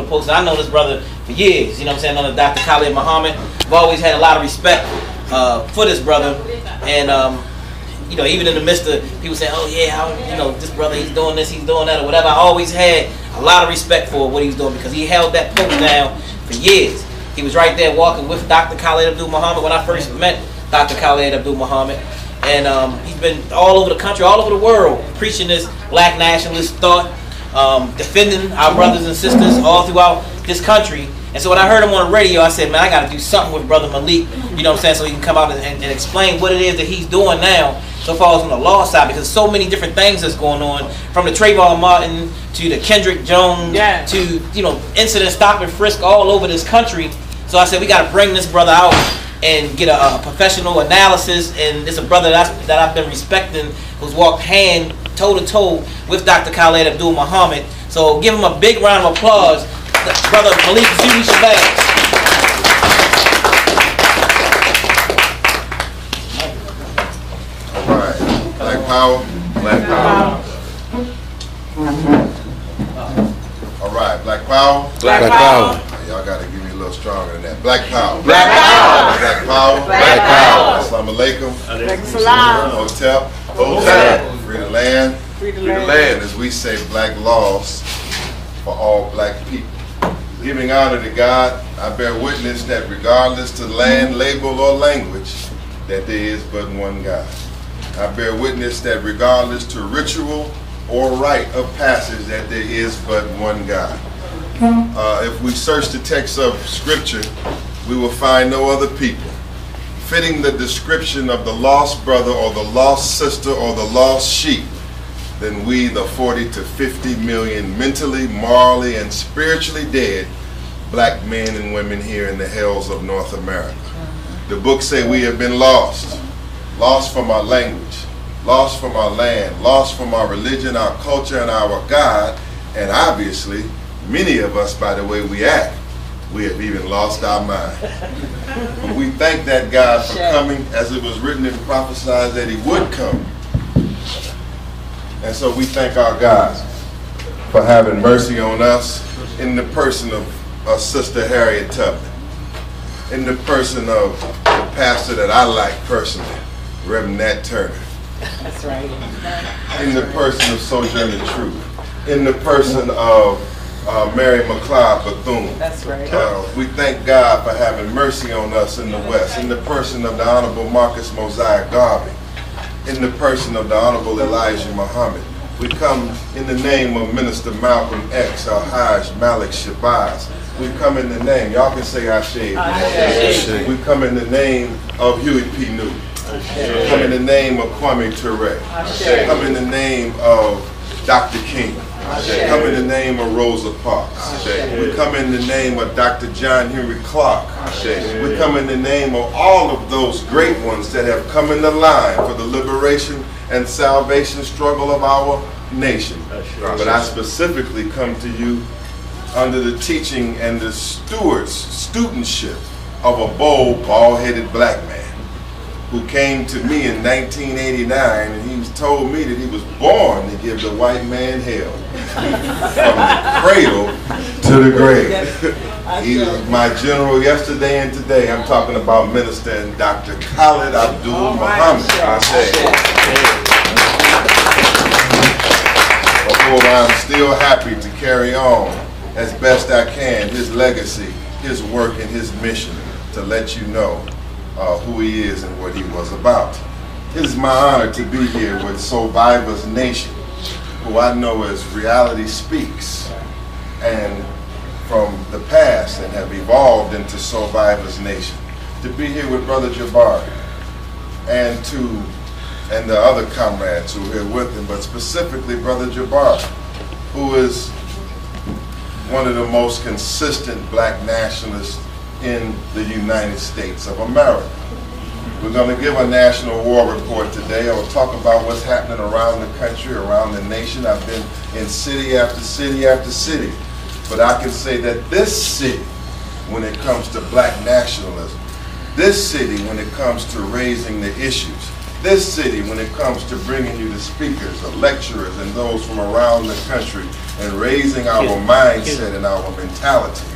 post. I know this brother for years, you know what I'm saying, under Dr. Khalid Muhammad. I've always had a lot of respect for this brother, and you know, even in the midst of people saying, oh yeah, you know, this brother, he's doing this, he's doing that, or whatever, I always had a lot of respect for what he was doing, because he held that post down for years. He was right there walking with Dr. Khalid Abdul Muhammad when I first met Dr. Khalid Abdul Muhammad. And he's been all over the country, all over the world, preaching this black nationalist thought, defending our brothers and sisters all throughout this country. And so when I heard him on the radio, I said, man, I got to do something with Brother Malik, you know what I'm saying, so he can come out and explain what it is that he's doing now, so far as on the law side, because so many different things that's going on, from the Trayvon Martin to the Kendrick Jones, to, you know, incident stop and frisk all over this country. So I said, we got to bring this brother out and get a professional analysis. And it's a brother that I've been respecting, who's walked hand toe-to-toe with Dr. Khalid Abdul Muhammad. So give him a big round of applause, Brother Malik Zulu Shabazz. All right, Black Power. Black Power. All right, Black Power. Black Power. Y'all got to give me a little stronger than that. Black Power. Black Power. Black Power. Black Power. Assalamu alaikum. Alaikum salam. Hotel. Hotel. Free the land. Free the land. And as we say, black laws for all black people. Giving honor to God, I bear witness that regardless to land, label, or language, that there is but one God. I bear witness that regardless to ritual or rite of passage, that there is but one God. If we search the text of Scripture, we will find no other people fitting the description of the lost brother or the lost sister or the lost sheep than we, the 40 to 50 million mentally, morally, and spiritually dead black men and women here in the hells of North America. The books say we have been lost. Lost from our language, lost from our land, lost from our religion, our culture, and our God, and obviously, many of us, by the way we act, we have even lost our mind. But we thank that God for coming, as it was written and prophesied that he would come. And so we thank our God for having mercy on us in the person of Sister Harriet Tubman, in the person of the pastor that I like personally, Reverend Nat Turner. That's right. In the person of Sojourner Truth, in the person of Mary McLeod Bethune. That's right. We thank God for having mercy on us in the West, in the person of the Honorable Marcus Mosiah Garvey, in the person of the Honorable Elijah Muhammad. We come in the name of Minister Malcolm X, Al-Hajj Malik Shabazz. We come in the name, y'all can say Ashe. We come in the name of Huey P. Newton. We come in the name of Kwame Ture. We come in the name of Dr. King. We come in the name of Rosa Parks. We come in the name of Dr. John Henry Clark. We come in the name of all of those great ones that have come in the line for the liberation and salvation struggle of our nation. But I specifically come to you under the teaching and the studentship of a bold, bald-headed black man who came to me in 1989, and he told me that he was born to give the white man hell, from the cradle to the grave. He was my general yesterday and today. I'm talking about Minister and Dr. Khalid Abdul Muhammad. Although I'm still happy to carry on as best I can his legacy, his work, and his mission to let you know who he is and what he was about. It is my honor to be here with Survivors Nation, who I know as Reality Speaks, and from the past and have evolved into Survivors Nation. To be here with Brother Jabbar and the other comrades who are here with him, but specifically Brother Jabbar, who is one of the most consistent black nationalists in the United States of America. We're going to give a national war report today. I will talk about what's happening around the country, around the nation. I've been in city after city after city. But I can say that this city, when it comes to black nationalism, this city, when it comes to raising the issues, this city when it comes to bringing you the speakers, the lecturers, and those from around the country and raising our mindset and our mentality.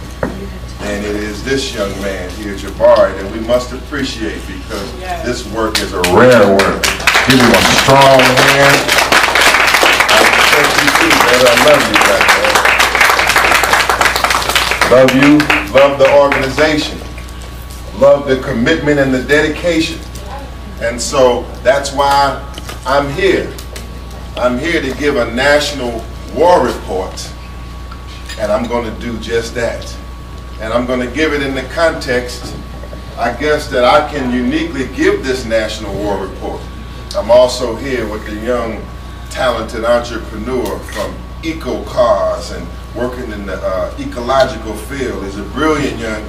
And it is this young man here, Jabari, that we must appreciate because this work is a rare work. Give him a strong hand. I thank you too, brother. I love you, brother. Love you, love the organization, love the commitment and the dedication. And so that's why I'm here. I'm here to give a national war report, and I'm going to do just that. And I'm going to give it in the context, I guess, that I can uniquely give this national war report. I'm also here with the young, talented entrepreneur from Eco Cars and working in the ecological field. He's a brilliant young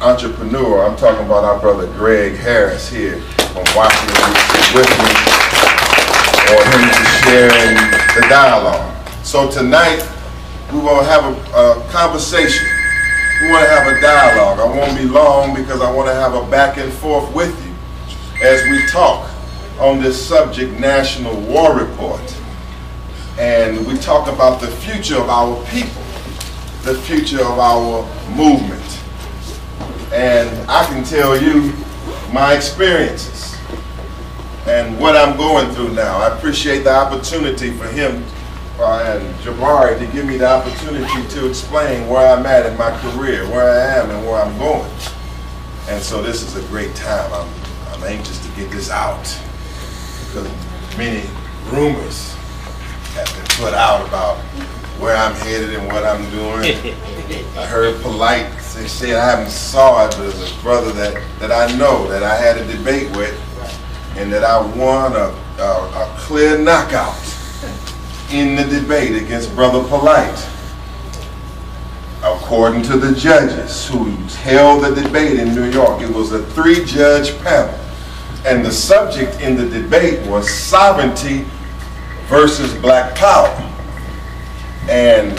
entrepreneur. I'm talking about our brother Greg Harris here from Washington, D.C. with me, for him to share in the dialogue. So tonight, we will have a conversation. We want to have a dialogue. I won't be long because I want to have a back and forth with you as we talk on this subject, National War Report. And we talk about the future of our people, the future of our movement. And I can tell you my experiences and what I'm going through now. I appreciate the opportunity for him and Jabari to give me the opportunity to explain where I'm at in my career, where I am and where I'm going. And so this is a great time. I'm anxious to get this out because many rumors have been put out about where I'm headed and what I'm doing. I heard Polite, they said I haven't saw it, but it's a brother that I know, that I had a debate with, and that I won a clear knockout in the debate against Brother Polite. According to the judges who held the debate in New York, it was a 3-judge panel. And the subject in the debate was sovereignty versus black power. And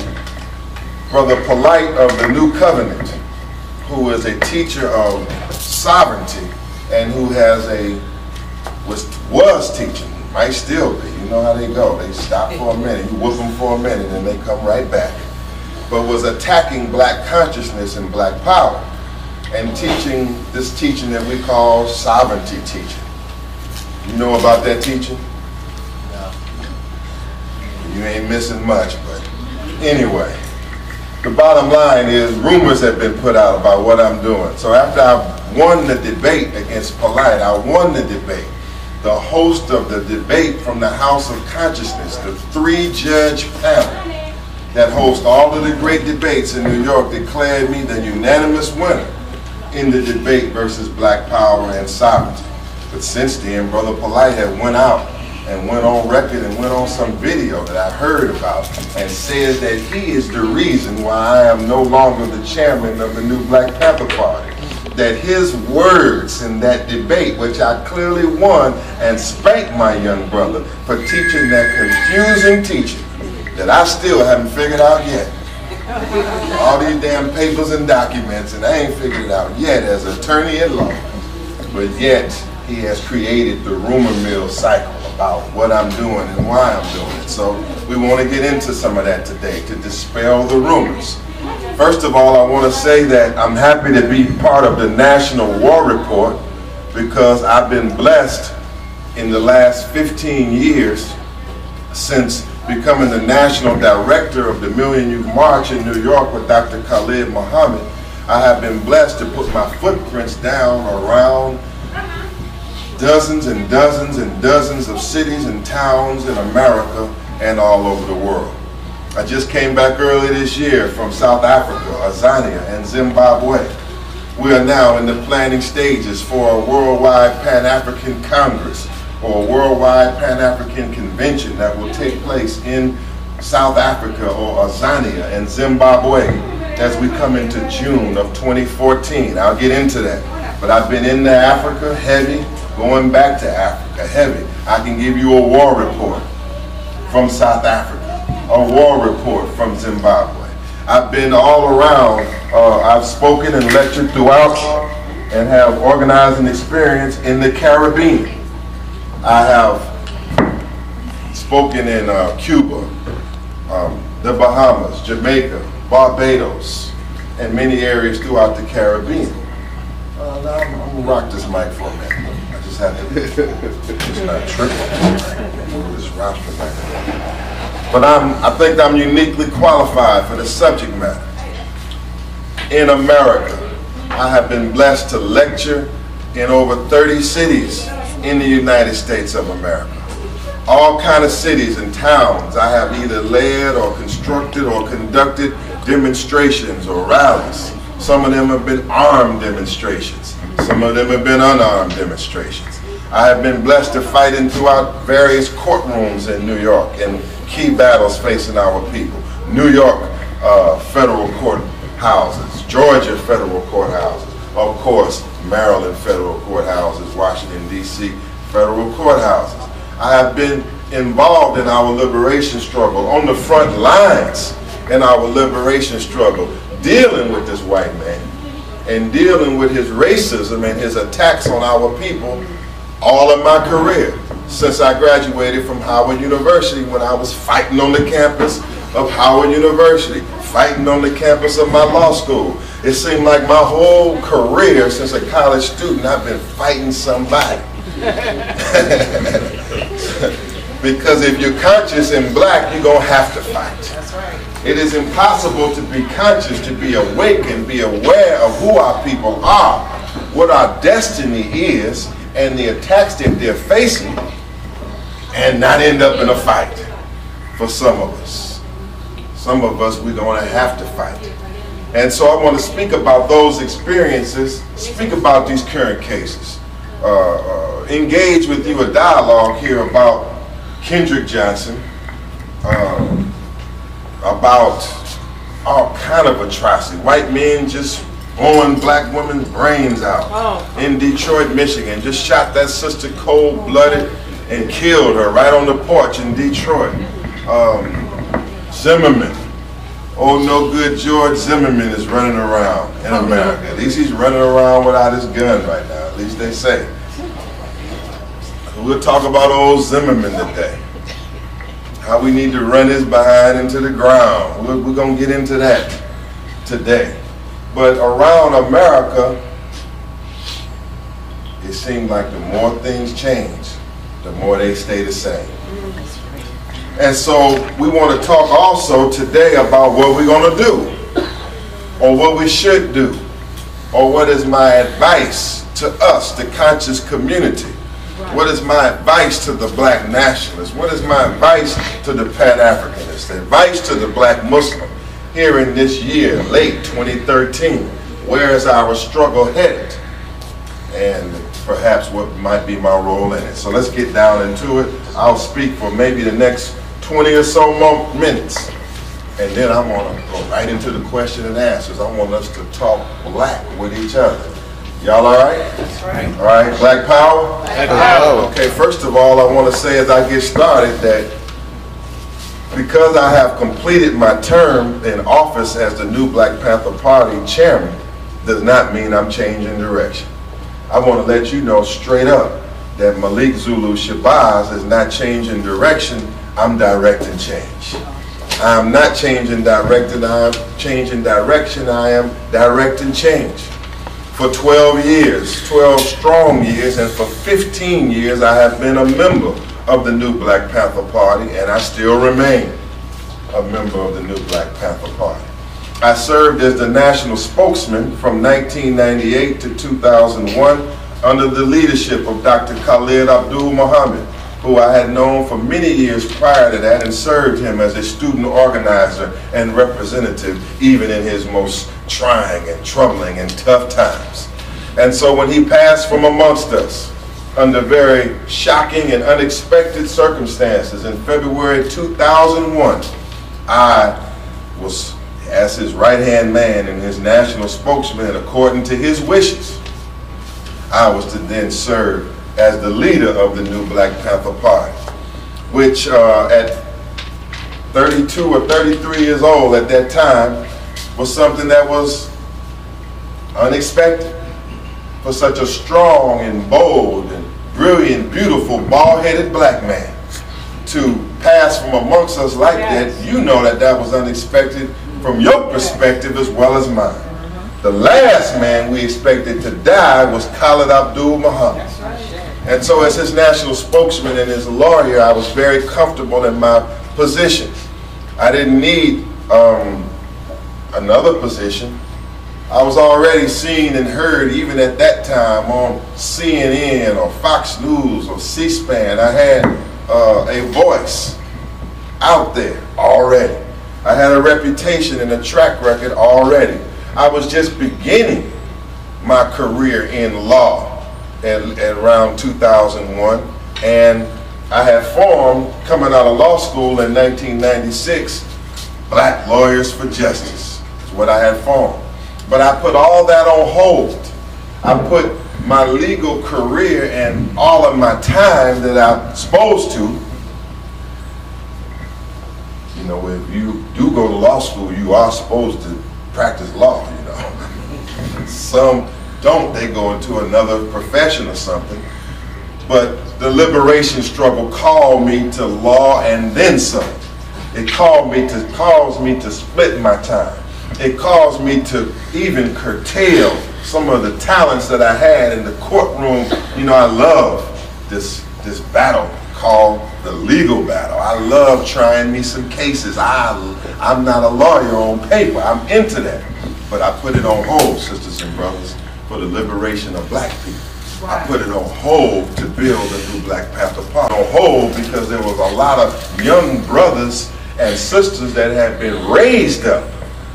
Brother Polite of the New Covenant, who is a teacher of sovereignty and who has was teaching, might still be. You know how they go. They stop for a minute, you whoop them for a minute, and they come right back. But was attacking black consciousness and black power and teaching this teaching that we call sovereignty teaching. You know about that teaching? No. You ain't missing much, but anyway. The bottom line is rumors have been put out about what I'm doing. So after I won the debate against Polite, I won the debate. The host of the debate from the House of Consciousness, the 3-judge panel that hosts all of the great debates in New York, declared me the unanimous winner in the debate versus black power and sovereignty. But since then, Brother Polite had went out and went on record and went on some video that I heard about and says that he is the reason why I am no longer the chairman of the new Black Panther Party. That his words in that debate, which I clearly won and spanked my young brother for teaching that confusing teaching that I still haven't figured out yet. All these damn papers and documents, and I ain't figured it out yet as attorney at law. But yet, he has created the rumor mill cycle about what I'm doing and why I'm doing it. So we want to get into some of that today to dispel the rumors. First of all, I want to say that I'm happy to be part of the National War Report because I've been blessed in the last 15 years since becoming the National Director of the Million Youth March in New York with Dr. Khalid Muhammad. I have been blessed to put my footprints down around dozens and dozens and dozens of cities and towns in America and all over the world. I just came back earlier this year from South Africa, Tanzania, and Zimbabwe. We are now in the planning stages for a worldwide Pan-African Congress or a worldwide Pan-African Convention that will take place in South Africa or Tanzania and Zimbabwe as we come into June of 2014. I'll get into that. But I've been into Africa heavy, going back to Africa heavy. I can give you a war report from South Africa, a war report from Zimbabwe. I've been all around. I've spoken and lectured throughout and have organizing experience in the Caribbean. I have spoken in Cuba, the Bahamas, Jamaica, Barbados, and many areas throughout the Caribbean. Now I'm gonna rock this mic for a minute. I just have to, it's not tripping. Move this roster back. But I think I'm uniquely qualified for the subject matter. In America, I have been blessed to lecture in over 30 cities in the United States of America. All kind of cities and towns I have either led or constructed or conducted demonstrations or rallies. Some of them have been armed demonstrations. Some of them have been unarmed demonstrations. I have been blessed to fight in throughout various courtrooms in New York and key battles facing our people. New York federal courthouses, Georgia federal courthouses, of course, Maryland federal courthouses, Washington, D.C. federal courthouses. I have been involved in our liberation struggle, on the front lines in our liberation struggle, dealing with this white man and dealing with his racism and his attacks on our people all of my career, since I graduated from Howard University, when I was fighting on the campus of Howard University, fighting on the campus of my law school. It seemed like my whole career since a college student, I've been fighting somebody. Because if you're conscious and black, you're going to have to fight. That's right. It is impossible to be conscious, to be awake and be aware of who our people are, what our destiny is, and the attacks that they're facing, and not end up in a fight. For some of us. Some of us, we're going to have to fight. And so I want to speak about those experiences, speak about these current cases. Engage with you a dialogue here about Kendrick Johnson, about all kind of atrocity. White men just blowing black women's brains out in Detroit, Michigan. Just shot that sister cold-blooded and killed her right on the porch in Detroit. Zimmerman. Oh, no good George Zimmerman is running around in America. At least he's running around without his gun right now. At least they say. We'll talk about old Zimmerman today. How we need to run his behind into the ground. We're going to get into that today. But around America, it seems like the more things change, the more they stay the same. And so we want to talk also today about what we're going to do, or what we should do, or what is my advice to us, the conscious community. What is my advice to the black nationalists? What is my advice to the Pan-Africanists? Advice to the black Muslim here in this year, late 2013. Where is our struggle headed? And perhaps what might be my role in it. So let's get down into it. I'll speak for maybe the next 20 or so more minutes. And then I want to go right into the question and answers. I want us to talk black with each other. Y'all all right? That's right. All right, Black Power? Black Power. Okay, first of all, I want to say as I get started that because I have completed my term in office as the new Black Panther Party chairman does not mean I'm changing direction. I want to let you know straight up that Malik Zulu Shabazz is not changing direction, I'm directing change. I am not changing direction, I am changing direction, I am directing change. For 12 years, 12 strong years, and for 15 years I have been a member of the new Black Panther Party, and I still remain a member of the new Black Panther Party. I served as the national spokesman from 1998 to 2001 under the leadership of Dr. Khalid Abdul Muhammad, who I had known for many years prior to that and served him as a student organizer and representative even in his most trying and troubling and tough times. And so when he passed from amongst us under very shocking and unexpected circumstances in February 2001, I was, as his right-hand man and his national spokesman, and according to his wishes, I was to then serve as the leader of the new Black Panther Party, which at 32 or 33 years old at that time was something that was unexpected, for such a strong and bold and brilliant, beautiful, bald-headed black man to pass from amongst us like that. You know that that was unexpected from your perspective as well as mine. The last man we expected to die was Khalid Abdul Muhammad. And so as his national spokesman and his lawyer, I was very comfortable in my position. I didn't need another position. I was already seen and heard even at that time on CNN or Fox News or C-SPAN. I had a voice out there already. I had a reputation and a track record already. I was just beginning my career in law at around 2001, and I had formed, coming out of law school in 1996, Black Lawyers for Justice is what I had formed. But I put all that on hold. I put my legal career and all of my time that I'm supposed to. You know, if you do go to law school, you are supposed to practice law, you know. Some don't, they go into another profession or something. But the liberation struggle called me to law and then some. It caused me to split my time. It caused me to even curtail some of the talents that I had in the courtroom. You know, I love this battle called the legal battle. I love trying me some cases. I'm not a lawyer on paper. I'm into that. But I put it on hold, sisters and brothers, for the liberation of black people. I put it on hold to build a new Black Panther Party. On hold because there was a lot of young brothers and sisters that had been raised up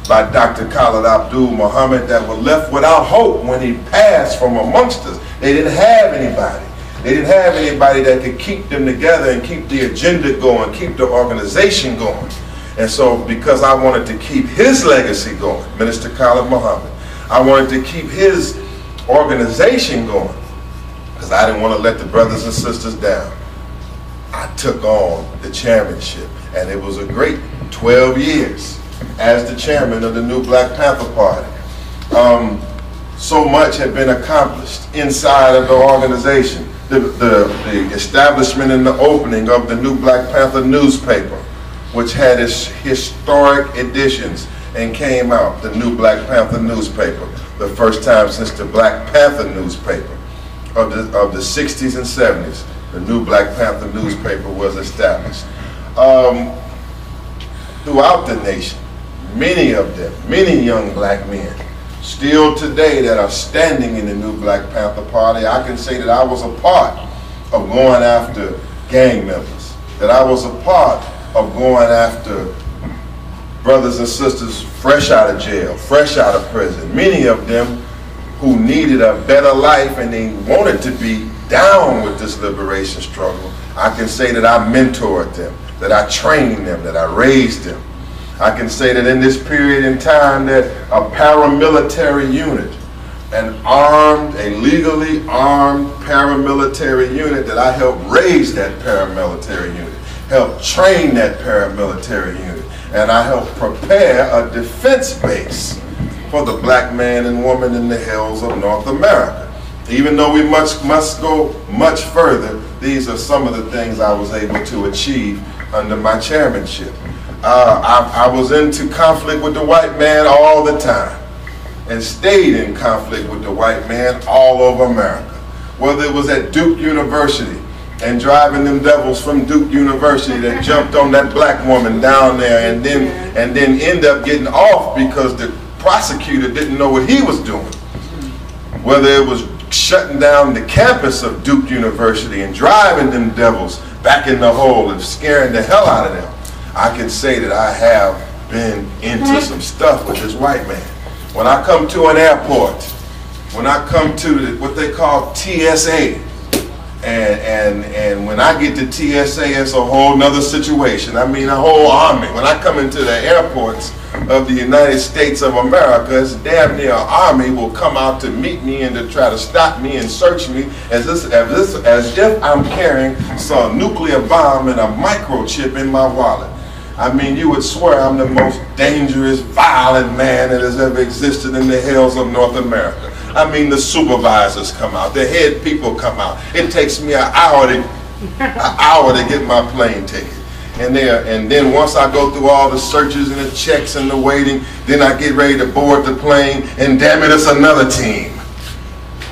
by Dr. Khalid Abdul Muhammad that were left without hope when he passed from amongst us. They didn't have anybody. They didn't have anybody that could keep them together and keep the agenda going, keep the organization going. And so because I wanted to keep his legacy going, Minister Khalid Muhammad, I wanted to keep his organization going because I didn't want to let the brothers and sisters down. I took on the chairmanship, and it was a great 12 years as the chairman of the new Black Panther Party. So much had been accomplished inside of the organization. The establishment and the opening of the new Black Panther newspaper, which had its historic editions and came out, the new Black Panther newspaper, the first time since the Black Panther newspaper of the 60s and 70s. The new Black Panther newspaper was established. Throughout the nation, many of them, many young black men, still today that are standing in the new Black Panther Party. I can say that I was a part of going after gang members, that I was a part of going after brothers and sisters fresh out of jail, fresh out of prison, many of them who needed a better life and they wanted to be down with this liberation struggle. I can say that I mentored them, that I trained them, that I raised them. I can say that in this period in time that a paramilitary unit, a legally armed paramilitary unit, that I helped raise that paramilitary unit, helped train that paramilitary unit, and I helped prepare a defense base for the black man and woman in the hills of North America. Even though we must go much further, these are some of the things I was able to achieve under my chairmanship. I was into conflict with the white man all the time and stayed in conflict with the white man all over America. Whether it was at Duke University and driving them devils from Duke University that jumped on that black woman down there and then end up getting off because the prosecutor didn't know what he was doing. Whether it was shutting down the campus of Duke University and driving them devils back in the hole and scaring the hell out of them. I can say that I have been into some stuff with this white man. When I come to an airport, when I come to what they call TSA, and when I get to TSA, it's a whole nother situation. I mean, a whole army. When I come into the airports of the United States of America, it's damn near an army will come out to meet me and to try to stop me and search me as if I'm carrying some nuclear bomb and a microchip in my wallet. I mean, you would swear I'm the most dangerous, violent man that has ever existed in the hills of North America. I mean, the supervisors come out, the head people come out. It takes me an hour to get my plane ticket. And then once I go through all the searches and the checks and the waiting, then I get ready to board the plane, and damn it, it's another team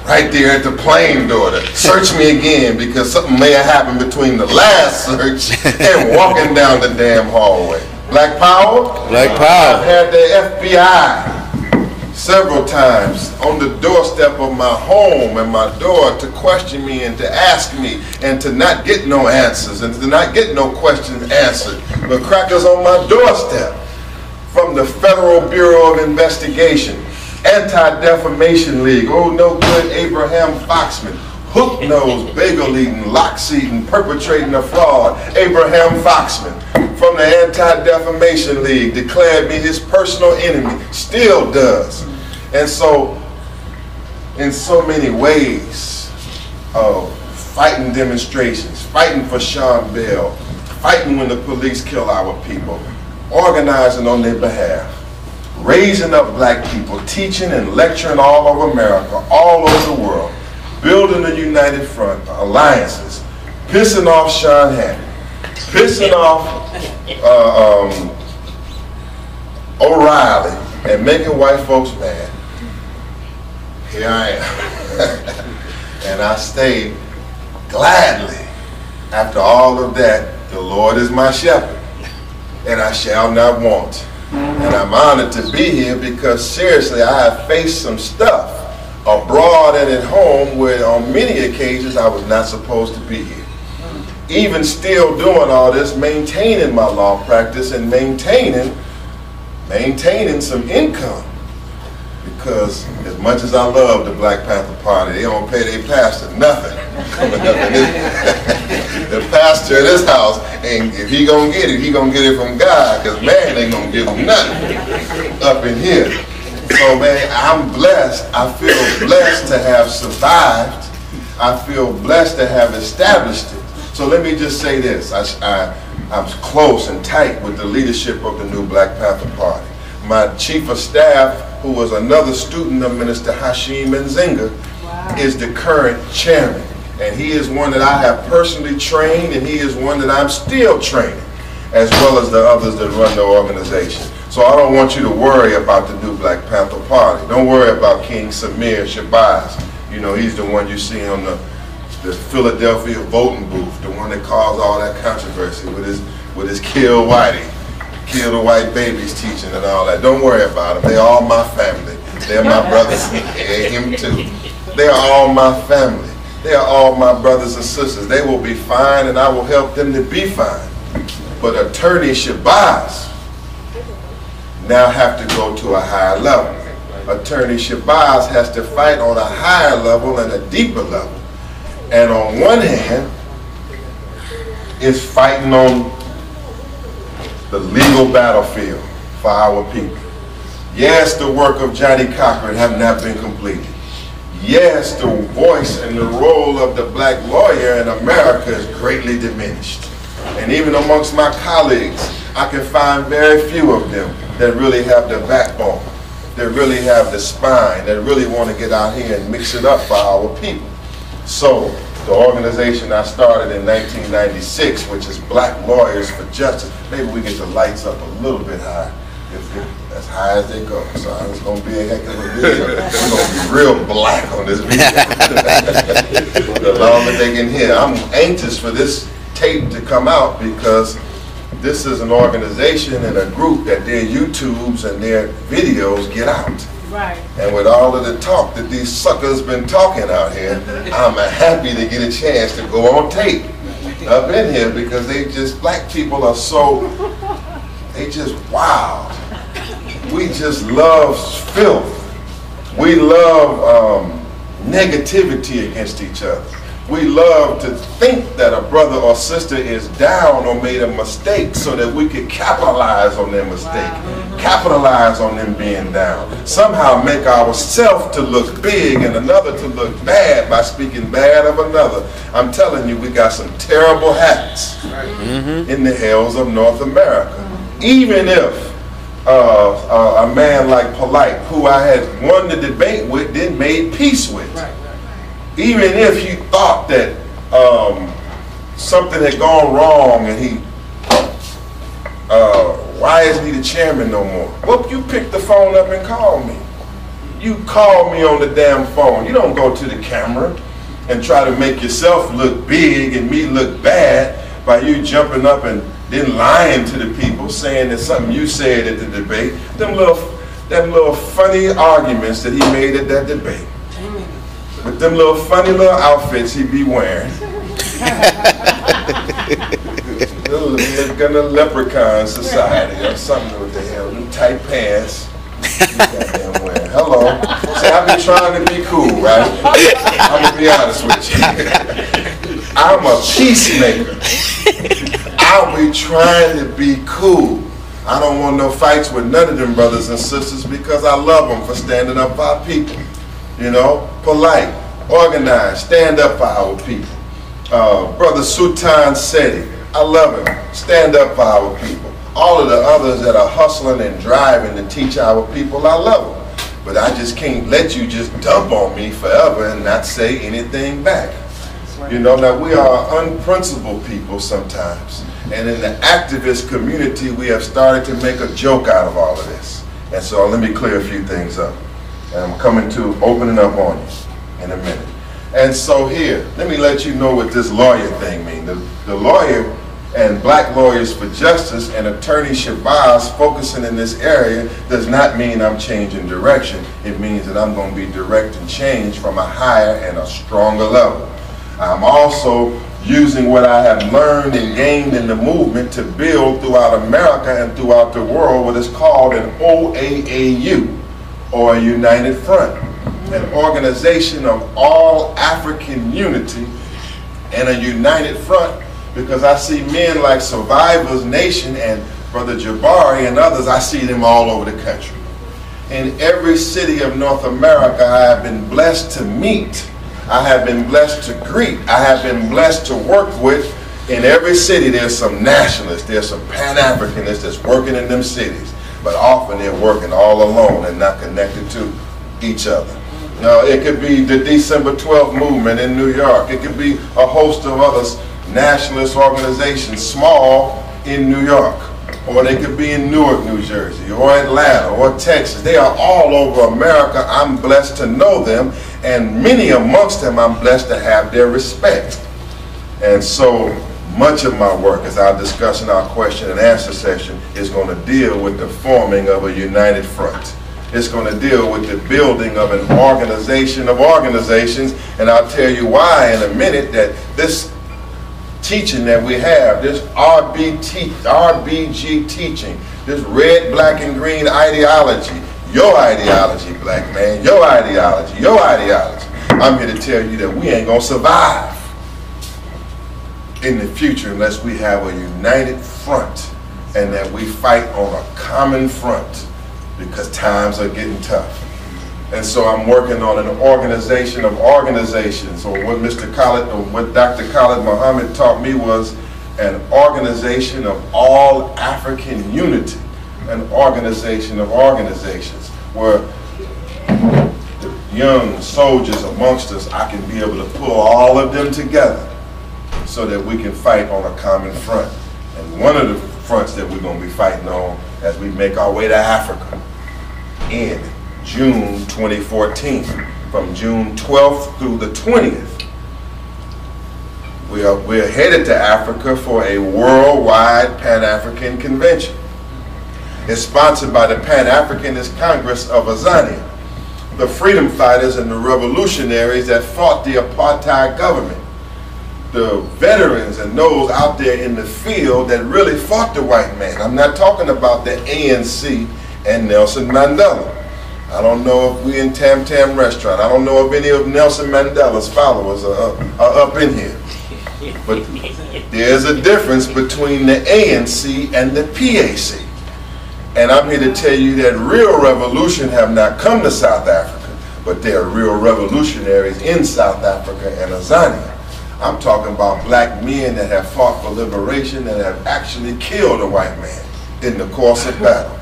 right there at the plane door to search me again, because something may have happened between the last search and walking down the damn hallway. Black Power? Black Power. I've had the FBI several times on the doorstep of my home and my door to question me and to ask me and to not get no answers and to not get no questions answered. But crackers on my doorstep from the Federal Bureau of Investigation, Anti-Defamation League, oh no good Abraham Foxman, hook-nosed, bagel-eating, lock-seating, perpetrating a fraud, Abraham Foxman from the Anti-Defamation League declared me his personal enemy, still does. And so, in so many ways of fighting demonstrations, fighting for Sean Bell, fighting when the police kill our people, organizing on their behalf, raising up black people, teaching and lecturing all over America, all over the world, building a united front, alliances, pissing off Sean Hattie, pissing off O'Reilly, and making white folks mad. Here I am. And I stayed gladly. After all of that, the Lord is my shepherd, and I shall not want. And I'm honored to be here because seriously, I have faced some stuff abroad and at home where on many occasions I was not supposed to be here. Even still doing all this, maintaining my law practice and maintaining some income. Because as much as I love the Black Panther Party, they don't pay their pastor nothing. The pastor in this house, and if he gonna get it, he gonna get it from God, because man ain't gonna give him nothing up in here. So man, I'm blessed. I feel blessed to have survived. I feel blessed to have established it. So let me just say this. I'm close and tight with the leadership of the new Black Panther Party. My chief of staff, who was another student of Minister Hashim Nzinga, is the current chairman. And he is one that I have personally trained, and he is one that I'm still training, as well as the others that run the organization. So I don't want you to worry about the new Black Panther Party. Don't worry about King Samir Shabazz. You know, he's the one you see on the Philadelphia voting booth, the one that caused all that controversy with his kill the white babies teaching and all that. Don't worry about them. They're all my family. They're my brothers. Yeah, him too. They are all my family. They are all my brothers and sisters. They will be fine, and I will help them to be fine. But Attorney Shabazz now have to go to a higher level. Attorney Shabazz has to fight on a higher level and a deeper level. And on one hand, is fighting on the legal battlefield for our people. Yes, the work of Johnny Cochran have not been completed. Yes, the voice and the role of the black lawyer in America is greatly diminished. And even amongst my colleagues, I can find very few of them that really have the backbone, that really have the spine, that really want to get out here and mix it up for our people. So, the organization I started in 1996, which is Black Lawyers for Justice, maybe we get the lights up a little bit high, as high as they go. So it's going to be a heck of a video. We're going to be real black on this video. The longer they can hear. I'm anxious for this tape to come out because this is an organization and a group that their YouTubes and their videos get out. Right. And with all of the talk that these suckers been talking out here, I'm happy to get a chance to go on tape up in here because they just, black people are so, they just wild. We just love filth. We love negativity against each other. We love to think that a brother or sister is down or made a mistake so that we could capitalize on their mistake, capitalize on them being down, somehow make ourselves to look big and another to look bad by speaking bad of another. I'm telling you, we got some terrible habits in the hells of North America. Even if a man like Polite, who I had won the debate with, then made peace with. Even if you thought that something had gone wrong and he, why isn't he the chairman no more? Well, you pick the phone up and call me. You call me on the damn phone. You don't go to the camera and try to make yourself look big and me look bad by you jumping up and then lying to the people, saying that something you said at the debate. Them little funny arguments that he made at that debate. With them little funny little outfits he be wearing. Little leprechaun society or something with the hell, them tight pants. Goddamn wearing. Hello. See, I be trying to be cool, right? I'm gonna be honest with you. I'm a peacemaker. I'll be trying to be cool. I don't want no fights with none of them brothers and sisters because I love them for standing up for our people. You know, polite, organized, stand up for our people. Brother Sultan Seti, I love him. Stand up for our people. All of the others that are hustling and driving to teach our people, I love them. But I just can't let you just dump on me forever and not say anything back. You know, now we are unprincipled people sometimes. And in the activist community, we have started to make a joke out of all of this. And so let me clear a few things up. And I'm coming to opening up on you in a minute. And so here, let me let you know what this lawyer thing means. The lawyer and Black Lawyers for Justice and attorney Shabazz focusing in this area does not mean I'm changing direction. It means that I'm going to be directing change from a higher and a stronger level. I'm also using what I have learned and gained in the movement to build throughout America and throughout the world what is called an OAAU, or a United Front, an organization of all African unity and a united front, because I see men like Survivors Nation and Brother Jabari and others, I see them all over the country. In every city of North America I have been blessed to meet, I have been blessed to greet, I have been blessed to work with. In every city there's some nationalists, there's some Pan-Africanists that's working in them cities, but often they're working all alone and not connected to each other. Now, it could be the December 12th movement in New York, it could be a host of other nationalist organizations, small in New York, or they could be in Newark, New Jersey, or Atlanta, or Texas. They are all over America. I'm blessed to know them, and many amongst them I'm blessed to have their respect. And so much of my work, as I'll discuss in our question and answer session, is going to deal with the forming of a united front. It's going to deal with the building of an organization of organizations, and I'll tell you why in a minute that this teaching that we have, this RBG teaching, this red, black, and green ideology, your ideology, black man, your ideology, I'm here to tell you that we ain't gonna survive in the future unless we have a united front and that we fight on a common front, because times are getting tough. And so I'm working on an organization of organizations, or what Mr. Khalid, or what Dr. Khalid Muhammad taught me was an organization of all African unity, an organization of organizations, where the young soldiers amongst us, I can be able to pull all of them together so that we can fight on a common front. And one of the fronts that we're going to be fighting on as we make our way to Africa in June 2014, from June 12th through the 20th. We're headed to Africa for a worldwide Pan-African convention. It's sponsored by the Pan-Africanist Congress of Azania, the freedom fighters and the revolutionaries that fought the apartheid government, the veterans and those out there in the field that really fought the white man. I'm not talking about the ANC and Nelson Mandela. I don't know if we in Tam Tam restaurant. I don't know if any of Nelson Mandela's followers are up in here. But there's a difference between the ANC and the PAC. And I'm here to tell you that real revolution have not come to South Africa, but there are real revolutionaries in South Africa and Azania. I'm talking about black men that have fought for liberation and have actually killed a white man in the course of battle.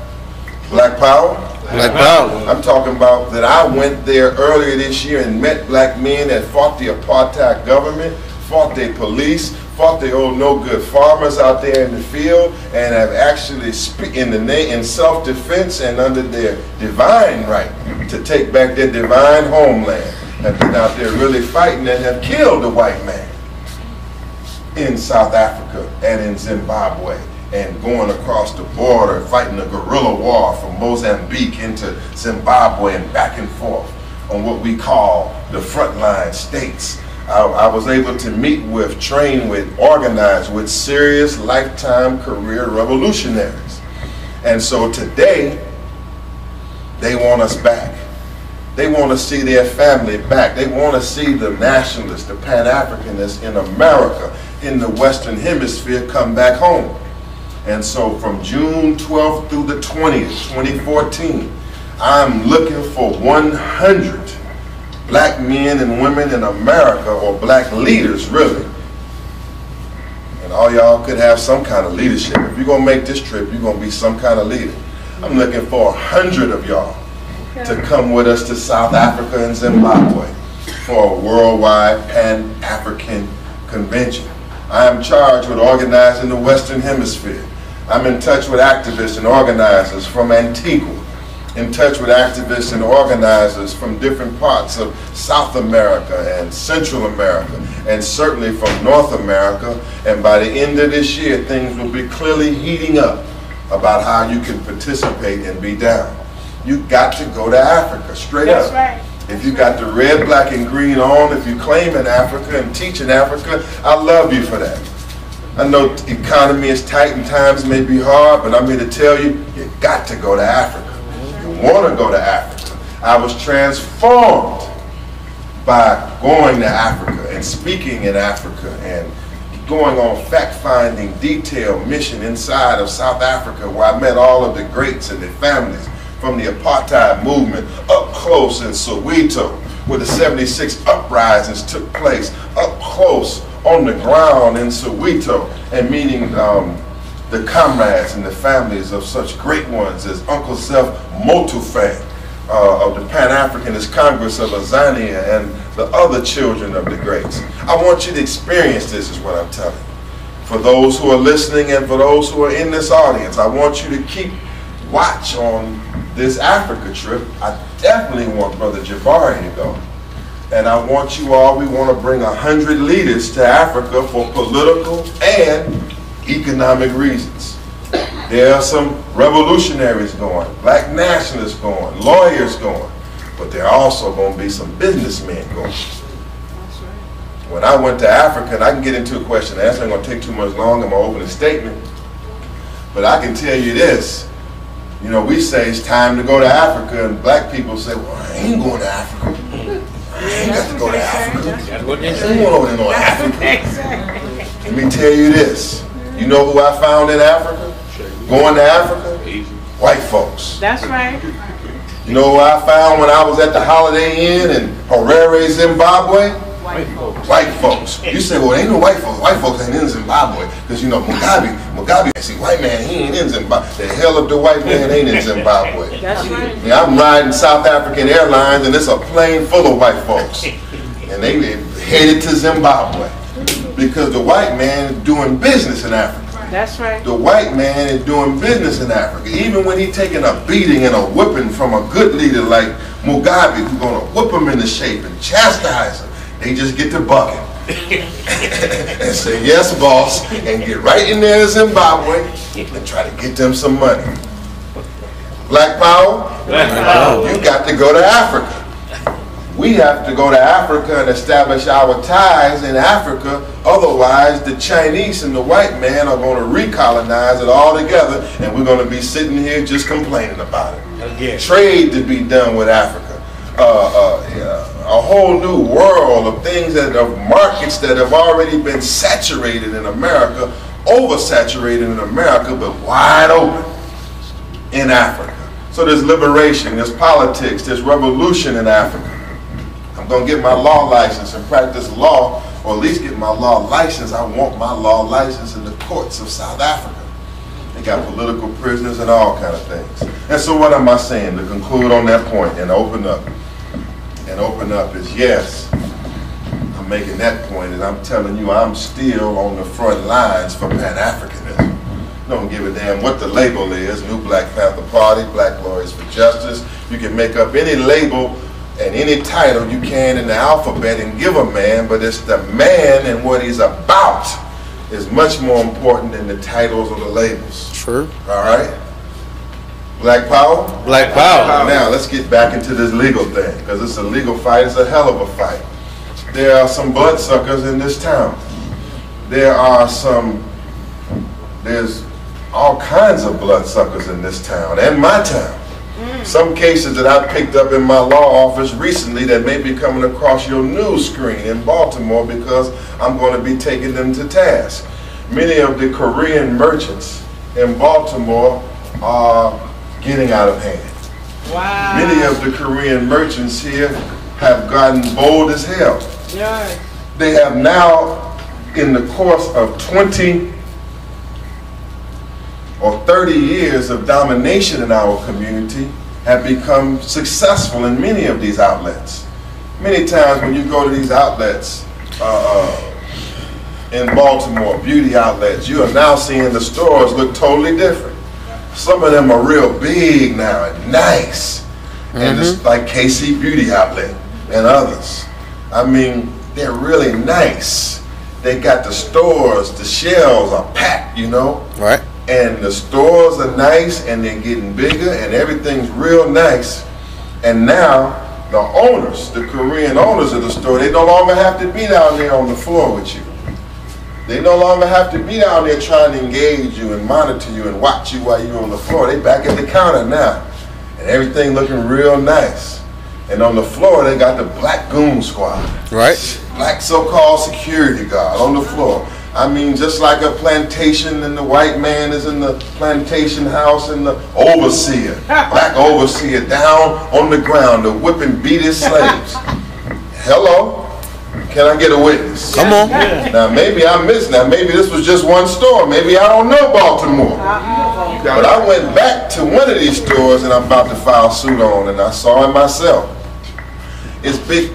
Black Power? Black Power. I'm talking about that I went there earlier this year and met black men that fought the apartheid government, fought their police, fought the old no-good farmers out there in the field, and have actually in self-defense and under their divine right to take back their divine homeland, have been out there really fighting and have killed the white man in South Africa and in Zimbabwe, and going across the border fighting a guerrilla war from Mozambique into Zimbabwe and back and forth on what we call the frontline states. I was able to meet with, train with, organize with serious lifetime career revolutionaries. And so today, they want us back. They want to see their family back. They want to see the nationalists, the Pan-Africanists in America, in the Western Hemisphere, come back home. And so from June 12th through the 20th, 2014, I'm looking for 100 black men and women in America, or black leaders really. And all y'all could have some kind of leadership. If you're gonna make this trip, you're gonna be some kind of leader. I'm looking for 100 of y'all to come with us to South Africa and Zimbabwe for a worldwide Pan-African convention. I am charged with organizing the Western Hemisphere. I'm in touch with activists and organizers from Antigua, in touch with activists and organizers from different parts of South America and Central America, and certainly from North America. And by the end of this year, things will be clearly heating up about how you can participate and be down. You got to go to Africa, straight up. Right. If you got the red, black, and green on, if you claim in Africa and teach in Africa, I love you for that. I know the economy is tight and times may be hard, but I'm here to tell you, you got to go to Africa. You want to go to Africa. I was transformed by going to Africa and speaking in Africa and going on fact-finding, detailed mission inside of South Africa, where I met all of the greats and their families from the apartheid movement, up close in Soweto, where the 76 uprisings took place, up close on the ground in Soweto, and meeting the comrades and the families of such great ones as Uncle Zeph Motufang of the Pan-Africanist Congress of Azania, and the other children of the greats. I want you to experience this, is what I'm telling you. For those who are listening and for those who are in this audience, I want you to keep watch on this Africa trip. I definitely want Brother Jabari to go. And I want you all, we want to bring 100 leaders to Africa for political and economic reasons. There are some revolutionaries going, black nationalists going, lawyers going, but there are also going to be some businessmen going. When I went to Africa, and I can get into a question and answer, I'm going to take too much long in my opening statement, but I can tell you this. You know, we say it's time to go to Africa, and black people say, well, I ain't going to Africa. I ain't got to go to Africa. I ain't going over there to Africa. Let me tell you this. You know who I found in Africa? Going to Africa? White folks. That's right. You know who I found when I was at the Holiday Inn in Harare, Zimbabwe? White folks. White folks. You say, well, ain't no white folks. White folks ain't in Zimbabwe. Because, you know, Mugabe, see, white man, he ain't in Zimbabwe. The hell of the white man ain't in Zimbabwe. That's right. Yeah, I'm riding South African Airlines, and it's a plane full of white folks. And they headed to Zimbabwe. Because the white man is doing business in Africa. That's right. The white man is doing business in Africa. Even when he's taking a beating and a whipping from a good leader like Mugabe, who's going to whip him into shape and chastise him, they just get to bucking and say, yes, boss, and get right in there in Zimbabwe and try to get them some money. Black power? Black power. You got to go to Africa. We have to go to Africa and establish our ties in Africa. Otherwise, the Chinese and the white man are going to recolonize it all together, and we're going to be sitting here just complaining about it. Again. Trade to be done with Africa. A whole new world of things, of markets that have already been saturated in America, oversaturated in America, but wide open in Africa. So there's liberation, there's politics, there's revolution in Africa. I'm going to get my law license and practice law, or at least get my law license. I want my law license in the courts of South Africa. They got political prisoners and all kind of things. And so what am I saying to conclude on that point and open up? And open up is, yes, I'm making that point, and I'm telling you I'm still on the front lines for Pan-Africanism. Don't give a damn what the label is, New Black Panther Party, Black Lawyers for Justice. You can make up any label and any title you can in the alphabet and give a man, but it's the man and what he's about is much more important than the titles or the labels. True. All right? Black power? Black power. Now, let's get back into this legal thing, because it's a legal fight. It's a hell of a fight. There are some bloodsuckers in this town. There's all kinds of bloodsuckers in this town, and my town. Some cases that I picked up in my law office recently that may be coming across your news screen in Baltimore because I'm going to be taking them to task. Many of the Korean merchants in Baltimore are getting out of hand. Wow. Many of the Korean merchants here have gotten bold as hell. Yeah. They have now, in the course of 20 or 30 years of domination in our community, have become successful in many of these outlets. Many times when you go to these outlets in Baltimore, beauty outlets, you are now seeing the stores look totally different. Some of them are real big now and nice, and it's like KC Beauty Outlet and others. I mean, they're really nice. They got the stores, the shelves are packed, you know? Right. And the stores are nice, and they're getting bigger, and everything's real nice. And now, the owners, the Korean owners of the store, they no longer have to be down there on the floor with you. They no longer have to be down there trying to engage you and monitor you and watch you while you're on the floor. They back at the counter now, and everything looking real nice. And on the floor, they got the black goon squad. Right. Black so-called security guard on the floor. I mean, just like a plantation and the white man is in the plantation house and the overseer, black overseer down on the ground to whip and beat his slaves. Hello? Can I get a witness? Come on. Now maybe I missed, now maybe this was just one store. Maybe I don't know Baltimore. But I went back to one of these stores and I'm about to file suit on, and I saw it myself. It's big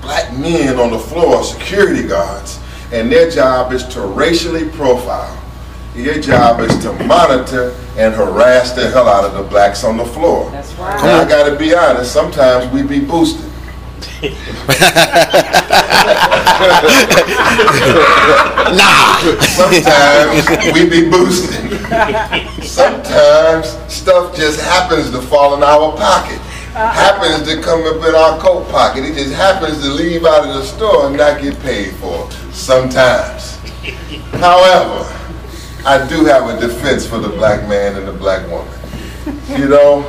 black men on the floor, security guards. And their job is to racially profile. Your job is to monitor and harass the hell out of the blacks on the floor. That's right. Now, I gotta be honest, sometimes we be boosted. Sometimes we be boosted. Sometimes stuff just happens to fall in our pocket. Happens to come up in our coat pocket. It just happens to leave out of the store and not get paid for. Sometimes. However, I do have a defense for the black man and the black woman. You know,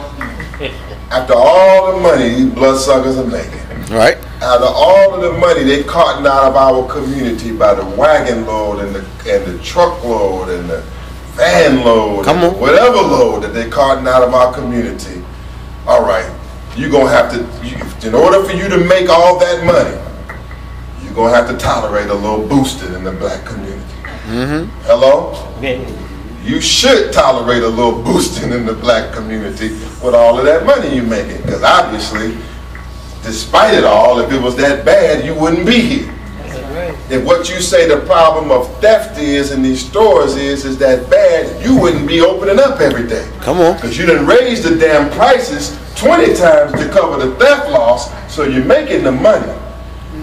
after all the money these bloodsuckers are making, Right. out of all of the money they carting out of our community by the wagon load and the truck load and the van load, Come on. whatever load that they carting out of our community, all right, you're going to have to, in order for you to make all that money, you're going to have to tolerate a little boosting in the black community. Hello? You should tolerate a little boosting in the black community with all of that money you're making, because obviously, despite it all, if it was that bad, you wouldn't be here. If what you say the problem of theft is in these stores is that bad, you wouldn't be opening up every day. Come on. Because you done raised the damn prices 20 times to cover the theft loss, so you're making the money.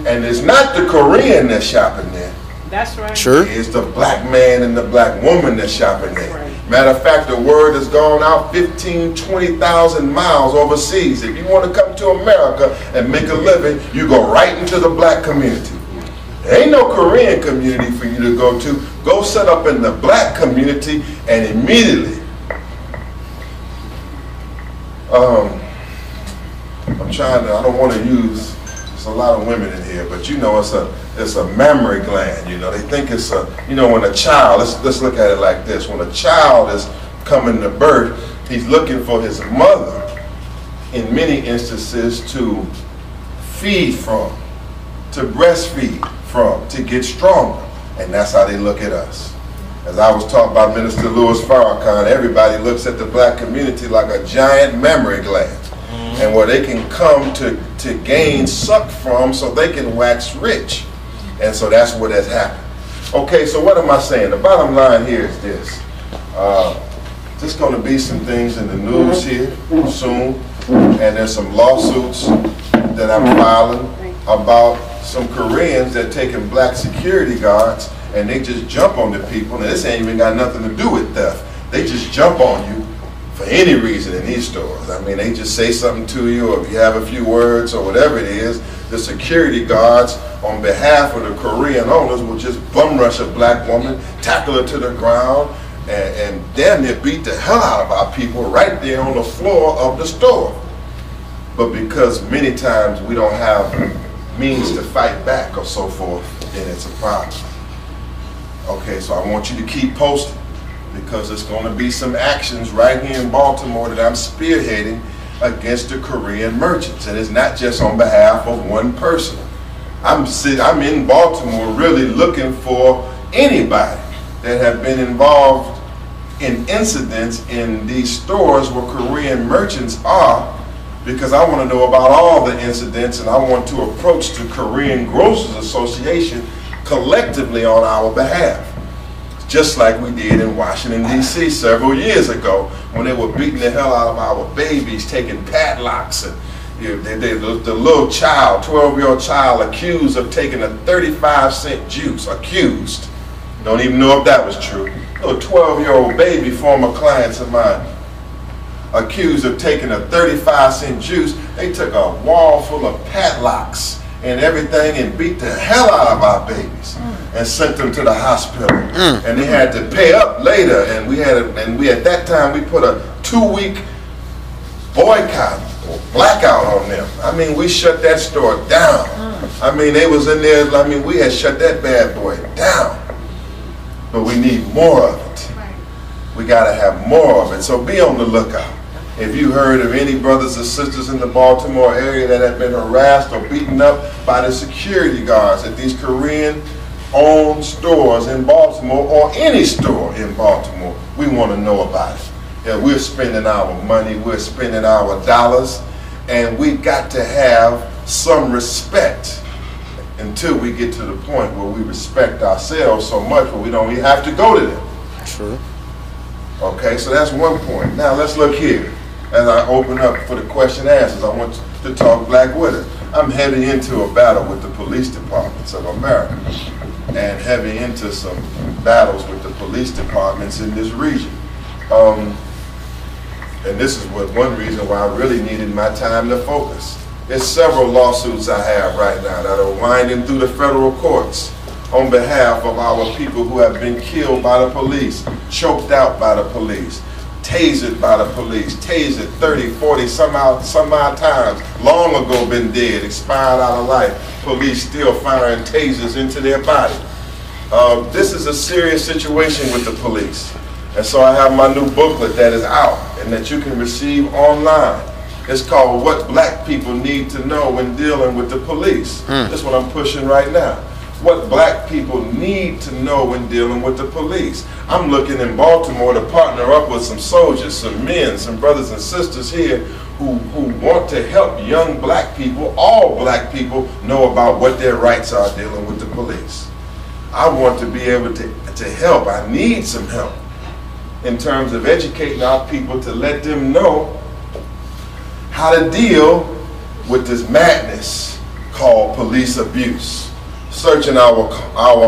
And it's not the Korean that's shopping there. That's right. Sure. It's the black man and the black woman that's shopping there. Right. Matter of fact, the word has gone out 15, 20,000 miles overseas. If you want to come to America and make a living, you go right into the black community. There ain't no Korean community for you to go to. Go set up in the black community and immediately. I'm trying to, I don't want to use, there's a lot of women in here, but you know it's a mammary gland, you know. They think it's a, you know, when a child, let's look at it like this. When a child is coming to birth, he's looking for his mother, in many instances, to feed from, to breastfeed from, to get stronger. And that's how they look at us. As I was taught by Minister Louis Farrakhan, everybody looks at the black community like a giant memory glass, and where they can come to gain suck from so they can wax rich. And so that's what has happened. Okay, so what am I saying? The bottom line here is this. There's going to be some things in the news here soon, and there's some lawsuits that I'm filing about some Koreans that taking black security guards and they just jump on the people, and this ain't even got nothing to do with theft. They just jump on you for any reason in these stores. I mean, they just say something to you, or if you have a few words or whatever it is, the security guards on behalf of the Korean owners will just bum rush a black woman, tackle her to the ground, and damn near beat the hell out of our people right there on the floor of the store. But because many times we don't have means to fight back or so forth, then it's a problem. Okay, so I want you to keep posted, because there's going to be some actions right here in Baltimore that I'm spearheading against the Korean merchants. And it's not just on behalf of one person. I'm in Baltimore really looking for anybody that have been involved in incidents in these stores where Korean merchants are, because I want to know about all the incidents, and I want to approach the Korean Grocers Association collectively on our behalf. Just like we did in Washington, D.C. several years ago when they were beating the hell out of our babies, taking padlocks, and the little child, 12-year-old child, accused of taking a 35-cent juice, accused. Don't even know if that was true. A 12-year-old baby, former clients of mine, accused of taking a 35-cent juice. They took a wall full of padlocks and everything and beat the hell out of our babies and sent them to the hospital. And they had to pay up later, and we at that time we put a 2-week boycott or blackout on them. I mean, we shut that store down. I mean, they was in there, I mean, we had shut that bad boy down. But we need more of it. We gotta have more of it, so be on the lookout. If you heard of any brothers or sisters in the Baltimore area that have been harassed or beaten up by the security guards at these Korean-owned stores in Baltimore, or any store in Baltimore, we want to know about it. Yeah, we're spending our money, we're spending our dollars, and we got to have some respect until we get to the point where we respect ourselves so much where we don't even have to go to them. True. Okay, so that's one point. Now let's look here. As I open up for the question and answers, I want to talk black with it. I'm heading into a battle with the police departments of America, and heading into some battles with the police departments in this region. And this is one reason why I really needed my time to focus. There's several lawsuits I have right now that are winding through the federal courts on behalf of our people who have been killed by the police, choked out by the police, tasered by the police, tasered 30, 40, some odd times, long ago been dead, expired out of life, police still firing tasers into their body. This is a serious situation with the police. And so I have my new booklet that is out and that you can receive online. It's called What Black People Need to Know When Dealing with the Police. That's what I'm pushing right now. What black people need to know when dealing with the police. I'm looking in Baltimore to partner up with some soldiers, some men, some brothers and sisters here who want to help young black people, all black people, know about what their rights are dealing with the police. I want to be able to help. I need some help in terms of educating our people to let them know how to deal with this madness called police abuse. Searching our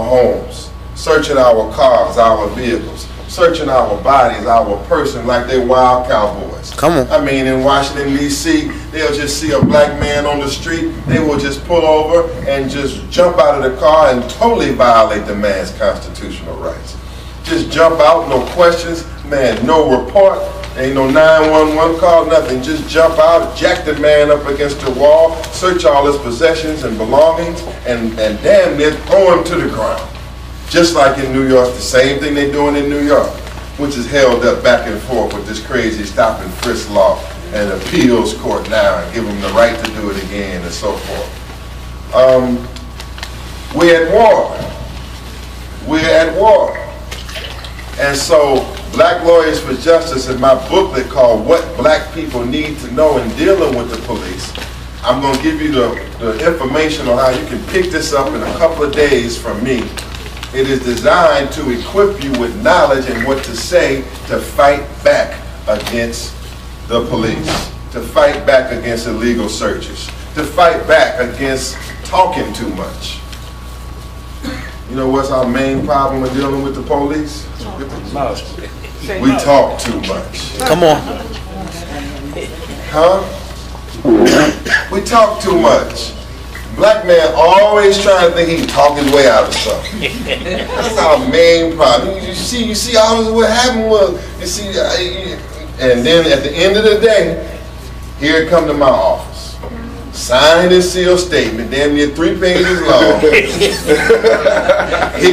homes, searching our cars, our vehicles, searching our bodies, our person like they're wild cowboys. Come on. I mean, in Washington, D.C., they'll just see a black man on the street, they will just pull over and just jump out of the car and totally violate the man's constitutional rights. Just jump out, no questions, man, no report, ain't no 911 call, nothing. Just jump out, jack the man up against the wall, search all his possessions and belongings, and damn near throw him to the ground. Just like in New York, the same thing they're doing in New York, which is held up back and forth with this crazy stop and frisk law and appeals court now and give them the right to do it again and so forth. We're at war. We're at war. And so, Black Lawyers for Justice, in my booklet called What Black People Need to Know in Dealing with the Police, I'm going to give you the information on how you can pick this up in a couple of days from me. It is designed to equip you with knowledge and what to say to fight back against the police, to fight back against illegal searches, to fight back against talking too much. You know what's our main problem with dealing with the police? We talk too much. Come on. Huh? We talk too much. Black man always trying to think he can talk his way out of something. That's our main problem. You see all this, what happened was, you see, and then at the end of the day, here it come to my office. Signed and sealed statement, damn near 3 pages long. Here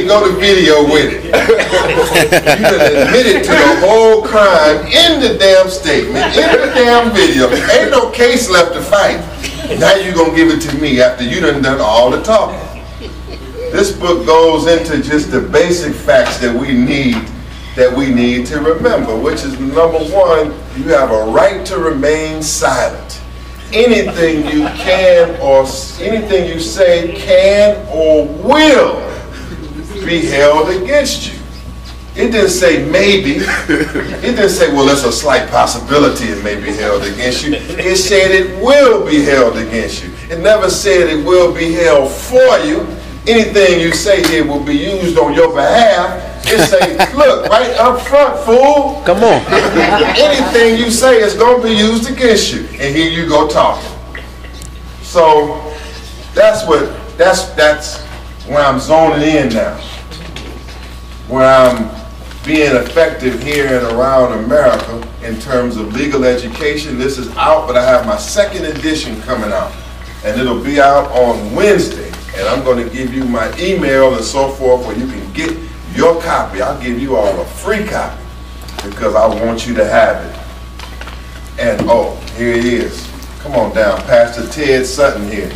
go the video with it. You done admitted to the whole crime in the damn statement, in the damn video. Ain't no case left to fight. Now you gonna give it to me after you done all the talking. This book goes into just the basic facts that we need to remember, which is number one, you have a right to remain silent. Anything you can or anything you say can or will be held against you. It didn't say maybe. It didn't say, well, there's a slight possibility it may be held against you. It said it will be held against you. It never said it will be held for you. Anything you say here will be used on your behalf. It say, look, right up front, fool. Come on. Anything you say is going to be used against you. And here you go talking. So that's where I'm zoning in now. Where I'm being effective here and around America in terms of legal education. This is out, but I have my second edition coming out. And it'll be out on Wednesday. And I'm going to give you my email and so forth where you can get your copy. I'll give you all a free copy because I want you to have it. And oh, here it is. Come on down, Pastor Ted Sutton here. He's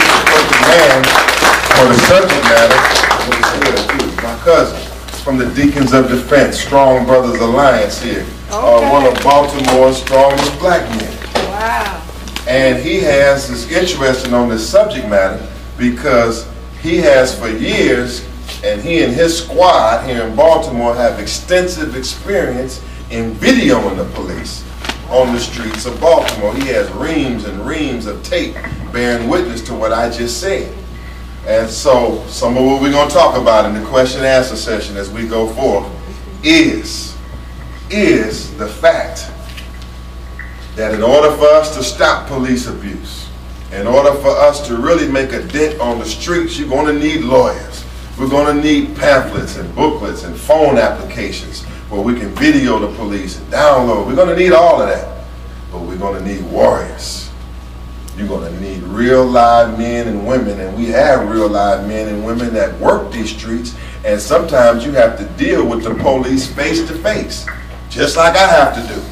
the perfect man for the subject matter. My cousin from the Deacons of Defense, Strong Brothers Alliance here. One of Baltimore's strongest black men. Wow. And he is interested on this subject matter because he has for years, and he and his squad here in Baltimore have extensive experience in videoing the police on the streets of Baltimore. He has reams and reams of tape bearing witness to what I just said. And so some of what we're going to talk about in the question and answer session as we go forth is the fact that in order for us to stop police abuse, in order for us to really make a dent on the streets, you're going to need lawyers. We're going to need pamphlets and booklets and phone applications where we can video the police and download. We're going to need all of that. But we're going to need warriors. You're going to need real live men and women, and we have real live men and women that work these streets, and sometimes you have to deal with the police face to face, just like I have to do.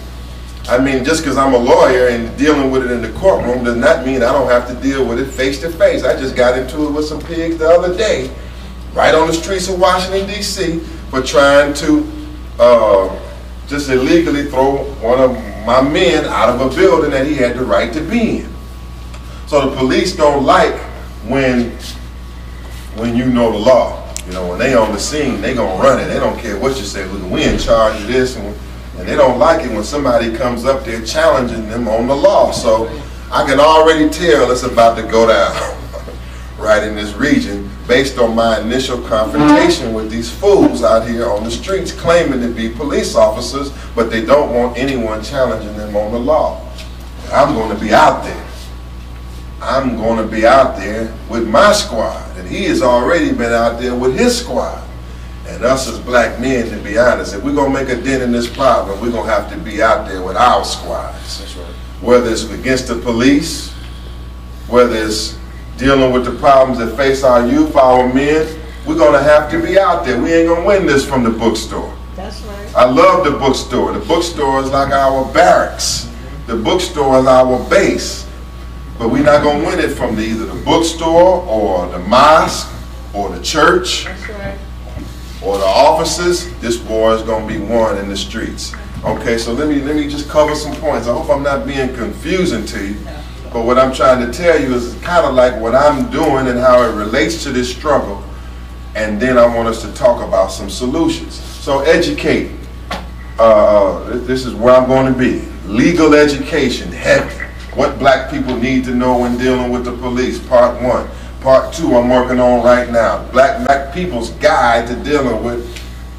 I mean, just because I'm a lawyer and dealing with it in the courtroom does not mean I don't have to deal with it face to face. I just got into it with some pigs the other day, right on the streets of Washington, D.C., for trying to just illegally throw one of my men out of a building that he had the right to be in. So the police don't like when you know the law. You know, when they on the scene, they gonna run it. They don't care what you say. Look, we in charge of this, and they don't like it when somebody comes up there challenging them on the law. So I can already tell it's about to go down right in this region based on my initial confrontation with these fools out here on the streets claiming to be police officers, but they don't want anyone challenging them on the law. I'm going to be out there. I'm going to be out there with my squad, and he has already been out there with his squad. And us as black men, to be honest, if we're going to make a dent in this problem, we're going to have to be out there with our squads. That's right. Whether it's against the police, whether it's dealing with the problems that face our youth, our men, we're going to have to be out there. We ain't going to win this from the bookstore. That's right. I love the bookstore. The bookstore is like our barracks. The bookstore is our base. But we're not going to win it from either the bookstore or the mosque or the church. That's right. or the officers, this war is going to be won in the streets. Okay, so let me just cover some points. I hope I'm not being confusing to you, but what I'm trying to tell you is kind of like what I'm doing and how it relates to this struggle, and then I want us to talk about some solutions. So educate. This is where I'm going to be. Legal education, heavy. What black people need to know when dealing with the police, part 1. Part 2 I'm working on right now. Black people's guide to dealing with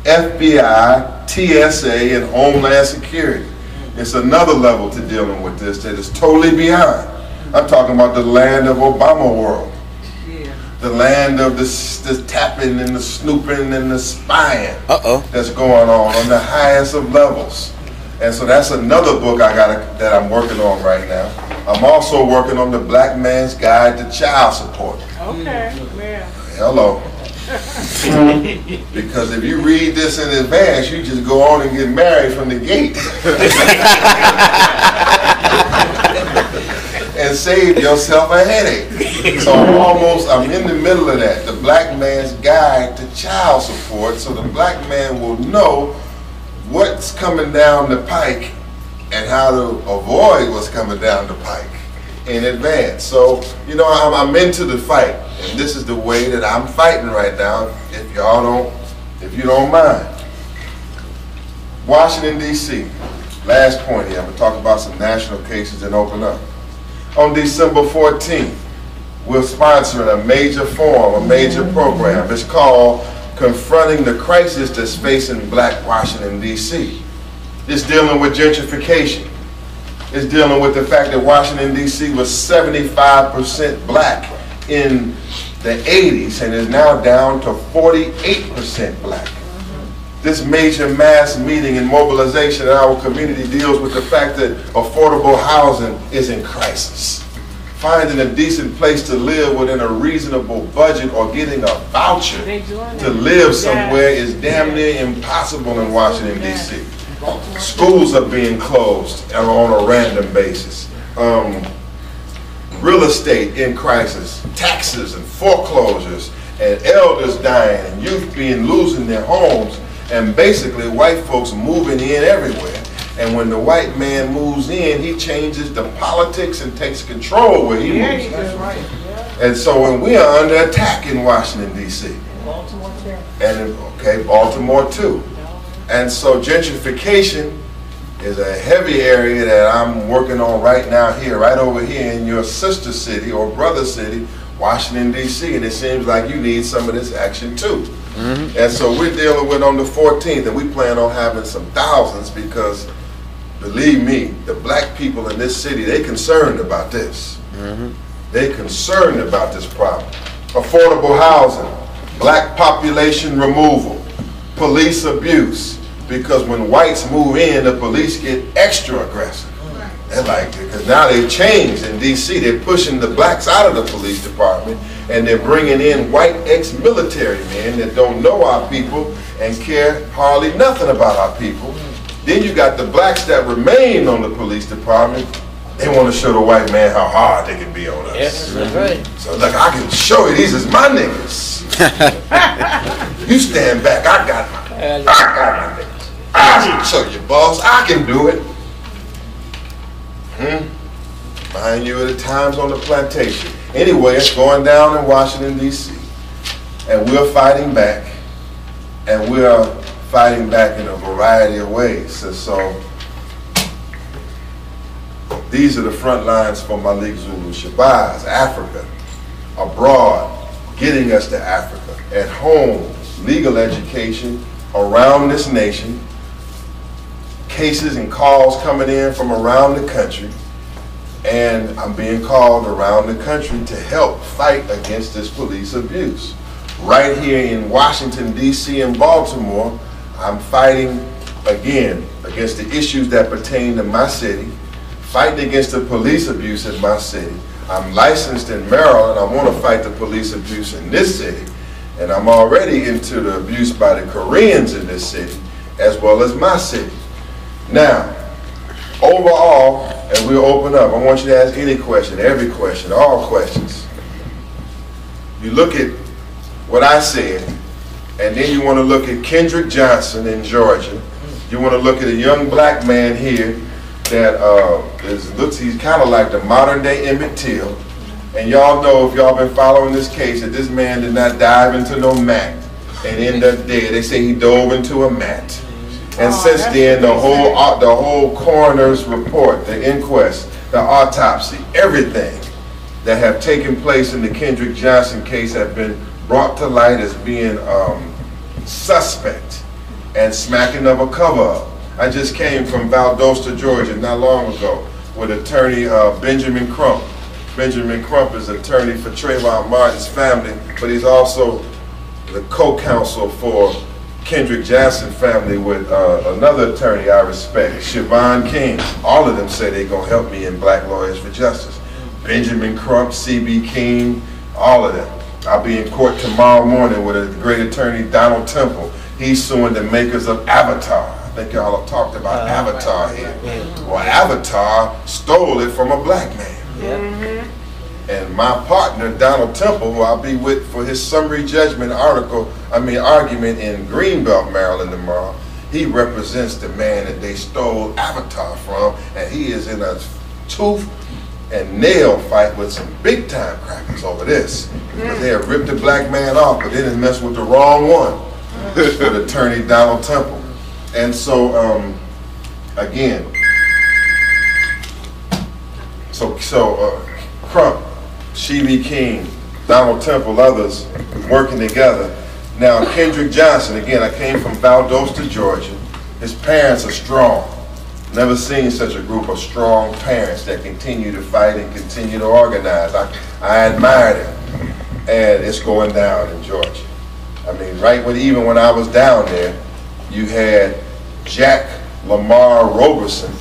FBI, TSA, and Homeland Security. It's another level to dealing with this that is totally beyond. I'm talking about the land of Obama world. The land of the tapping and the snooping and the spying that's going on the highest of levels. And so that's another book that I'm working on right now. I'm also working on the Black Man's Guide to Child Support. Okay, yeah. Hello. Because if you read this in advance, you just go on and get married from the gate. And save yourself a headache. So I'm in the middle of that. The Black Man's Guide to Child Support, so the black man will know what's coming down the pike and how to avoid what's coming down the pike in advance. So, you know, I'm into the fight, and this is the way that I'm fighting right now, if you don't mind. Washington, D.C. Last point here. I'm going to talk about some national cases and open up. On December 14th, we're sponsoring a major forum, a major program. It's called Confronting the Crisis That's Facing Black Washington, D.C. It's dealing with gentrification. It's dealing with the fact that Washington, D.C. was 75% black in the 80s and is now down to 48% black. This major mass meeting and mobilization in our community deals with the fact that affordable housing is in crisis. Finding a decent place to live within a reasonable budget or getting a voucher to live somewhere is damn near impossible in Washington, D.C. Schools are being closed on a random basis. Real estate in crisis, taxes and foreclosures, and elders dying, and youth losing their homes, and basically white folks moving in everywhere. And when the white man moves in, he changes the politics and takes control where he moves in. And so when we are under attack in Washington, D.C. And Baltimore too. And so gentrification is a heavy area that I'm working on right now here, right over here in your sister city or brother city, Washington, D.C. And it seems like you need some of this action too. And so we're dealing with on the 14th, and we plan on having some thousands because, believe me, the black people in this city, they're concerned about this. They're concerned about this problem. Affordable housing, black population removal, police abuse, because when whites move in, the police get extra aggressive. They're like, because now they've changed in D.C. They're pushing the blacks out of the police department, and they're bringing in white ex-military men that don't know our people and care hardly nothing about our people. Then you got the blacks that remain on the police department. They want to show the white man how hard they can be on us. Yes, that's right. So like, I can show you, these is my niggas. You stand back, I got my niggas. I can show you, boss, I can do it. Mind you, at the times on the plantation. Anyway, it's going down in Washington, D.C. And we're fighting back. And we're fighting back in a variety of ways. So these are the front lines for Malik, Zulu, Shabazz, Africa, abroad, getting us to Africa, at home, legal education around this nation, cases and calls coming in from around the country, and I'm being called around the country to help fight against this police abuse. Right here in Washington, D.C. and Baltimore, I'm fighting again against the issues that pertain to my city, fighting against the police abuse in my city. I'm licensed in Maryland. I want to fight the police abuse in this city, and I'm already into the abuse by the Koreans in this city, as well as my city. Now, overall, and we'll open up, I want you to ask any question, every question, all questions. You look at what I said, And then you want to look at Kendrick Johnson in Georgia. You want to look at a young black man here that he's kind of like the modern day Emmett Till. And y'all know, if y'all been following this case, that this man did not dive into no mat and end up dead. They say he dove into a mat. And since then, the whole coroner's report, the inquest, the autopsy, everything that have taken place in the Kendrick Johnson case have been brought to light as being suspect and smacking of a cover-up. I just came from Valdosta, Georgia, not long ago, with attorney Benjamin Crump. Benjamin Crump is attorney for Trayvon Martin's family, but he's also the co-counsel for Kendrick Johnson family with another attorney I respect, Siobhan King. All of them say they're gonna help me in Black Lawyers for Justice. Benjamin Crump, C.B. King, all of them. I'll be in court tomorrow morning with a great attorney, Donald Temple. He's suing the makers of Avatar. I think y'all have talked about Avatar here. Well, Avatar stole it from a black man. And my partner, Donald Temple, who I'll be with for his summary judgment argument in Greenbelt, Maryland tomorrow, he represents the man that they stole Avatar from, and he is in a tooth and nail fight with some big time crackers over this. Because they have ripped the black man off, but they didn't mess with the wrong one, with attorney Donald Temple. And so, again, Crump, C.B. King, Donald Temple, others working together. Now, Kendrick Johnson, again, I came from Valdosta, Georgia. His parents are strong. Never seen such a group of strong parents that continue to fight and continue to organize. I admire them. And it's going down in Georgia. I mean, even when I was down there, you had Jack Lamar Roberson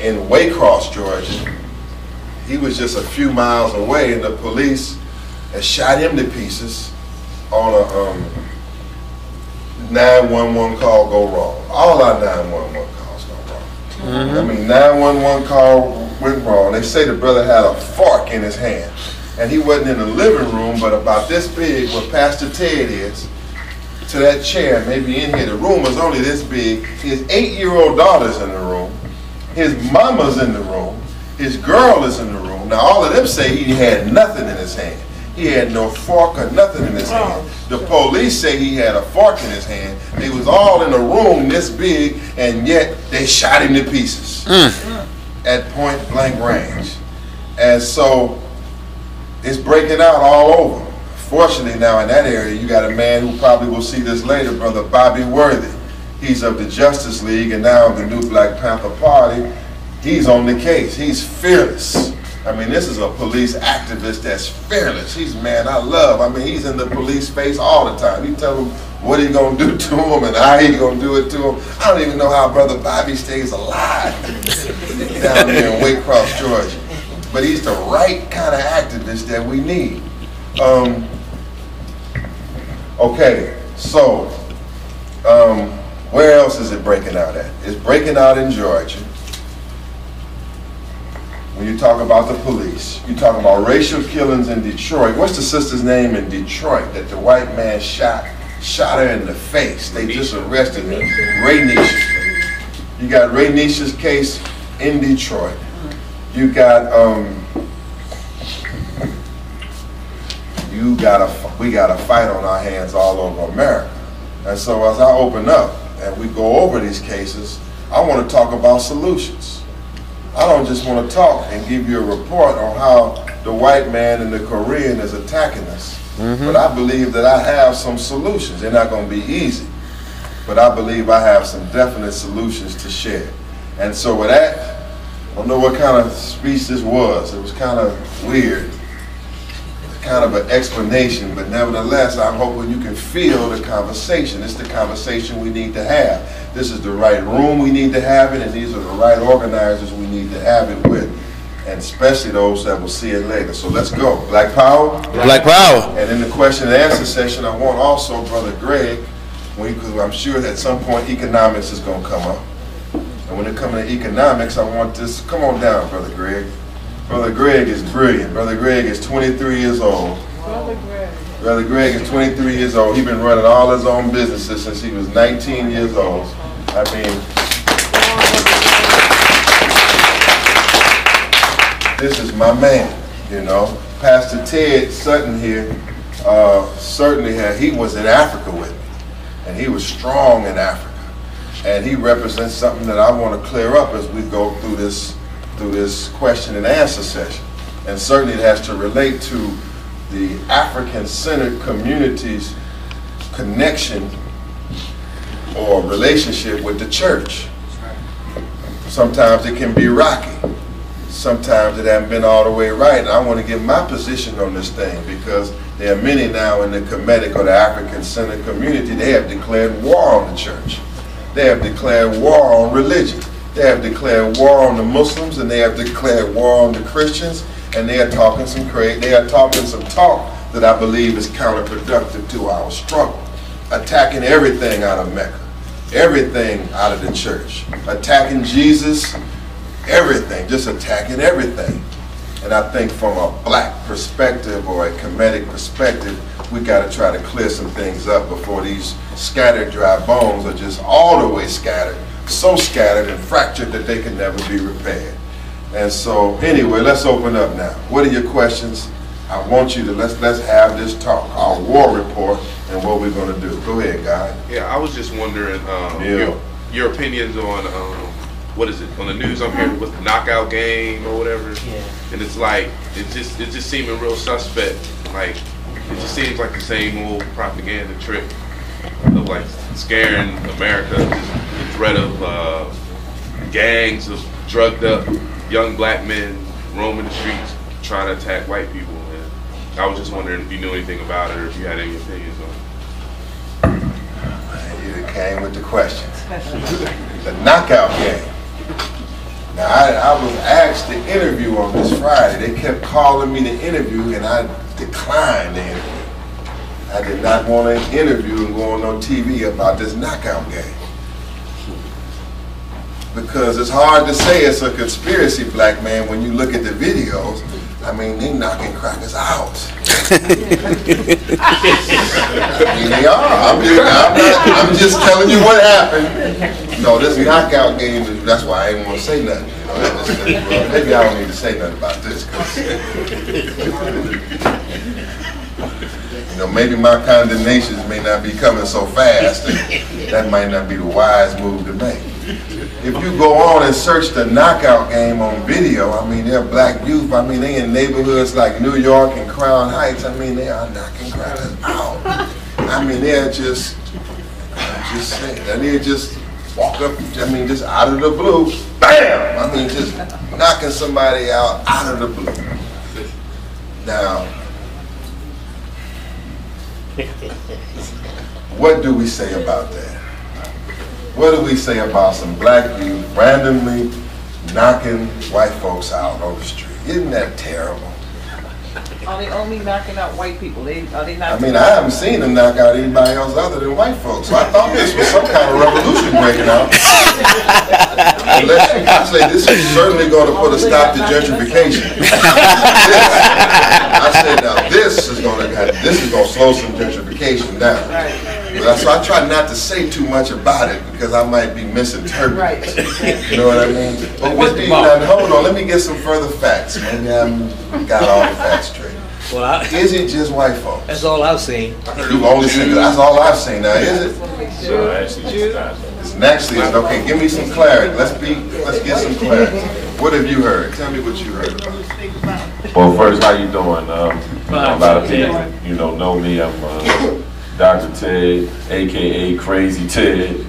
in Waycross, Georgia. He was just a few miles away, and the police had shot him to pieces on a 911 call go wrong. All our 911 calls go wrong. I mean, 911 call went wrong. They say the brother had a fork in his hand, and he wasn't in the living room, but about this big where Pastor Ted is, to that chair, maybe in here. The room was only this big. His 8-year-old daughter's in the room. His mama's in the room. His girl is in the room. Now, all of them say he had nothing in his hand. He had no fork or nothing in his hand. The police say he had a fork in his hand. They was all in a room this big, and yet they shot him to pieces at point blank range. And so it's breaking out all over. Fortunately, now in that area, you got a man who probably will see this later, Brother Bobby Worthy. He's of the Justice League and now of the new Black Panther Party. He's on the case. He's fearless. I mean, this is a police activist that's fearless. He's a man I love. I mean, he's in the police face all the time. He tell them what he's going to do to him and how he's going to do it to him. I don't even know how Brother Bobby stays alive down there in Waycross, Georgia. But he's the right kind of activist that we need. Okay, so where else is it breaking out at? It's breaking out in Georgia. When you talk about the police, you talk about racial killings in Detroit. What's the sister's name in Detroit that the white man shot her in the face? They just arrested her. Ray Nisha. You got Ray Nisha's case in Detroit. You got we got a fight on our hands all over America. And so as I open up and we go over these cases, I want to talk about solutions. I don't just want to talk and give you a report on how the white man and the Korean is attacking us. But I believe that I have some solutions. They're not going to be easy, but I believe I have some definite solutions to share. And so with that, I don't know what kind of speech this was. It was kind of weird. Kind of an explanation, but nevertheless, I'm hoping you can feel the conversation. It's the conversation we need to have. This is the right room we need to have it, and these are the right organizers we need to have it with, and especially those that will see it later. So let's go. Black Power? Black Power. And in the question and answer session, I want also Brother Greg, because I'm sure that at some point economics is going to come up. And when it comes to economics, I want this. Come on down, Brother Greg. Brother Greg is brilliant. Brother Greg is 23 years old. Brother Greg. Brother Greg is 23 years old. He's been running all his own businesses since he was 19 years old. I mean, this is my man, you know. Pastor Ted Sutton here certainly he was in Africa with me, and he was strong in Africa. And he represents something that I want to clear up as we go through this question and answer session. And certainly it has to relate to the African-centered community's connection or relationship with the church. Sometimes it can be rocky. Sometimes it hasn't been all the way right. And I want to get my position on this thing because there are many now in the Kemetic or the African-centered community, they have declared war on the church. They have declared war on religion. They have declared war on the Muslims, and they have declared war on the Christians, and they are talking some talk that I believe is counterproductive to our struggle. Attacking everything out of Mecca, everything out of the church, attacking Jesus, everything, just attacking everything. And I think from a black perspective or a Kemetic perspective, we got to try to clear some things up before these scattered dry bones are just all the way scattered, so scattered and fractured that they can never be repaired. And so anyway, let's open up now. What are your questions? I want you to, let's have this talk, our war report and what we're going to do. Go ahead, guy. Yeah, I was just wondering your opinions on what is it on the news? I'm hearing with the knockout game or whatever, and it's like it's just seeming real suspect. Like it just seems like the same old propaganda trick of like scaring America, the threat of gangs of drugged up young black men roaming the streets trying to attack white people. And I was just wondering if you knew anything about it or if you had any opinions on it. You came with the questions. The knockout game. Now, I was asked to interview on this Friday. They kept calling me to interview, and I declined the interview. I did not want to interview and go on TV about this knockout game. Because it's hard to say it's a conspiracy, black man, when you look at the videos. I mean, they knocking crackers out. I mean, they are. I'm just telling you what happened. No, this knockout game, that's why I didn't want to say nothing. You know, well, maybe I don't need to say nothing about this. You know, maybe my condemnations may not be coming so fast, and that might not be the wise move to make. If you go on and search the knockout game on video, I mean, they're black youth. I mean, they in neighborhoods like New York and Crown Heights. I mean, they are knocking crackers out. I mean, they're just saying, and they just walk up, I mean, just out of the blue, bam! I mean, just knocking somebody out of the blue. Now, what do we say about that? What do we say about some black youth randomly knocking white folks out on the street? Isn't that terrible? Are they only knocking out white people? Are they not? I mean, I haven't seen them knock out anybody else other than white folks. So I thought this was some kind of revolution breaking out. I say this is certainly going to put a stop to gentrification. I said, now this is going to slow some gentrification down. So I try not to say too much about it because I might be misinterpreted. Right. You know what I mean? But what do you now, hold on, let me get some further facts. Maybe I got all the facts straight. Well, is it just white folks? that's all I've seen. You've only seen that's all I've seen. Now is it? It's actually okay. Give me some clarity. Let's get some clarity. What have you heard? Tell me what you heard about it. Well, first, how you doing? A lot of people, know me. I'm Dr. Ted, aka Crazy Ted,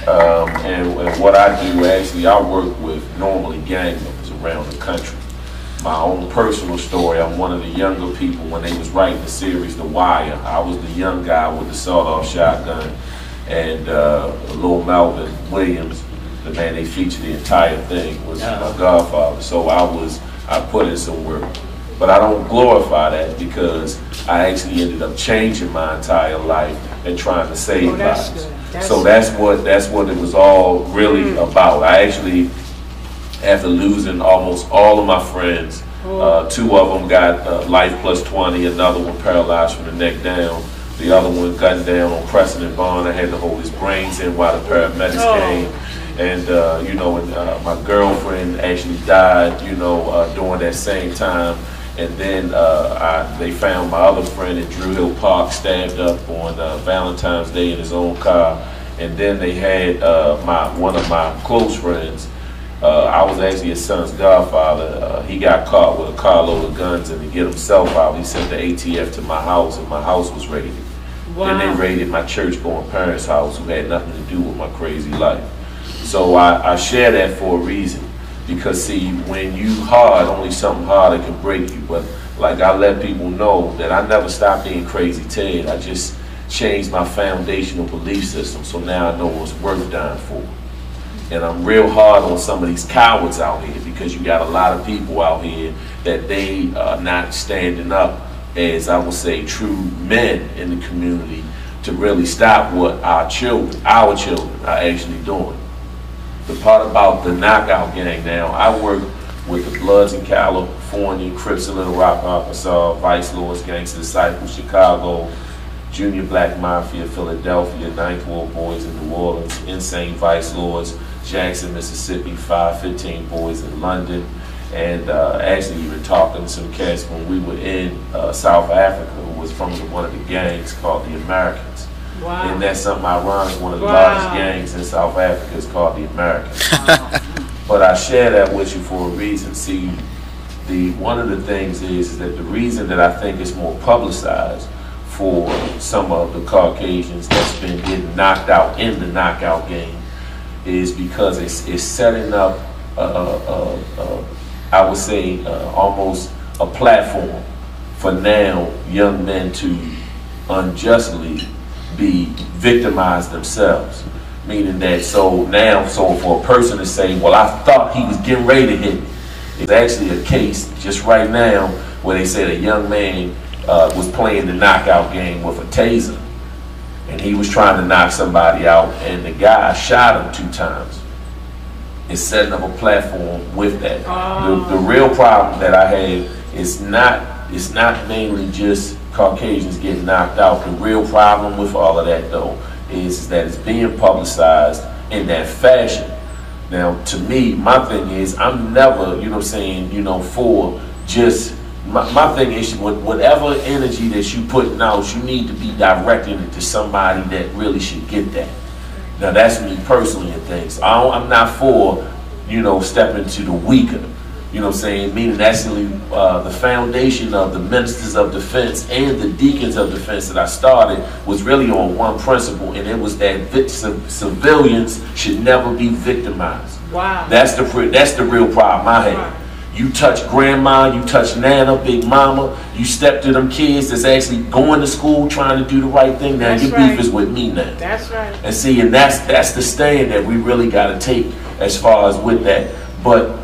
and what I do actually, I work with normally gang members around the country. My own personal story, I'm one of the younger people when they was writing the series The Wire. I was the young guy with the sawed-off shotgun, and little Melvin Williams, the man they featured the entire thing, was my godfather. So I put in some work. But I don't glorify that because I actually ended up changing my entire life and trying to save lives. So that's what it was all really about. I actually, after losing almost all of my friends 2 of them got life plus 20, another one paralyzed from the neck down. The other one gunned down on President Bond. I had to hold his brains in while the paramedics came. And, my girlfriend actually died, during that same time. And then they found my other friend in Drew Hill Park stabbed up on Valentine's Day in his own car. And then they had one of my close friends. I was actually his son's godfather. He got caught with a carload of guns, and to get himself out, he sent the ATF to my house, and my house was raided. Wow. Then they raided my church-going parents' house, who had nothing to do with my crazy life. So I share that for a reason, because see, when you hard, only something harder can break you. But like I let people know that I never stopped being Crazy Ted. I just changed my foundational belief system, so now I know what's worth dying for. And I'm real hard on some of these cowards out here, because you got a lot of people out here that they are not standing up as, I would say, true men in the community to really stop what our children are actually doing. The part about the knockout gang now, I work with the Bloods in California, Crips in Little Rock, Arkansas, Vice Lords, Gangster Disciples, Chicago, Junior Black Mafia, Philadelphia, Ninth Ward Boys in New Orleans, Insane Vice Lords, Jackson, Mississippi, 515 Boys in London, and actually even talking to some cats when we were in South Africa, who was from one of the gangs called the Americans. Wow. And that's something ironic, one of the largest gangs in South Africa is called the Americans. Wow. But I share that with you for a reason. See, one of the things is that the reason that I think it's more publicized for some of the Caucasians that's been getting knocked out in the knockout game is because it's setting up, I would say, almost a platform for now young men to unjustly be victimized themselves. Meaning that, so for a person to say, well, I thought he was getting ready to hit me. It's actually a case just right now where they said a young man was playing the knockout game with a taser, and he was trying to knock somebody out, and the guy shot him 2 times. It's setting up a platform with that. The real problem that I have is not mainly just Caucasians getting knocked out. The real problem with all of that, though, is that it's being publicized in that fashion. Now, to me, my thing is, I'm never, for just, my thing is, whatever energy that you putting out, you need to be directing it to somebody that really should get that. Now, that's me personally and things. I'm not for, stepping to the weaker. Meaning actually the foundation of the ministers of defense and the deacons of defense that I started was really on one principle, and it was that civilians should never be victimized. Wow. That's the real problem I had. Wow. You touch grandma, you touch nana, big mama, you step to them kids that's actually going to school trying to do the right thing. Now your beef is with me now. That's right. And see, and that's the stand that we really got to take as far as with that. But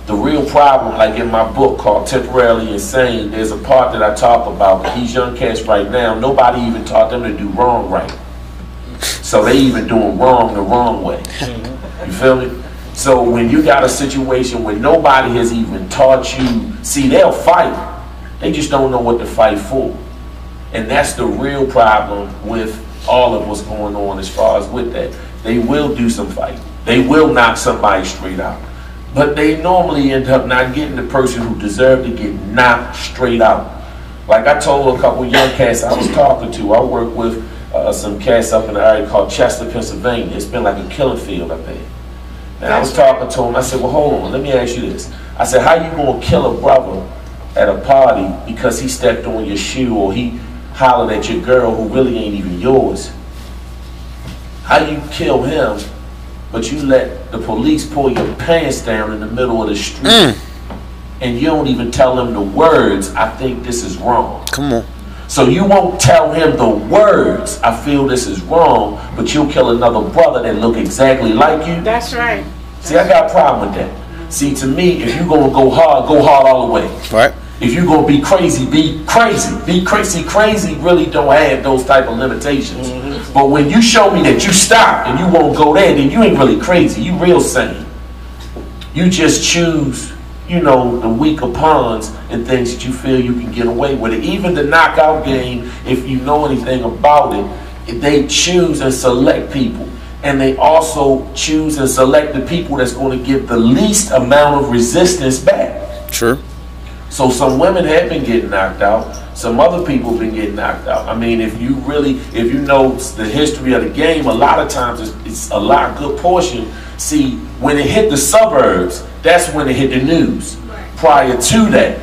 the real problem, like in my book called Temporarily Insane, there's a part that I talk about that these young cats right now, nobody even taught them to do wrong right. So they even doing wrong the wrong way. You feel me? So when you got a situation where nobody has even taught you, see, they'll fight. They just don't know what to fight for. And that's the real problem with all of what's going on as far as with that. They will do some fighting. They will knock somebody straight out. But they normally end up not getting the person who deserved to get knocked straight out. Like I told a couple young cats I was talking to, I work with some cats up in the area called Chester, Pennsylvania. It's been like a killing field up there. And I was talking to him, I said, well, hold on, let me ask you this. I said, how you gonna kill a brother at a party because he stepped on your shoe or he hollered at your girl who really ain't even yours? How you kill him, but you let the police pull your pants down in the middle of the street and you don't even tell him the words, I think this is wrong. Come on. So you won't tell him the words, I feel this is wrong, but you'll kill another brother that look exactly like you? That's right. See, I got a problem with that. See, to me, if you're going to go hard all the way. Right. If you're going to be crazy, be crazy. Be crazy. Crazy really don't have those type of limitations. But when you show me that you stop and you won't go there, then you ain't really crazy. You real sane. You just choose you know, the weaker pawns and things that you feel you can get away with it. Even the knockout game, if you know anything about it, they choose and select people. And they also choose and select the people that's going to give the least amount of resistance back. Sure. So some women have been getting knocked out. Some other people have been getting knocked out. I mean, if you know the history of the game, a lot of times it's a lot good portion. See, when it hit the suburbs, that's when it hit the news. Prior to that,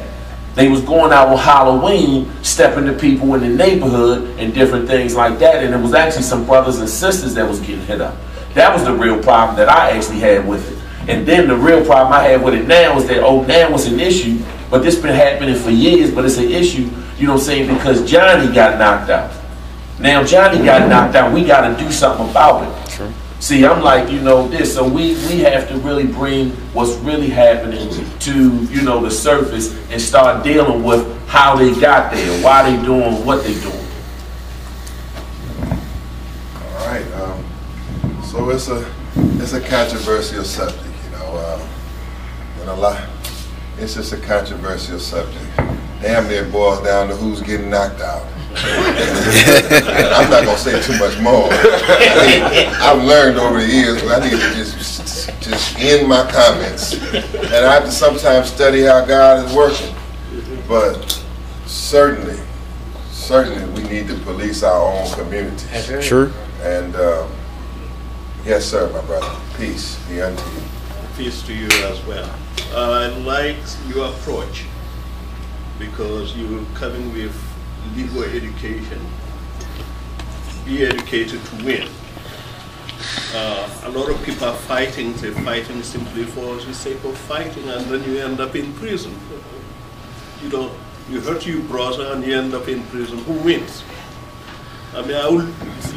they was going out on Halloween, stepping to people in the neighborhood and different things like that. And it was actually some brothers and sisters that was getting hit up. That was the real problem that I actually had with it. And then the real problem I have with it now is that, now it's an issue, but this been happening for years, but it's an issue, you know what I'm saying, because Johnny got knocked out. Now Johnny got knocked out, we got to do something about it. Sure. See, I'm like, you know, so we have to really bring what's really happening to, you know, the surface and start dealing with how they got there, why they doing what they doing. All right, so it's a controversial subject, you know, and it's just a controversial subject. Damn near boils down to who's getting knocked out. I'm not gonna say too much more. I've learned over the years, but I need to just end my comments. And I have to sometimes study how God is working. But certainly we need to police our own communities. Sure. And yes, sir, my brother. Peace be unto you. Peace to you as well. I like your approach because you're coming with legal education. Be educated to win. A lot of people are fighting. They're fighting simply for the sake of fighting, and then you end up in prison. You hurt your brother and you end up in prison. Who wins? I mean, our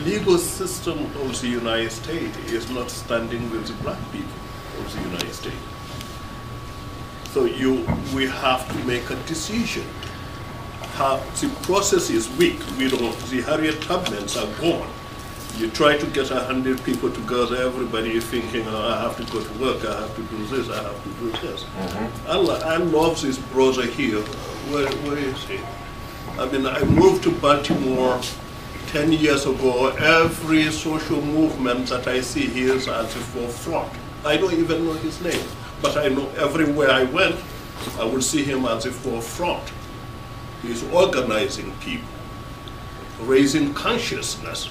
legal system of the United States is not standing with the black people of the United States. So we have to make a decision. The process is weak. The Harriet Tubmans are gone. You try to get 100 people together, everybody is thinking, oh, I have to go to work, I have to do this, I have to do this. I love this brother here. Where is he? I mean, I moved to Baltimore 10 years ago. Every social movement that I see here is at the forefront. I don't even know his name, but I know everywhere I went, I will see him at the forefront. He's organizing people, raising consciousness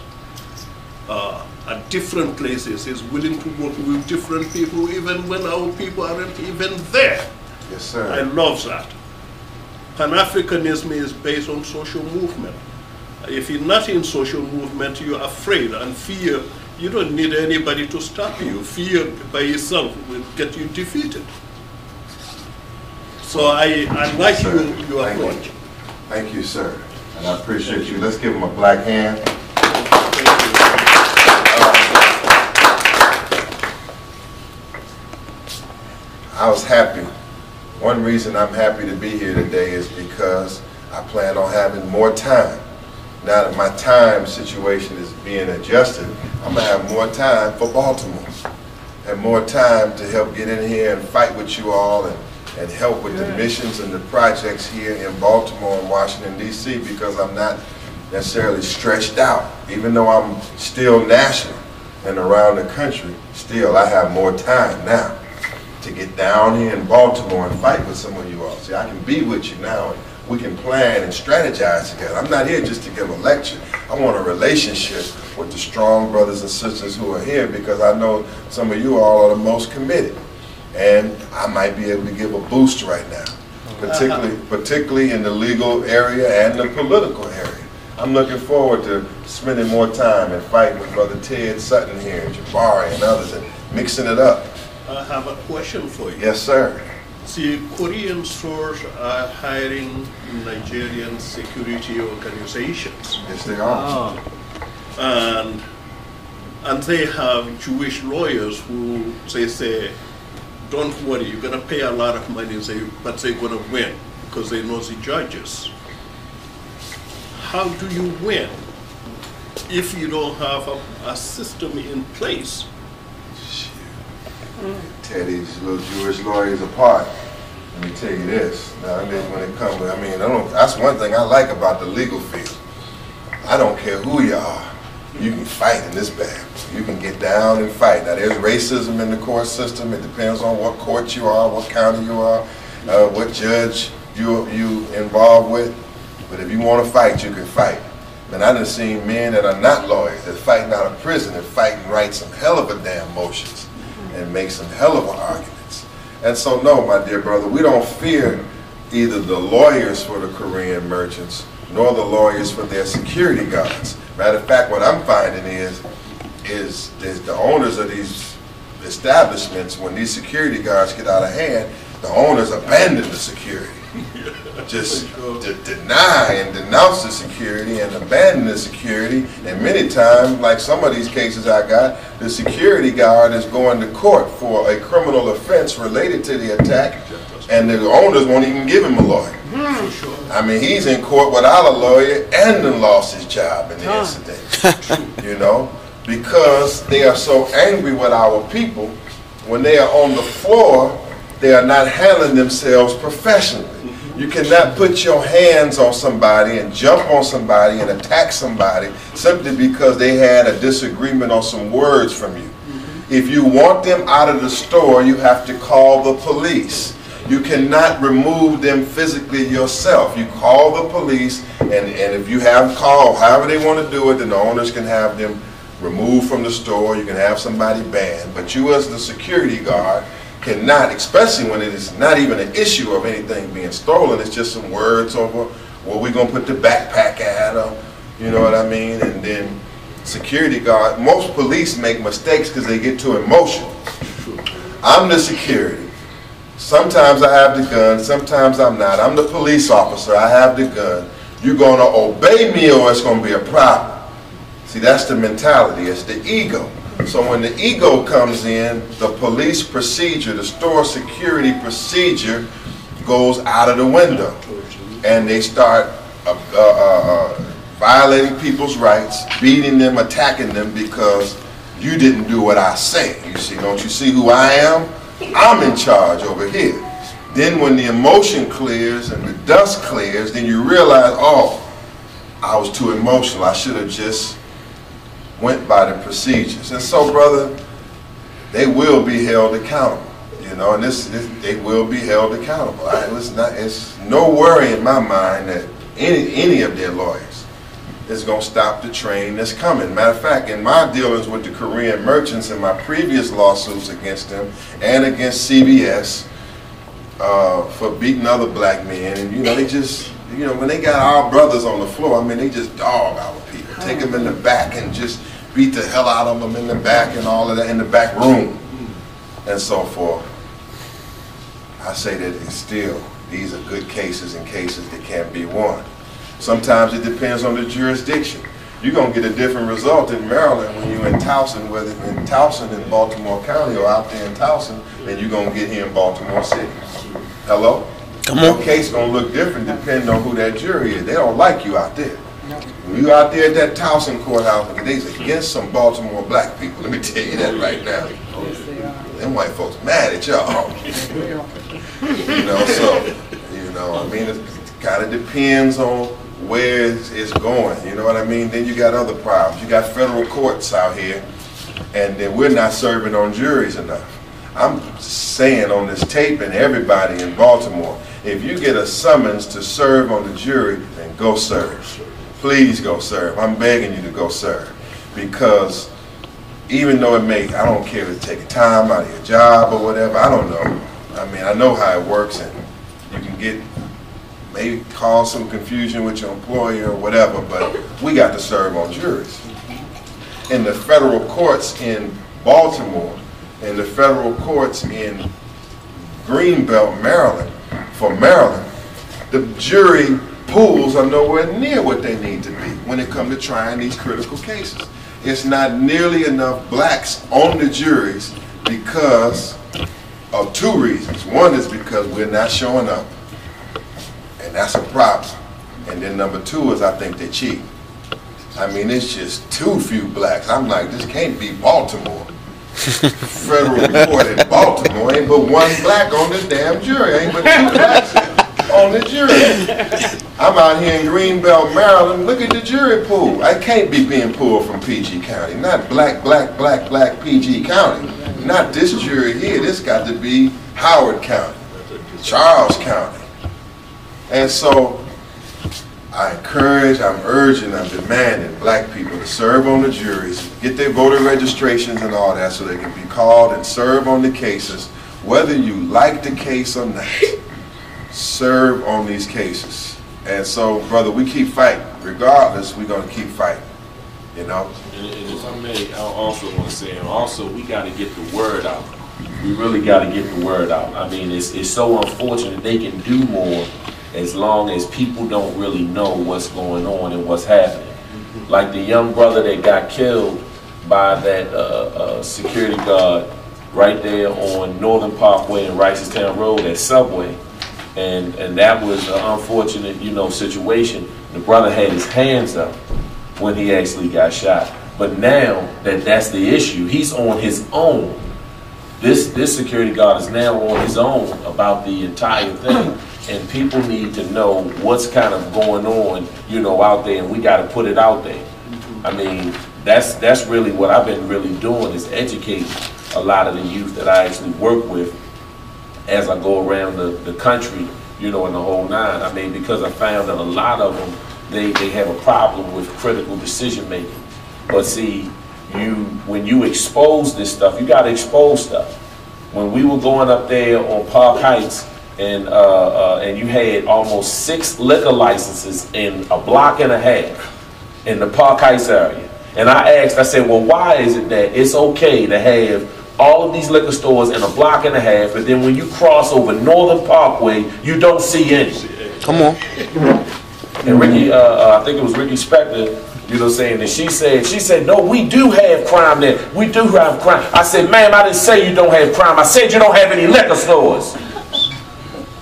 at different places. He's willing to work with different people even when our people aren't even there. Yes, sir. I love that. Pan-Africanism is based on social movement. If you're not in social movement, you're afraid, and fear, you don't need anybody to stop you. Fear by itself will get you defeated. So I like your approach. Thank you, sir. And I appreciate you. Let's give him a black hand. I was happy. One reason I'm happy to be here today is because I plan on having more time. Now that my time situation is being adjusted, I'm going to have more time for Baltimore and more time to help get in here and fight with you all and help with the missions and the projects here in Baltimore and Washington, D.C., because I'm not necessarily stretched out. Even though I'm still national and around the country, still I have more time now to get down here in Baltimore and fight with some of you all. See, I can be with you now and we can plan and strategize together. I'm not here just to give a lecture. I want a relationship with the strong brothers and sisters who are here, because I know some of you all are the most committed. And I might be able to give a boost right now, particularly in the legal area and the political area. I'm looking forward to spending more time and fighting with Brother Ted Sutton here, and Jabari and others, and mixing it up. I have a question for you. Yes, sir. See, Korean stores are hiring Nigerian security organizations. Yes, they are. And they have Jewish lawyers who they say, don't worry, you're going to pay a lot of money, but they're going to win because they know the judges. How do you win if you don't have a system in place? Teddy's little Jewish lawyers apart. Let me tell you this. Now, when it comes, I mean, that's one thing I like about the legal field. I don't care who you are. You can fight in this bad. You can get down and fight. Now, there's racism in the court system. It depends on what court you are, what county you are, what judge you involved with. But if you want to fight, you can fight. And I done seen men that are not lawyers that fighting out of prison and fight and write some hell of a damn motions and make some hell of a arguments. And so, no, my dear brother, we don't fear either the lawyers for the Korean merchants nor the lawyers for their security guards. Matter of fact, what I'm finding is the owners of these establishments, when these security guards get out of hand, the owners abandon the security. Just deny and denounce the security and abandon the security. And many times, like some of these cases I got, the security guard is going to court for a criminal offense related to the attack, and the owners won't even give him a lawyer. I mean, he's in court without a lawyer and then lost his job in the incident. You know, because they are so angry with our people. When they are on the floor, they are not handling themselves professionally. You cannot put your hands on somebody and jump on somebody and attack somebody simply because they had a disagreement on some words from you. If you want them out of the store, you have to call the police. You cannot remove them physically yourself. You call the police, and if you have call, however they want to do it, then the owners can have them removed from the store. You can have somebody banned. But you as the security guard cannot, especially when it is not even an issue of anything being stolen. It's just some words over where we're going to put the backpack at, or, you know what I mean? And then security guard, most police make mistakes because they get too emotional. I'm the security. Sometimes I have the gun, sometimes I'm not. I'm the police officer, I have the gun. You're going to obey me or it's going to be a problem. See, that's the mentality, it's the ego. So when the ego comes in, the police procedure, the store security procedure goes out of the window. And they start violating people's rights, beating them, attacking them because you didn't do what I say. You see, don't you see who I am? I'm in charge over here. Then when the emotion clears and the dust clears, then you realize, oh, I was too emotional. I should have just went by the procedures. And so, brother, they will be held accountable. You know, and they will be held accountable. It's no worry in my mind that any of their lawyers is going to stop the train that's coming. Matter of fact, in my dealings with the Korean merchants and my previous lawsuits against them and against CBS for beating other black men, and you know, they just, you know, when they got our brothers on the floor, I mean, they just dog our people, take them in the back and just beat the hell out of them in the back and all of that, in the back room and so forth. I say that it's still, these are good cases and cases that can't be won. Sometimes it depends on the jurisdiction. You're going to get a different result in Maryland when you're in Towson, whether in Towson in Baltimore County or out there in Towson, than you're going to get here in Baltimore City. Hello? Come on. Your case going to look different depending on who that jury is. They don't like you out there. When you out there at that Towson courthouse, they's against some Baltimore black people. Let me tell you that right now. Them white folks mad at y'all. You know, so, you know, I mean, it kind of depends on where it's going, you know what I mean? Then you got other problems. You got federal courts out here, and then we're not serving on juries enough. I'm saying on this tape, and everybody in Baltimore, if you get a summons to serve on the jury, then go serve. Please go serve. I'm begging you to go serve. Because even though it may, I don't care if it's taking time out of your job or whatever, I don't know. I mean, I know how it works, and you can get, maybe cause some confusion with your employer or whatever, but we got to serve on juries. In the federal courts in Baltimore, in the federal courts in Greenbelt, Maryland, for Maryland, the jury pools are nowhere near what they need to be when it comes to trying these critical cases. It's not nearly enough blacks on the juries because of two reasons. One is because we're not showing up, and that's a problem. And then number two is I think they're cheap. I mean, it's just too few blacks. I'm like, this can't be Baltimore. federal court in Baltimore. Ain't but one black on this damn jury. Ain't but 2 blacks on the jury. I'm out here in Greenbelt, Maryland. Look at the jury pool. I can't be being pulled from PG County. Not black PG County. Not this jury here. This got to be Howard County, Charles County. And so I encourage, I'm urging, I'm demanding black people to serve on the juries, get their voter registrations and all that so they can be called and serve on the cases. Whether you like the case or not, serve on these cases. And so, brother, we keep fighting. Regardless, we're going to keep fighting, you know? And if I may, I also want to say, also, we got to get the word out. We really got to get the word out. I mean, it's so unfortunate. They can do more as long as people don't really know what's going on and what's happening. Like the young brother that got killed by that security guard right there on Northern Parkway and Ricestown Road at Subway. And that was an unfortunate, you know, situation. The brother had his hands up when he actually got shot. But now that that's the issue, he's on his own. This security guard is now on his own about the entire thing. And people need to know what's kind of going on, you know, out there, and we got to put it out there. I mean, that's really what I've been really doing, is educating a lot of the youth that I actually work with as I go around the country, you know, in the whole nine. I mean, because I found that a lot of them, they have a problem with critical decision making. But see, when you expose this stuff, you got to expose stuff. When we were going up there on Park Heights, and you had almost 6 liquor licenses in a block and a half in the Park Heights area. And I said, well, why is it that it's okay to have all of these liquor stores in a block and a half, but then when you cross over Northern Parkway, you don't see any? Come on. And Ricky, I think it was Ricky Spector, you know, saying that she said, no, we do have crime there. We do have crime. I said, ma'am, I didn't say you don't have crime. I said you don't have any liquor stores.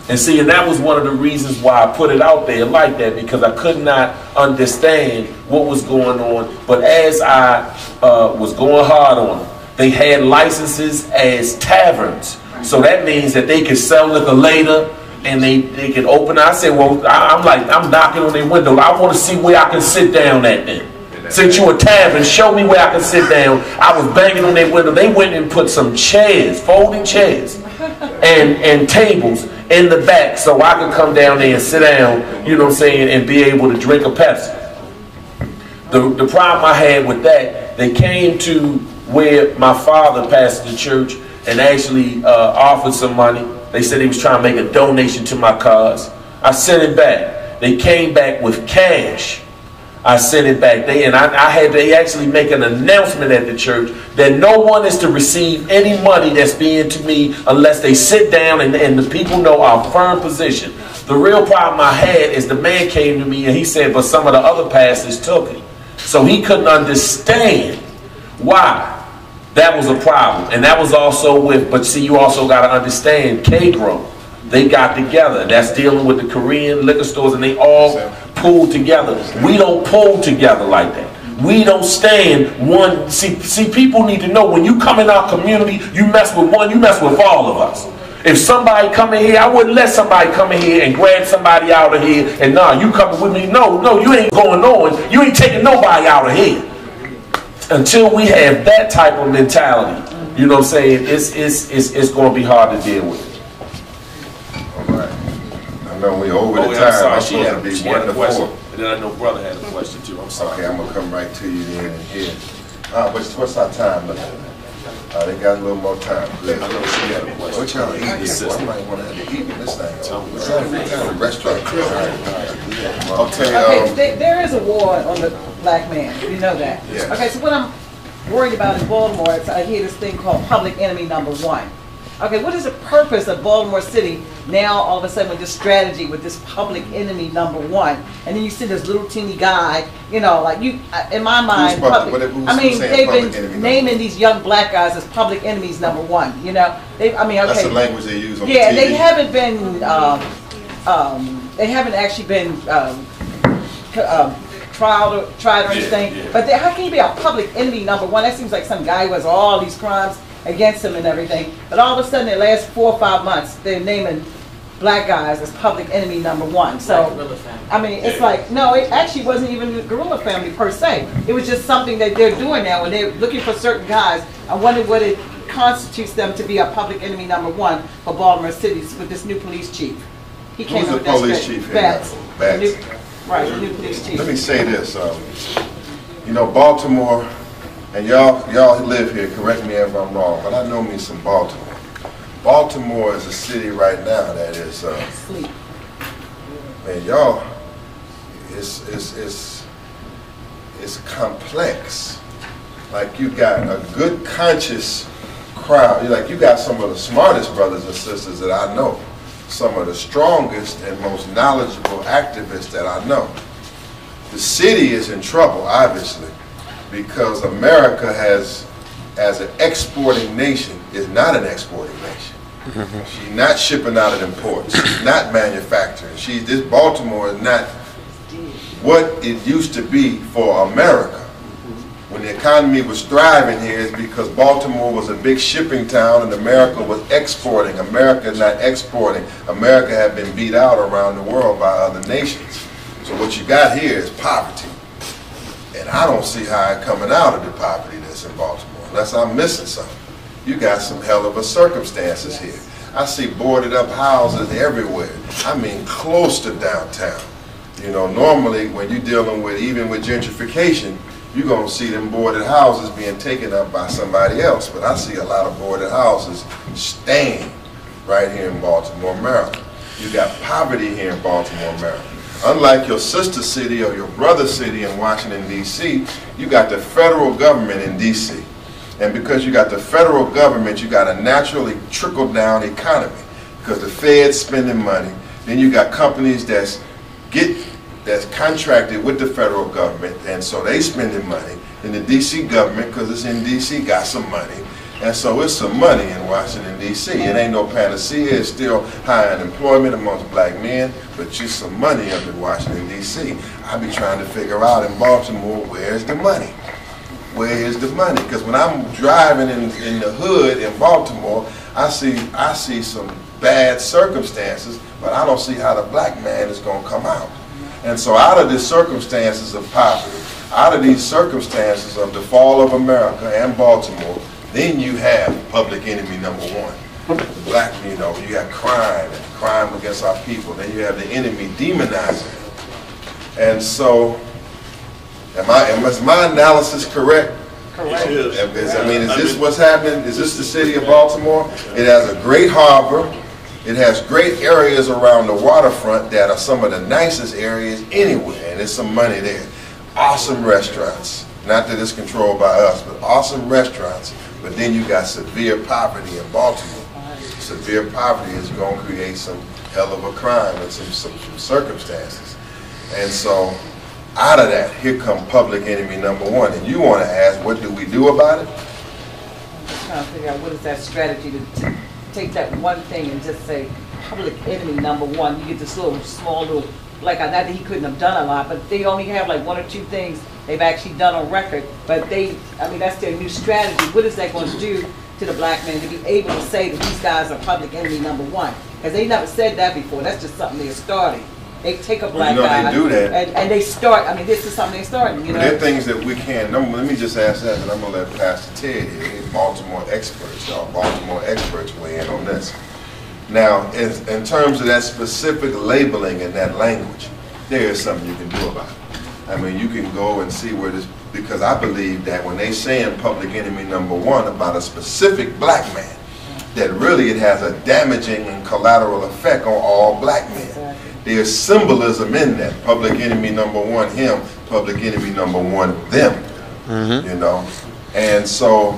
And see, and that was one of the reasons why I put it out there like that, because I could not understand what was going on. But as I was going hard on them, they had licenses as taverns. So that means that they could sell liquor later, and they could open. I said, well, I'm knocking on their window. I want to see where I can sit down at then. Since you're a tavern, show me where I can sit down. I was banging on their window. They went and put some chairs, folding chairs, and tables in the back so I could come down there and sit down, you know what I'm saying, and be able to drink a Pepsi. The problem I had with that, they came to where my father pastored the church and actually offered some money. They said he was trying to make a donation to my cause. I sent it back. They came back with cash. I sent it back. They had to actually make an announcement at the church that no one is to receive any money that's being to me unless they sit down and the people know our firm position. The real problem I had is the man came to me and he said, but some of the other pastors took it. So he couldn't understand why that was a problem. And that was also with, but see, you also got to understand, K-Grow. They got together. That's dealing with the Korean liquor stores, and they all pulled together. We don't pull together like that. We don't stand one. See, people need to know when you come in our community, you mess with one, you mess with all of us. If somebody come in here, I wouldn't let somebody come in here and grab somebody out of here and nah, you coming with me. No, you ain't going on. You ain't taking nobody out of here. Until we have that type of mentality, you know what I'm saying, it's going to be hard to deal with. I know we over the time. I'm supposed to be 1 to 4. And then I know brother had a question too. I'm sorry. Okay, I'm gonna come right to you then and here. What's our time looking at? They got a little more time. Good. I know she had a question. What y'all eat here? I might want to have to eat in this thing. What kind of restaurant? Okay, there is a war on the black man. You know that. Yeah. Okay, so what I'm worried about in Baltimore is I hear this thing called public enemy number 1. Okay, what is the purpose of Baltimore City now all of a sudden with this strategy with this public enemy number 1? And then you see this little teeny guy, you know, like you, in my mind, they've been naming these young black guys as public enemies number 1, you know? Okay. That's the language they use on yeah, the TV. They haven't been, they haven't actually been tried or anything. yeah. But how can you be a public enemy number one? That seems like some guy who has all these crimes against him and everything. But all of a sudden, in the last 4 or 5 months, they're naming black guys as public enemy number one. So, I mean, it's like, no, it actually wasn't even the Gorilla family per se. It was just something that they're doing now, and they're looking for certain guys. I wonder what it constitutes them to be a public enemy number one for Baltimore City with this new police chief. He came Who's up the with police chief here? Batts. Batts. Right, the new police chief. Let me say this, you know, Baltimore, and y'all live here, correct me if I'm wrong, but I know me some Baltimore. Baltimore is a city right now that is, Sleep. man, y'all, it's complex. Like you got a good conscious crowd. Like you got some of the smartest brothers and sisters that I know. Some of the strongest and most knowledgeable activists that I know. The city is in trouble, obviously, because America has, as an exporting nation, is not an exporting nation. She's not shipping out of them ports. She's not manufacturing. This Baltimore is not what it used to be for America. When the economy was thriving here, it's because Baltimore was a big shipping town and America was exporting. America is not exporting. America had been beat out around the world by other nations. So what you got here is poverty. And I don't see how it's coming out of the poverty that's in Baltimore, unless I'm missing something. You got some hell of a circumstances here. I see boarded up houses everywhere. I mean, close to downtown. You know, normally when you're dealing with, even with gentrification, you're going to see them boarded houses being taken up by somebody else. But I see a lot of boarded houses staying right here in Baltimore, Maryland. You got poverty here in Baltimore, Maryland. Unlike your sister city or your brother city in Washington, D.C., you got the federal government in D.C. And because you got the federal government, you got a naturally trickle-down economy because the Fed's spending money. Then you got companies that's contracted with the federal government, and so they spending money. And the D.C. government, because it's in D.C., got some money. And so it's some money in Washington, D.C. It ain't no panacea. It's still high unemployment amongst black men, but just some money up in Washington, D.C. I be trying to figure out in Baltimore, where's the money? Where is the money? Because when I'm driving in the hood in Baltimore, I see some bad circumstances, but I don't see how the black man is going to come out. And so out of these circumstances of poverty, out of these circumstances of the fall of America and Baltimore, then you have public enemy number one. Black, you know, you got crime and crime against our people. Then you have the enemy demonizing it. And so, is my analysis correct? Correct. It is. I mean, is this what's happening? Is this the city of Baltimore? It has a great harbor. It has great areas around the waterfront that are some of the nicest areas anywhere, and there's some money there. Awesome restaurants. Not that it's controlled by us, but awesome restaurants. But then you got severe poverty in Baltimore. Severe poverty is going to create some hell of a crime and some circumstances. And so, out of that, here come public enemy number one. And you want to ask, what do we do about it? I'm just trying to figure out what is that strategy to take that one thing and just say public enemy number one. You get this small little, like, not that he couldn't have done a lot, but they only have like 1 or 2 things they've actually done on record. But that's their new strategy. What is that going to do to the black man to be able to say that these guys are public enemy number one? Because they never said that before. That's just something they're starting. They take a black guy they do that. and they start. I mean, this is something they're starting. You know, There are things that we can't. Let me just ask that, and I'm gonna let Pastor Ted here, he's Baltimore experts, y'all. Baltimore experts weigh in on this. Now, in terms of that specific labeling and that language, there is something you can do about it. I mean, you can go and see where this, because I believe that when they saying public enemy number one about a specific black man, that really it has a damaging and collateral effect on all black men. Exactly. There's symbolism in that. Public enemy number one, him. Public enemy number one, them. You know? And so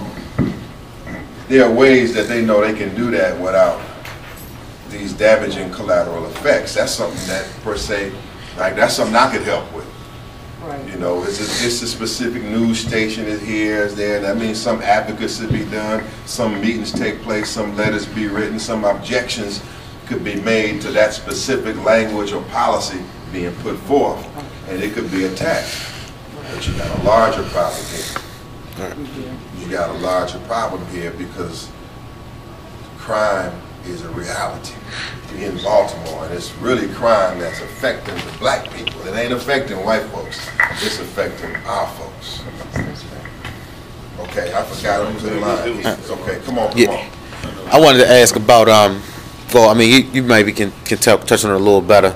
there are ways that they know they can do that without these damaging collateral effects. That's something that, per se, like that's something I could help with. right. You know, it's a specific news station is here, is there. That means some advocacy be done, some meetings take place, some letters be written, some objections could be made to that specific language or policy being put forth. and it could be attacked. But you got a larger problem here. You got a larger problem here because crime is a reality in Baltimore, and it's really crime that's affecting the black people. It ain't affecting white folks. It's affecting our folks. Okay, I forgot who's in line. Okay, come on. I wanted to ask about well, I mean, you maybe can touch on it a little better,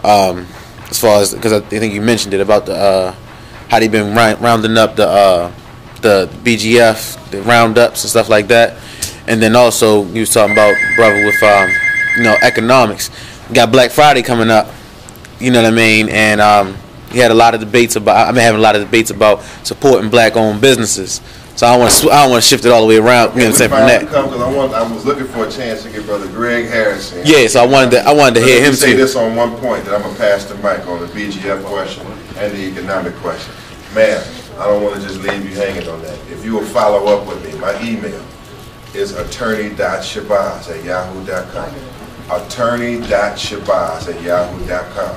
as far as, because I think you mentioned it about the how they been rounding up the BGF, the roundups and stuff like that, and then also you was talking about, brother, with you know, economics. We got Black Friday coming up, you know what I mean, and he had a lot of debates about. I've been having a lot of debates about supporting black-owned businesses. So I don't want to shift it all the way around. You know what I'm saying, from that. I was looking for a chance to get Brother Greg Harrison. Yeah, so I wanted to hear him say too. this on one point that I'm gonna pass the mic on the BGF question and the economic question. Man, I don't want to just leave you hanging on that. If you will follow up with me, my email is attorney.shabazz@yahoo.com. Attorney.shabazz@yahoo.com.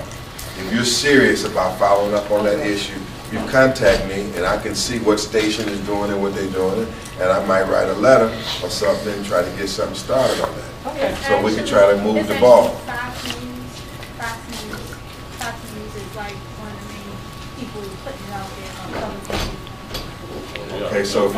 If you're serious about following up on that issue, you contact me, and I can see what station is doing and what they're doing, and I might write a letter or something and try to get something started on that. Okay. So we can try to move the ball. Fox News is like one of the main people putting it out there on television. Okay, so if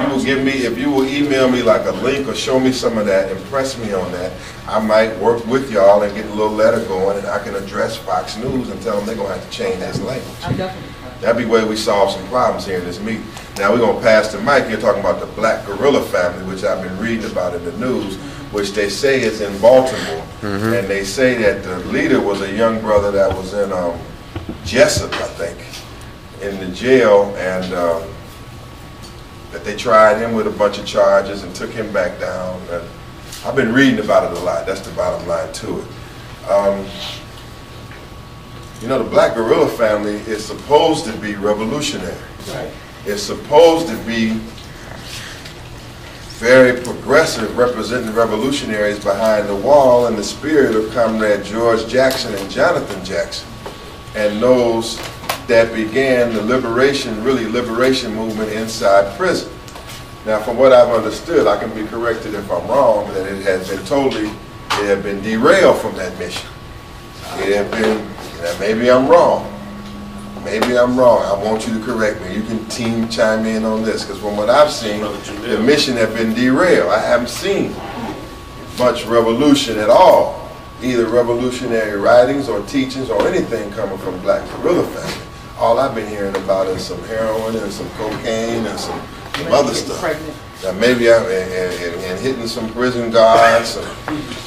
you will email me like a link or show me some of that, impress me on that, I might work with y'all and get a little letter going, and I can address Fox News and tell them they're gonna have to change this language. I'm definitely. That'd be where we solve some problems here in this meeting. Now we're gonna pass the mic. You're talking about the Black Gorilla family, which I've been reading about in the news, which they say is in Baltimore, and they say that the leader was a young brother that was in Jessup, I think, in the jail, and that they tried him with a bunch of charges and took him back down. And I've been reading about it a lot. That's the bottom line to it. You know, the Black Gorilla family is supposed to be revolutionary. Right. It's supposed to be very progressive, representing revolutionaries behind the wall in the spirit of Comrade George Jackson and Jonathan Jackson, and those that began the liberation movement inside prison. Now, from what I've understood, I can be corrected if I'm wrong, that it had been derailed from that mission. It had been, now maybe I'm wrong. Maybe I'm wrong. I want you to correct me. You can team chime in on this, because from what I've seen, the mission had been derailed. I haven't seen much revolution at all, either revolutionary writings or teachings or anything coming from Black Gorilla family. All I've been hearing about is some heroin and some cocaine and some other stuff. Now maybe and hitting some prison guards, some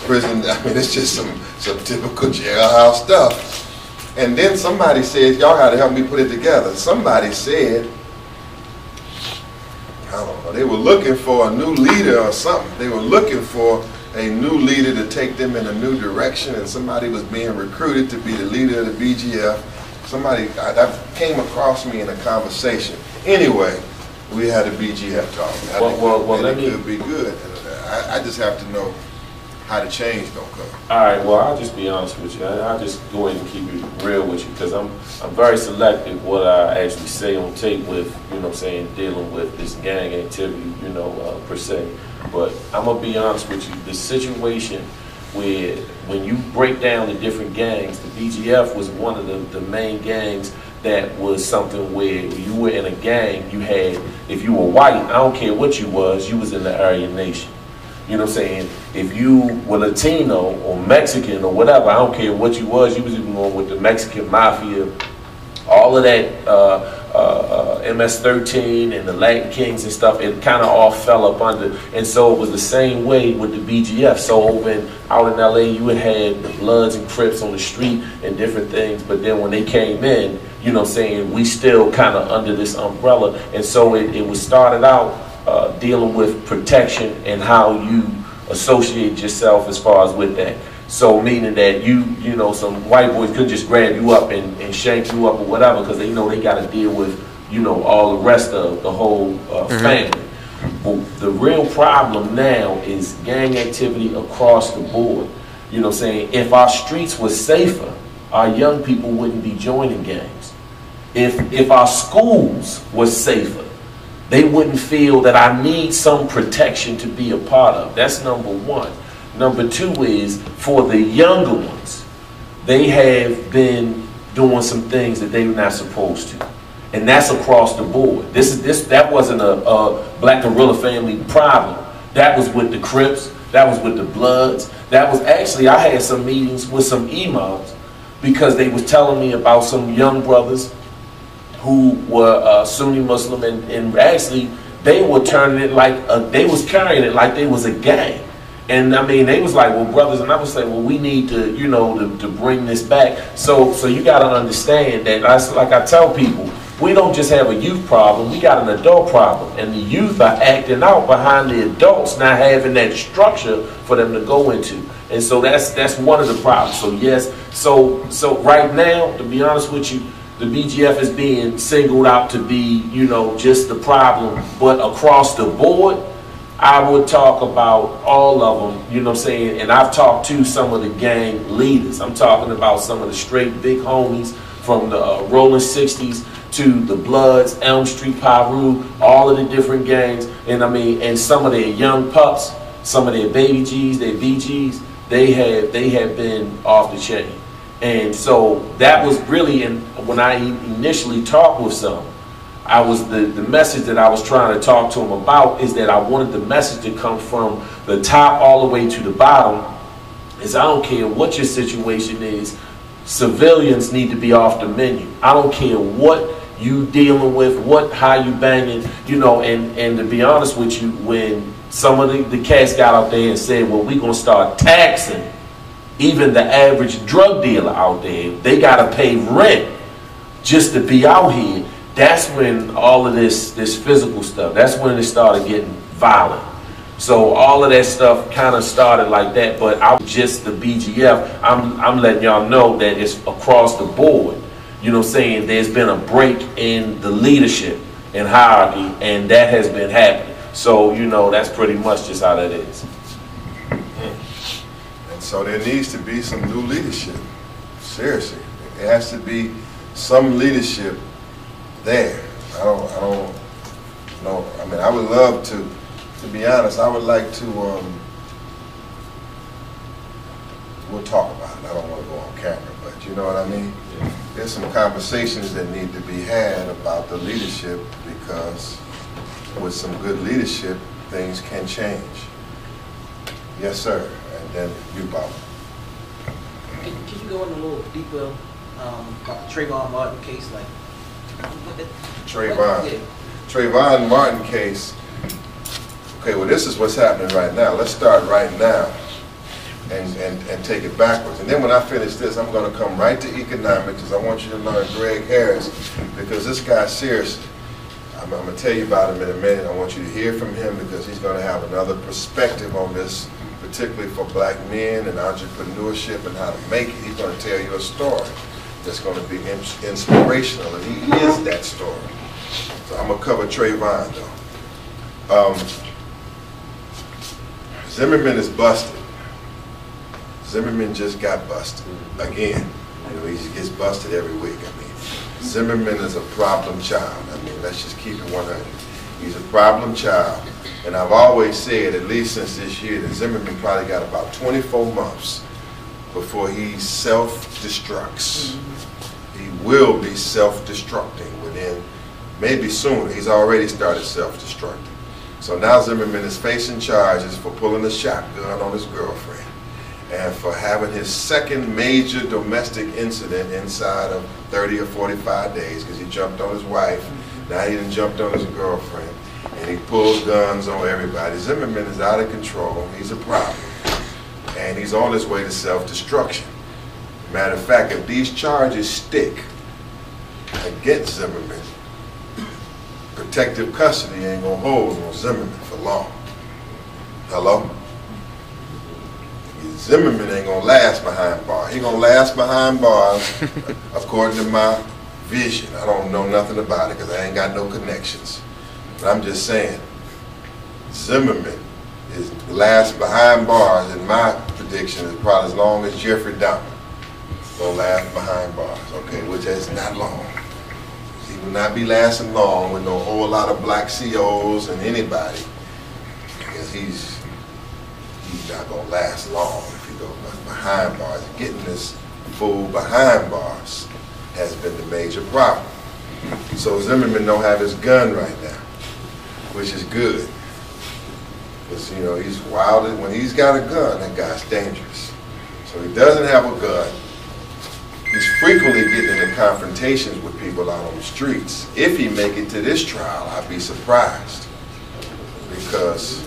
prison. I mean, it's just some typical jailhouse stuff. And then somebody said, y'all got to help me put it together. Somebody said, I don't know, they were looking for a new leader or something. They were looking for a new leader to take them in a new direction, and somebody was being recruited to be the leader of the BGF. Somebody, that came across me in a conversation. Anyway, we had a BGF talk. I think it could be good. I just have to know how the change don't come. All right, well, I'll just be honest with you. I'll just go ahead and keep it real with you, because I'm very selective what I actually say on tape with, you know what I'm saying, dealing with this gang activity, you know, per se. But I'm going to be honest with you. The situation where, when you break down the different gangs, the BGF was one of the main gangs that was something where you were in a gang, you had, if you were white, I don't care what you was in the Aryan Nation. You know what I'm saying? If you were Latino or Mexican or whatever, I don't care what you was even going with the Mexican Mafia, all of that MS-13 and the Latin Kings and stuff, it kind of all fell up under. And so it was the same way with the BGF. So out in LA, you had the Bloods and Crips on the street and different things, but then when they came in, you know what I'm saying, we still kind of under this umbrella. And so it was started out dealing with protection and how you associate yourself as far as with that. So meaning that you know, some white boys couldn't just grab you up and shank you up or whatever, because they know they got to deal with, you know, all the rest of the whole family. But the real problem now is gang activity across the board. You know what I'm saying? If our streets were safer, our young people wouldn't be joining gangs. If our schools were safer, they wouldn't feel that I need some protection to be a part of. That's number one. Number two is for the younger ones, they have been doing some things that they were not supposed to. And that's across the board. That wasn't a Black Gorilla family problem. That was with the Crips, that was with the Bloods. That was actually, I had some meetings with some imams because they was telling me about some young brothers who were Sunni Muslim, and actually they were turning it like, they was carrying it like they was a gang. And I mean, they was like, well, brothers, and I was like, well, we need to, you know, to bring this back. So you got to understand that, like I tell people, we don't just have a youth problem, we got an adult problem. And the youth are acting out behind the adults not having that structure for them to go into. And so that's one of the problems. So yes, so right now, to be honest with you, the BGF is being singled out to be, you know, just the problem. But across the board, I would talk about all of them, you know what I'm saying? And I've talked to some of the gang leaders. I'm talking about some of the straight big homies from the Rolling 60s to the Bloods, Elm Street, Piru, all of the different gangs. And I mean, and some of their young pups, some of their baby G's, their BGs, they have been off the chain. And so that was really, when I initially talked with some, I was the message that I was trying to talk to them about is that I wanted the message to come from the top all the way to the bottom. Is I don't care what your situation is, civilians need to be off the menu. I don't care what you dealing with, how you banging, you know. And to be honest with you, when some of the cats got out there and said, well, we're gonna start taxing even the average drug dealer out there, they gotta pay rent just to be out here. That's when all of this physical stuff, that's when it started getting violent. So all of that stuff kind of started like that, but I'm just the BGF. I'm letting y'all know that it's across the board. You know what I'm saying? There's been a break in the leadership and hierarchy, and that has been happening. So, you know, that's pretty much just how that is. And so there needs to be some new leadership. Seriously. There has to be some leadership there. I don't know. I mean, I would love to be honest, I would like to, we'll talk about it. I don't want to go on camera, but you know what I mean? Yeah. There's some conversations that need to be had about the leadership, because with some good leadership, things can change. Yes, sir. And then you, Bob. Can you go in a little deeper about the Trayvon Martin case? Like, Trayvon Martin case. Okay, well, this is what's happening right now. Let's start right now and take it backwards. And then when I finish this, I'm going to come right to economics, because I want you to learn Greg Harris, because this guy, seriously, I'm going to tell you about him in a minute. I want you to hear from him, because he's going to have another perspective on this, particularly for black men and entrepreneurship and how to make it. He's going to tell you a story that's going to be inspirational, and he is that story. So I'm going to cover Trayvon, though. Zimmerman is busted. Zimmerman just got busted again. You know, he gets busted every week. I mean, Zimmerman is a problem child. I mean, let's just keep it 100. He's a problem child. And I've always said, at least since this year, that Zimmerman probably got about 24 months before he self-destructs. He will be self-destructing within, maybe sooner. He's already started self-destructing. So now Zimmerman is facing charges for pulling a shotgun on his girlfriend and for having his second major domestic incident inside of 30 or 45 days, because he jumped on his wife. Now he done jumped on his girlfriend, and he pulls guns on everybody. Zimmerman is out of control. He's a problem. And he's on his way to self-destruction. Matter of fact, if these charges stick against Zimmerman, protective custody ain't gonna hold on Zimmerman for long. Hello? Zimmerman ain't gonna last behind bars. He gonna last behind bars according to my vision. I don't know nothing about it because I ain't got no connections. But I'm just saying, Zimmerman is last behind bars, and my prediction is probably as long as Jeffrey Dahmer gonna last behind bars, okay, which is not long. He will not be lasting long with no whole lot of black COs and anybody, because he's not gonna last long if he goes behind bars. Getting this fool behind bars has been the major problem. So Zimmerman don't have his gun right now, which is good. Because, you know, he's wild. When he's got a gun, that guy's dangerous. So he doesn't have a gun. He's frequently getting into confrontations with people out on the streets. If he make it to this trial, I'd be surprised. Because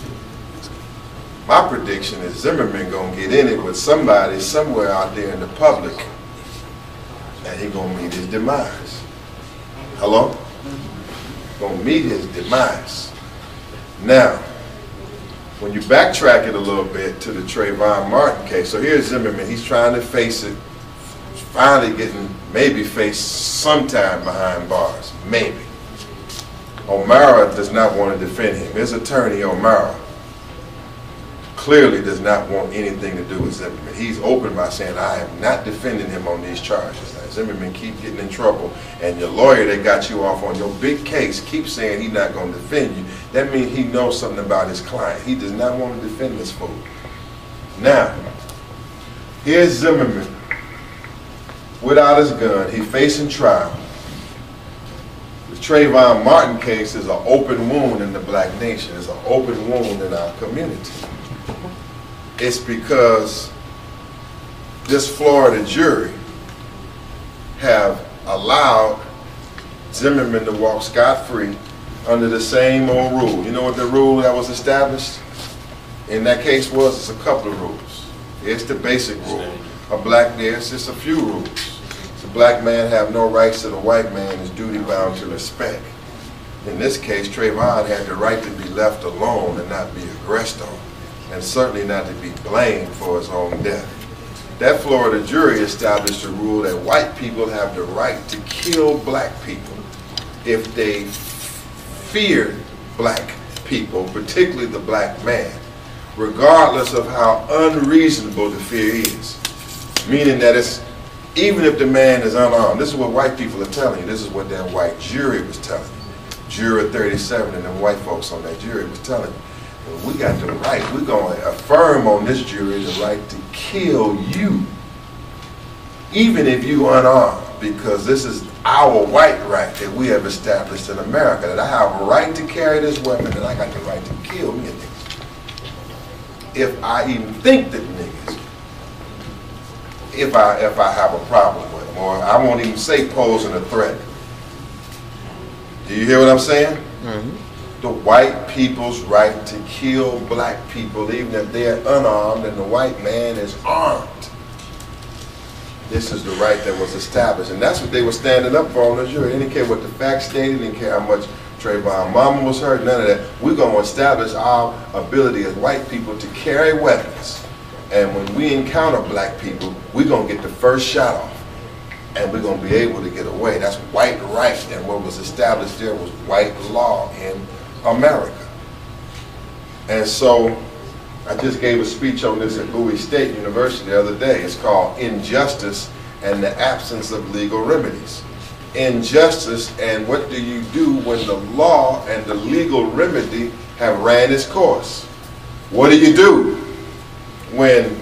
my prediction is Zimmerman gonna get in it with somebody somewhere out there in the public, and he gonna meet his demise. Hello? Gonna meet his demise. Now, when you backtrack it a little bit to the Trayvon Martin case, so here's Zimmerman, he's trying to face it, finally getting, maybe face sometime behind bars, maybe. O'Mara does not want to defend him. His attorney, O'Mara, clearly does not want anything to do with Zimmerman. He's open by saying, I am not defending him on these charges. Now, Zimmerman keep getting in trouble, and your lawyer that got you off on your big case keeps saying he's not going to defend you. That means he knows something about his client. He does not want to defend this fool. Now, here's Zimmerman without his gun. He's facing trial. The Trayvon Martin case is an open wound in the black nation. It's an open wound in our community. It's because this Florida jury have allowed Zimmerman to walk scot-free under the same old rule. You know what the rule that was established in that case was? It's a couple of rules. It's the basic rule. There's just a few rules. The black man have no rights that a white man is duty bound to respect. In this case, Trayvon had the right to be left alone and not be aggressed on, and certainly not to be blamed for his own death. That Florida jury established a rule that white people have the right to kill black people if they fear black people, particularly the black man, regardless of how unreasonable the fear is. Meaning that it's, even if the man is unarmed, this is what white people are telling you, this is what that white jury was telling you. Juror 37 and them white folks on that jury was telling you, we got the right, we're going to affirm on this jury the right to kill you, even if you unarmed, because this is our white right that we have established in America, that I have a right to carry this weapon, and I got the right to kill me and niggas. If I even think that niggas, if I have a problem with them, or I won't even say posing a threat. Do you hear what I'm saying? Mm-hmm. The white people's right to kill black people, even if they're unarmed and the white man is armed. This is the right that was established, and that's what they were standing up for on the jury. They didn't care what the facts stated, didn't care how much Trayvon mama was hurt, none of that. We're going to establish our ability as white people to carry weapons. And when we encounter black people, we're going to get the first shot off. And we're going to be able to get away. That's white right. And what was established there was white law in America. And so I just gave a speech on this at Bowie State University the other day. It's called Injustice and the Absence of Legal Remedies. Injustice, and what do you do when the law and the legal remedy have ran its course? What do you do when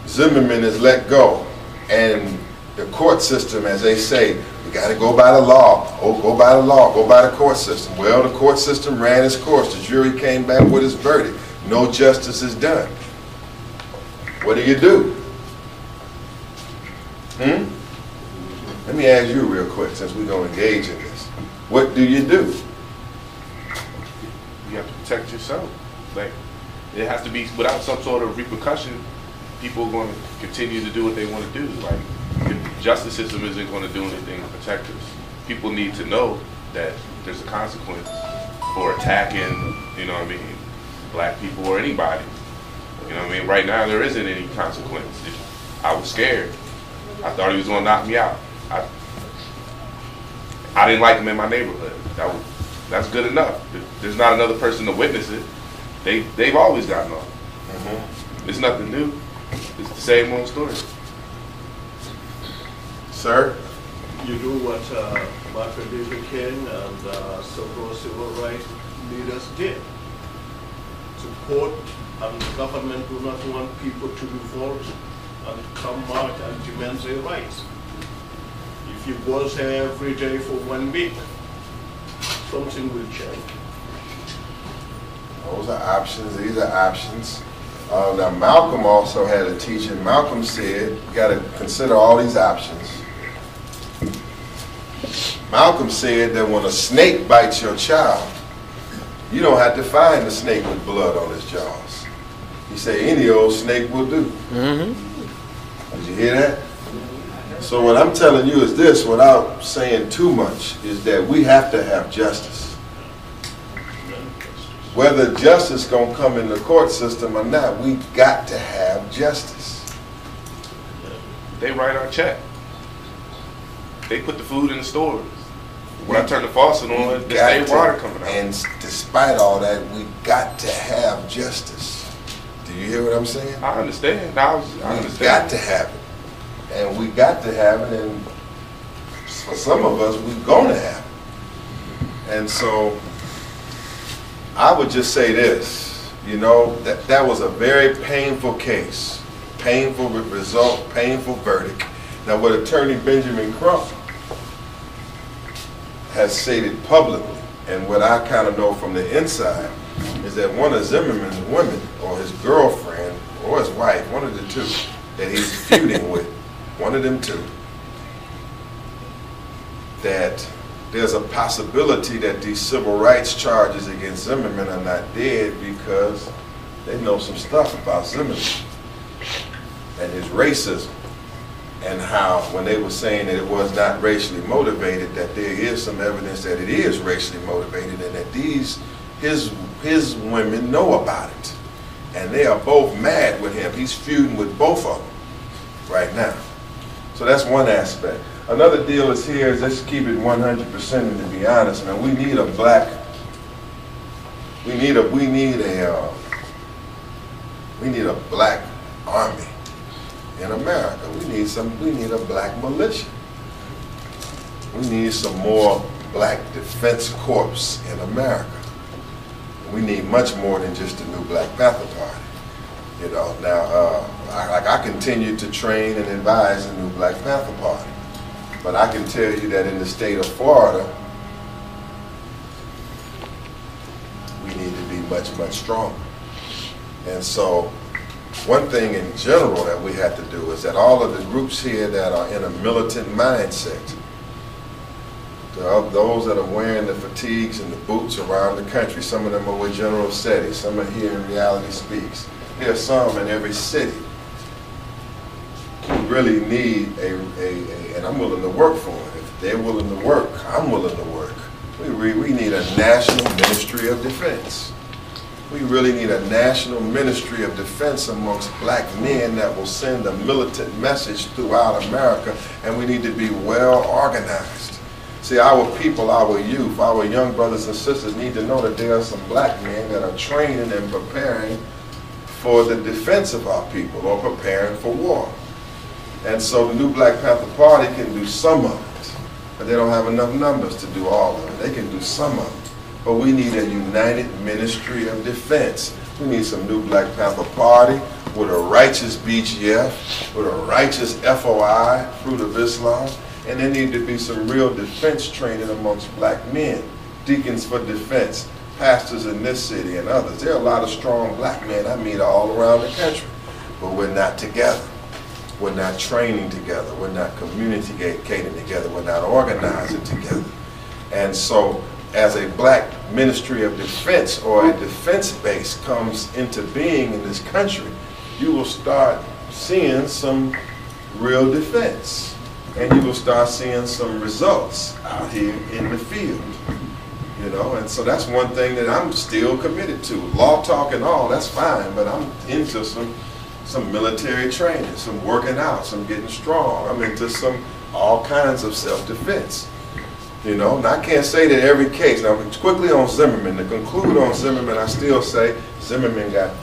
Zimmerman is let go and the court system, as they say, we got to go by the law, go by the law, go by the court system? Well, the court system ran its course. The jury came back with its verdict. No justice is done. What do you do? Let me ask you real quick, since we're going to engage in this. What do you do? You have to protect yourself. Like, it has to be without some sort of repercussion. People are going to continue to do what they want to do. Like, the justice system isn't going to do anything to protect us. People need to know that there's a consequence for attacking, you know what I mean, black people or anybody. You know what I mean? Right now, there isn't any consequence. I was scared. I thought he was going to knock me out. I didn't like him in my neighborhood. That's good enough. There's not another person to witness it. They've always gotten off. It's nothing new. It's the same old story. Sir? You do what Martin Luther King and several civil rights leaders did. Support, and the government do not want people to revolt and come out and demand their rights. If you go there every day for 1 week, something will change. Those are options. These are options. Now, Malcolm also had a teaching. Malcolm said, you got to consider all these options. Malcolm said that when a snake bites your child, you don't have to find the snake with blood on his jaws. He said any old snake will do. Did you hear that? So what I'm telling you is this, without saying too much, is that we have to have justice. Whether justice gonna come in the court system or not, we got to have justice. They write our check. They put the food in the stores. When I turn the faucet on, there's state water coming out. And despite all that, we got to have justice. Do you hear what I'm saying? I understand. I understand. We got to have it. And we got to have it, and for some of us, we're going to have it. And so, I would just say this, you know, that was a very painful case, painful result, painful verdict. Now, what Attorney Benjamin Crump has stated publicly, and what I kind of know from the inside, is that one of Zimmerman's women, or his girlfriend, or his wife, one of the two, that he's feuding with, one of them two, that there's a possibility that these civil rights charges against Zimmerman are not dead because they know some stuff about Zimmerman and his racism, and how when they were saying that it was not racially motivated, that there is some evidence that it is racially motivated, and that his women know about it, and they are both mad with him. He's feuding with both of them right now. So that's one aspect. Another deal is here is let's keep it 100%, and to be honest, man, we need a black army in America. We need a black militia. We need some more black defense corps in America. We need much more than just the new Black Panther Party. You know, now I continue to train and advise the new Black Panther Party. But I can tell you that in the state of Florida, we need to be much, much stronger. And so, one thing in general that we have to do is that all of the groups here that are in a militant mindset, those that are wearing the fatigues and the boots around the country, some of them are with General SETI, some are here in Reality Speaks. There are some in every city who really need and I'm willing to work for them. If they're willing to work, I'm willing to work. We need a national ministry of defense. We really need a national ministry of defense amongst black men that will send a militant message throughout America, and we need to be well organized. See, our people, our youth, our young brothers and sisters need to know that there are some black men that are training and preparing for the defense of our people, or preparing for war. And so the new Black Panther Party can do some of it, but they don't have enough numbers to do all of it. They can do some of it. But we need a united ministry of defense. We need some new Black Panther Party with a righteous BGF, with a righteous FOI, Fruit of Islam, and there need to be some real defense training amongst black men, deacons for defense, pastors in this city and others. There are a lot of strong black men I meet all around the country, but we're not together. We're not training together. We're not communicating together. We're not organizing together. And so, as a black ministry of defense, or a defense base comes into being in this country, you will start seeing some real defense, and you will start seeing some results out here in the field. You know, and so that's one thing that I'm still committed to. Law talk and all, that's fine, but I'm into some military training, some working out, some getting strong. I'm into all kinds of self-defense. You know, and I can't say that every case. Now, quickly on Zimmerman, to conclude on Zimmerman, I still say Zimmerman got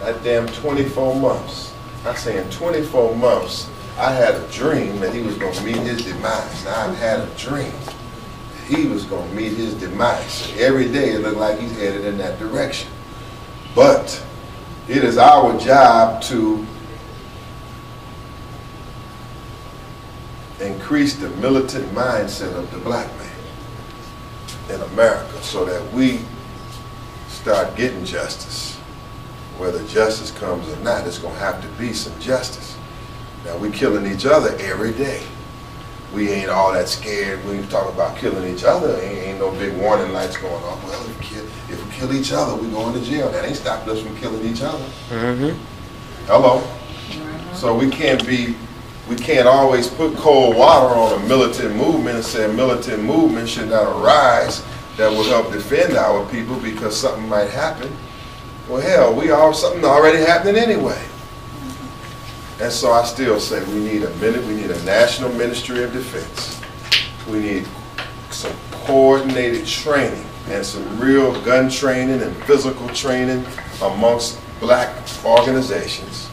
that damn 24 months. I'm saying 24 months I had a dream that he was going to meet his demise. Now I've had a dream that he was going to meet his demise. Every day it looked like he's headed in that direction. But it is our job to increase the militant mindset of the black man in America so that we start getting justice. Whether justice comes or not, it's going to have to be some justice. Now, we killing each other every day. We ain't all that scared when you talk about killing each other. Ain't no big warning lights going on. Well, if we kill each other, we going to jail. That ain't stopped us from killing each other. Hello? So we can't always put cold water on a militant movement and say a militant movement should not arise that will help defend our people because something might happen. Well, hell, something already happening anyway. And so I still say we need a national ministry of defense. We need some coordinated training and some real gun training and physical training amongst black organizations.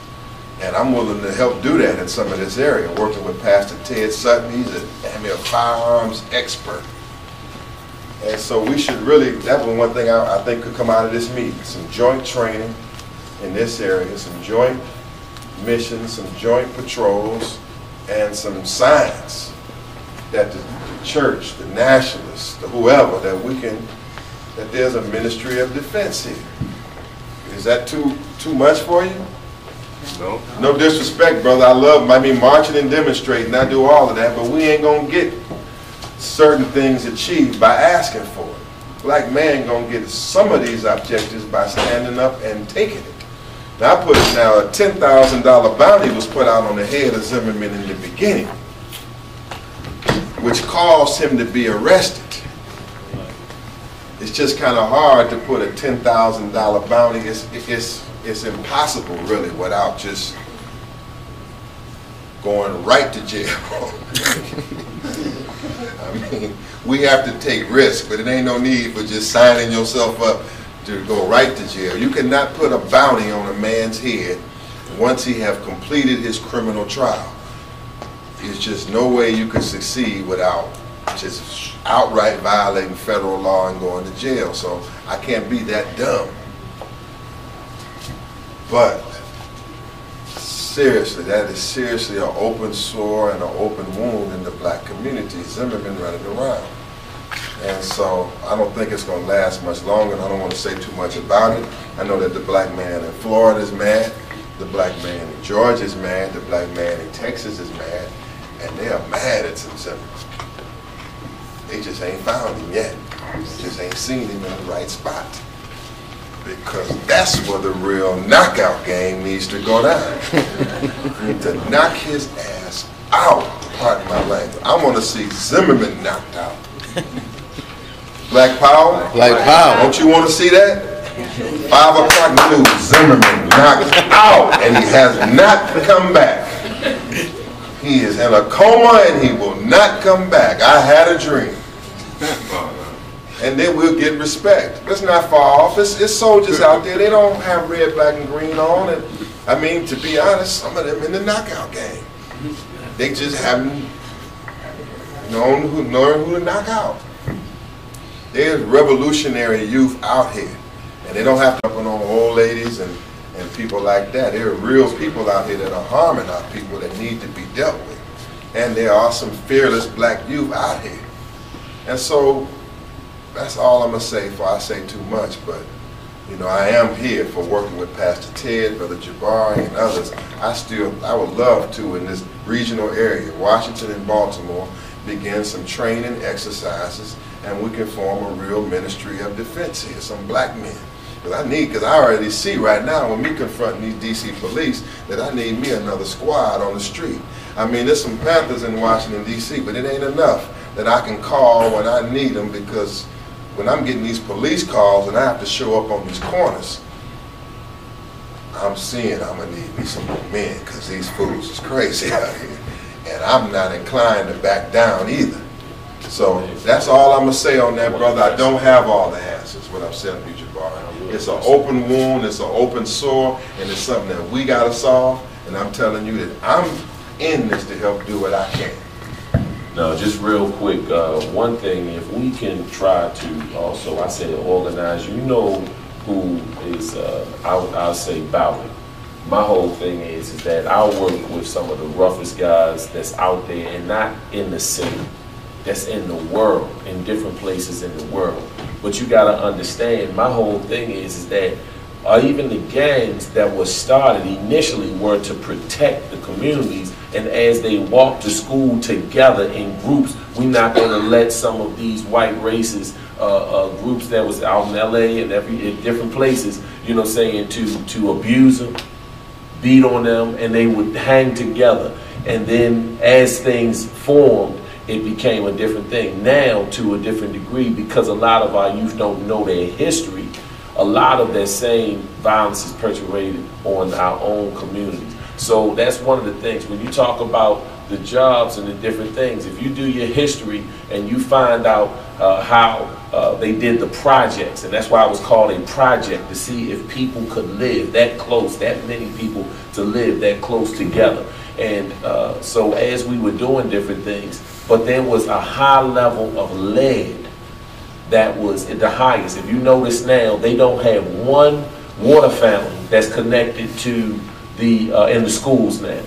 And I'm willing to help do that in some of this area, working with Pastor Ted Sutton. He's a firearms expert. And so we should really, that was one thing I think could come out of this meeting, some joint training in this area, some joint missions, some joint patrols, and some signs that the church, the nationalists, the whoever, that there's a ministry of defense here. Is that too much for you? No. No disrespect, brother. I mean marching and demonstrating, I do all of that, but we ain't gonna get certain things achieved by asking for it. Black man gonna get some of these objectives by standing up and taking it. Now I put it now, a $10,000 bounty was put out on the head of Zimmerman in the beginning, which caused him to be arrested. It's just kind of hard to put a $10,000 bounty. It's impossible really without just going right to jail. I mean, we have to take risks, but it ain't no need for just signing yourself up to go right to jail. You cannot put a bounty on a man's head once he have completed his criminal trial. There's just no way you can succeed without just outright violating federal law and going to jail. So I can't be that dumb. But seriously, that is seriously an open sore and an open wound in the black community. Zimmerman running around. And so I don't think it's going to last much longer, and I don't want to say too much about it. I know that the black man in Florida is mad, the black man in Georgia is mad, the black man in Texas is mad, and they are mad at Zimmerman. They just ain't found him yet. They just ain't seen him in the right spot. Because that's where the real knockout game needs to go down. We need to knock his ass out, pardon my language. I want to see Zimmerman knocked out. Black Power? Black Power. Don't you want to see that? 5 o'clock news, Zimmerman knocked out, and he has not come back. He is in a coma and he will not come back. I had a dream. And then we'll get respect. Let's not fall off. It's soldiers out there. They don't have red, black, and green on. And I mean, to be honest, some of them in the knockout game. They just haven't known who to knock out. There's revolutionary youth out here. And they don't have to on old ladies and people like that. There are real people out here that are harming our people that need to be dealt with. And there are some fearless black youth out here. And so that's all I'm going to say before I say too much. But, you know, I am here for working with Pastor Ted, Brother Jabari, and others. I would love to, in this regional area, Washington and Baltimore, begin some training exercises, and we can form a real ministry of defense here, some black men. Because I already see right now when me confronting these DC police that I need me another squad on the street. I mean, there's some Panthers in Washington, DC, but it ain't enough that I can call when I need them, because when I'm getting these police calls and I have to show up on these corners, I'm seeing I'm going to need me some more men, because these fools is crazy out here. And I'm not inclined to back down either. So that's all I'm going to say on that, brother. I don't have all the answers, what I'm saying to you, Jabari. It's an open wound, it's an open sore, and it's something that we got to solve. And I'm telling you that in this to help do what I can. No, just real quick, one thing, if we can try to also, I say organize, you know who is, I'll say Malik. My whole thing is that I work with some of the roughest guys that's out there, and not in the city, that's in the world, in different places in the world. But you gotta understand, my whole thing is that even the gangs that were started initially were to protect the communities, and as they walk to school together in groups, we're not going to let some of these white races, groups that was out in LA and in different places, you know, saying to abuse them, beat on them, and they would hang together. And then as things formed, it became a different thing. Now, to a different degree, because a lot of our youth don't know their history, a lot of that same violence is perpetrated on our own communities. So that's one of the things, when you talk about the jobs and the different things, if you do your history and you find out how they did the projects, and that's why it was called a project, to see if people could live that close, that many people to live that close together. And so as we were doing different things, but there was a high level of lead that was at the highest. If you notice now, they don't have one water fountain that's connected to the in the schools now,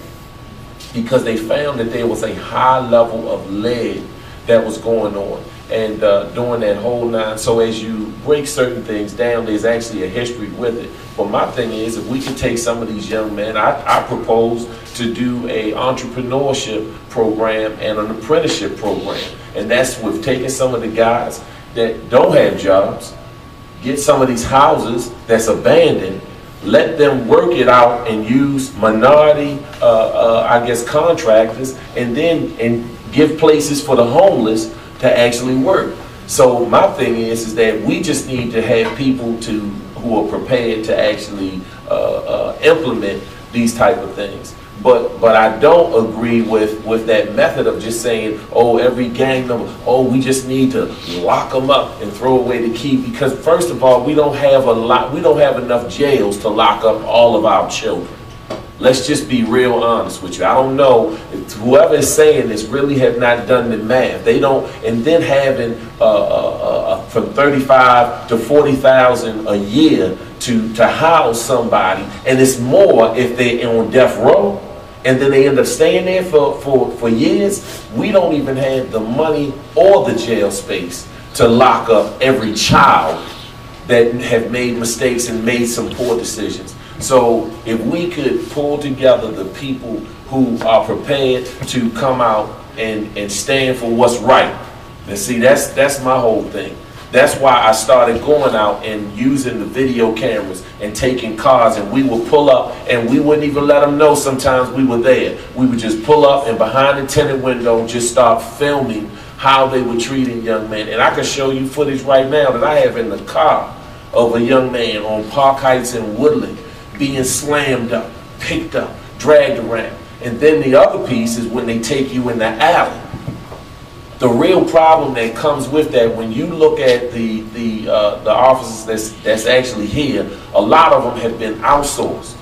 because they found that there was a high level of lead that was going on, and during that whole nine. So as you break certain things down, there's actually a history with it. But my thing is, if we could take some of these young men, I propose to do a entrepreneurship program and an apprenticeship program, and that's with taking some of the guys that don't have jobs, get some of these houses that's abandoned, let them work it out and use minority, I guess, contractors, and then give places for the homeless to actually work. So my thing is that we just need to have people who are prepared to actually implement these type of things. But I don't agree with that method of just saying, oh, every gang member, oh, we just need to lock them up and throw away the key, because first of all, we don't have enough jails to lock up all of our children. Let's just be real honest with you. I don't know if whoever is saying this really have not done the math. They don't, and then having from 35 to 40,000 a year to house somebody, and it's more if they're on death row, and then they end up staying there for years. We don't even have the money or the jail space to lock up every child that have made mistakes and made some poor decisions. So if we could pull together the people who are prepared to come out and stand for what's right, and see, that's my whole thing. That's why I started going out and using the video cameras and taking cars, and we would pull up and we wouldn't even let them know sometimes we were there. We would just pull up and behind the tenant window just start filming how they were treating young men. And I can show you footage right now that I have in the car of a young man on Park Heights in Woodland being slammed up, picked up, dragged around. And then the other piece is when they take you in the alley. The real problem that comes with that, when you look at the officers that's actually here, a lot of them have been outsourced.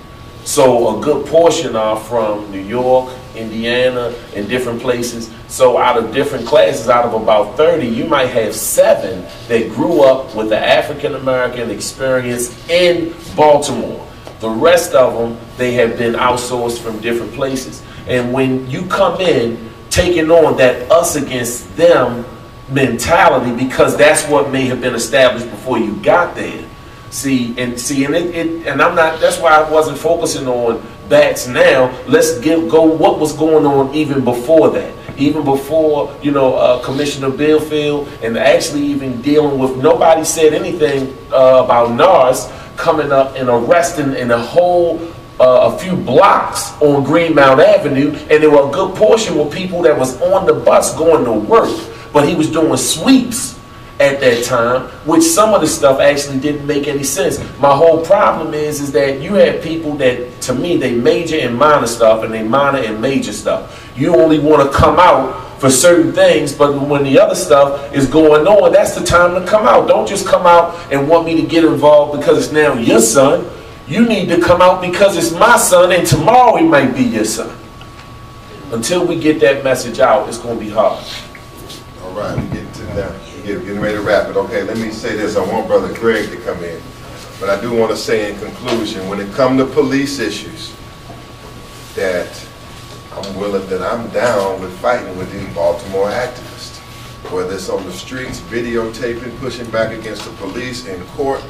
So a good portion are from New York, Indiana, and different places. So out of different classes, out of about 30, you might have 7 that grew up with the African-American experience in Baltimore. The rest of them, they have been outsourced from different places. And when you come in, taking on that us against them mentality, because that's what may have been established before you got there. And I'm not, that's why I wasn't focusing on bats now. Let's go what was going on even before that. Even before, Commissioner Billfield, and actually even dealing with, nobody said anything about NARS coming up and arresting in a few blocks on Greenmount Avenue, and there were a good portion of people that was on the bus going to work, but he was doing sweeps at that time, which some of the stuff actually didn't make any sense. My whole problem is that you have people that, to me, they major in minor stuff and they minor in major stuff. You only want to come out for certain things, but when the other stuff is going on, that's the time to come out. Don't just come out and want me to get involved because it's now your son. You need to come out because it's my son, and tomorrow it might be your son. until we get that message out, it's going to be hard. All right, we're getting to that. Getting ready to wrap it. Okay, let me say this. I want Brother Greg to come in. But I do want to say in conclusion, when it comes to police issues, that I'm down with fighting with these Baltimore activists. Whether it's on the streets, videotaping, pushing back against the police, in court,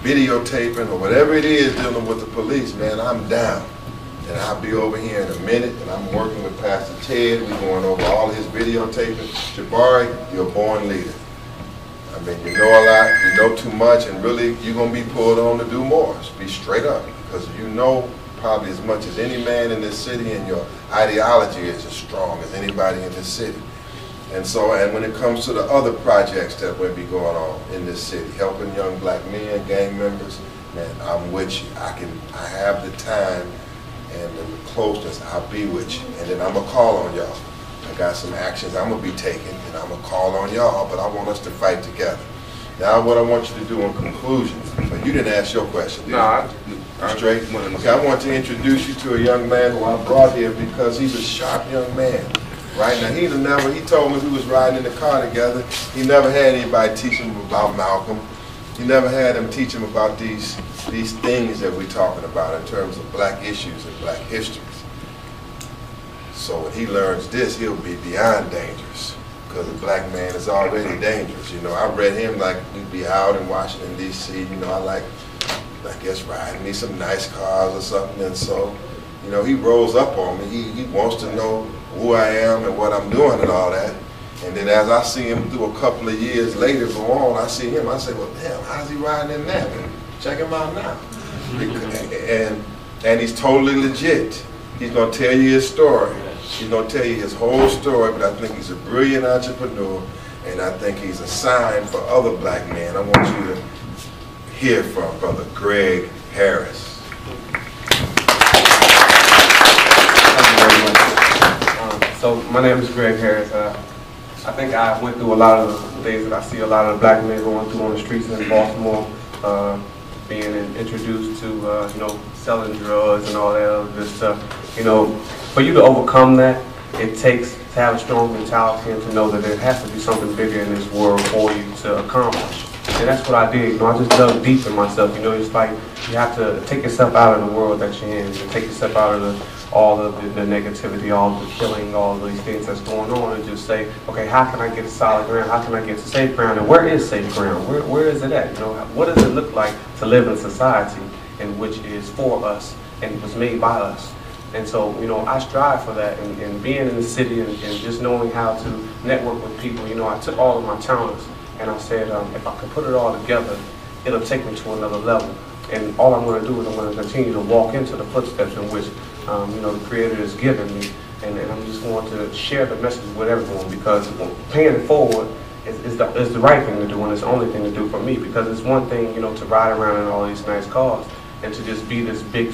videotaping, or whatever it is dealing with the police, man, I'm down. And I'll be over here in a minute, and I'm working with Pastor Ted. We're going over all his videotaping. Jabari, you're a born leader. I mean, you know a lot, you know too much, and really, you're going to be pulled on to do more. Just be straight up, because you know probably as much as any man in this city, and your ideology is as strong as anybody in this city. And so, and when it comes to the other projects that will be going on in this city, helping young black men, gang members, man, I'm with you. I have the time and the closeness, I'll be with you. And then I'm going to call on y'all. I got some actions I'm going to be taking, and I'm going to call on y'all, but I want us to fight together. Now what I want you to do in conclusion, but you didn't ask your question, did you? No, Straight? Okay, I want to introduce you to a young man who I brought here because he's a sharp young man. Right now, he told me we was riding in the car together, he never had anybody teach him about Malcolm. He never had him teach him about these things that we're talking about in terms of black issues and black histories. So when he learns this, he'll be beyond dangerous, because a black man is already dangerous. You know, I read him like we'd be out in Washington, D.C., you know, I guess riding me some nice cars or something, and so, you know, he rolls up on me. He wants to know who I am and what I'm doing and all that. And then as I see him through a couple of years later go on, I see him, I say, well, damn, how's he riding in that? Check him out now. And he's totally legit. He's going to tell you his story. He's going to tell you his whole story, but I think he's a brilliant entrepreneur, and I think he's a sign for other black men. I want you to hear from Brother Greg Harris. So my name is Greg Harris. I think I went through a lot of the things that I see a lot of the black men going through on the streets in Baltimore, being introduced to, you know, selling drugs and all that other good stuff. You know, for you to overcome that, it takes to have a strong mentality and to know that there has to be something bigger in this world for you to accomplish. And that's what I did. You know, I just dug deep in myself. You know, it's like you have to take yourself out of the world that you're in, and take yourself out of all of the negativity, all of the killing, all of these things that's going on, and just say, okay, how can I get to solid ground? How can I get to safe ground? And where is safe ground? Where is it at? You know, what does it look like to live in a society in which is for us and was made by us? And so, you know, I strive for that, and being in the city and just knowing how to network with people. You know, I took all of my talents and I said, if I can put it all together, it'll take me to another level. And all I'm going to do is I'm going to continue to walk into the footsteps in which, you know, the Creator has given me. And I'm just going to share the message with everyone, because paying it forward is the right thing to do, and it's the only thing to do for me. Because it's one thing, you know, to ride around in all these nice cars and to just be this big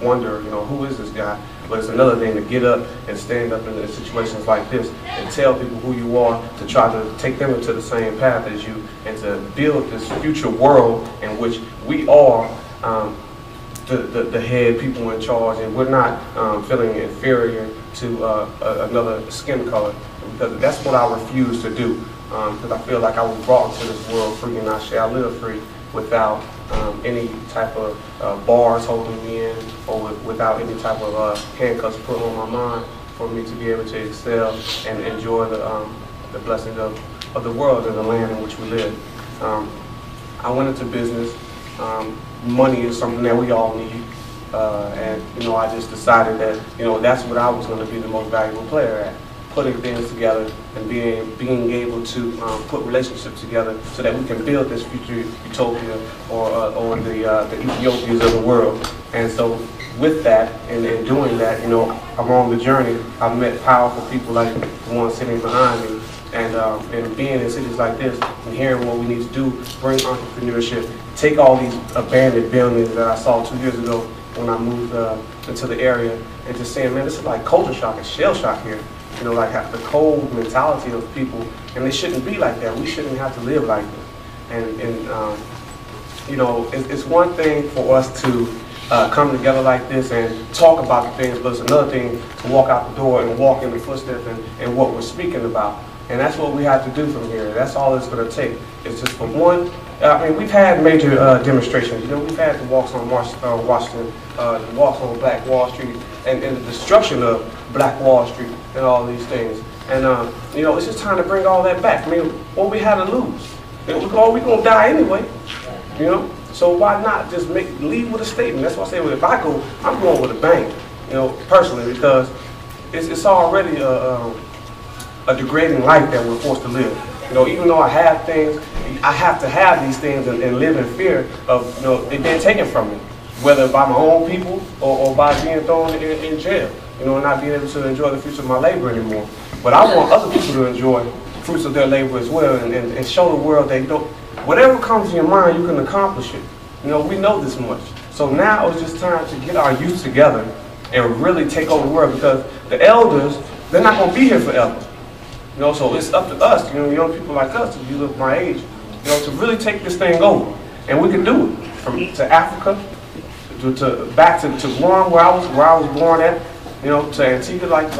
wonder, you know, who is this guy? But it's another thing to get up and stand up in situations like this and tell people who you are, to try to take them into the same path as you, and to build this future world in which we are the head people in charge, and we're not feeling inferior to another skin color, because that's what I refuse to do, because I feel like I was brought into this world free, and I shall live free without any type of bars holding me in, or without any type of handcuffs put on my mind, for me to be able to excel and enjoy the blessings of the world and the land in which we live. I went into business. Money is something that we all need, and you know, I just decided that, you know, that's what I was going to be the most valuable player at. Putting things together and being able to put relationships together so that we can build this future utopia, or the Ethiopias of the world. And so with that and doing that, you know, along the journey, I've met powerful people like the one sitting behind me, and being in cities like this and hearing what we need to do, bring entrepreneurship, take all these abandoned buildings that I saw 2 years ago when I moved into the area, and just saying, man, this is like culture shock and shell shock here. You know, like the cold mentality of people, and they shouldn't be like that. We shouldn't have to live like that. And you know, it's one thing for us to come together like this and talk about the things, but it's another thing to walk out the door and walk in the footsteps and what we're speaking about. And that's what we have to do from here. That's all it's going to take. It's just from one. I mean, we've had major demonstrations. You know, we've had the walks on Washington, the walks on Black Wall Street, and the destruction of Black Wall Street and all these things. And, you know, it's just time to bring all that back. I mean, what we had to lose? You know, we're going to die anyway, you know? So why not just leave with a statement? That's why I say, well, if I go, I'm going with a bang, you know, personally, because it's already a degrading life that we're forced to live. You know, even though I have things, I have to have these things and live in fear of, you know, it being taken from me, whether by my own people or by being thrown in jail, you know, and not being able to enjoy the fruits of my labor anymore. But I want other people to enjoy the fruits of their labor as well and show the world that, you know, whatever comes to your mind, you can accomplish it. You know, we know this much. So now it's just time to get our youth together and really take over the world, because the elders, they're not going to be here forever. You know, so it's up to us, you know, young people like us, if you look my age, you know, to really take this thing over. And we can do it to Africa, back to Guam, where I was born at, you know, to Antigua, like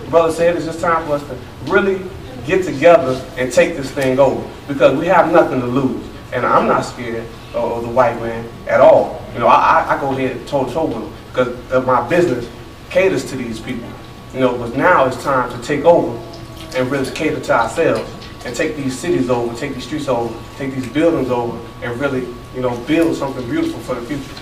brother said. It's just time for us to really get together and take this thing over, because we have nothing to lose. And I'm not scared of the white man at all. You know, I go ahead toe-to-toe with them, because my business caters to these people. You know, but now it's time to take over and really cater to ourselves and take these cities over, take these streets over, take these buildings over, and really, you know, build something beautiful for the future.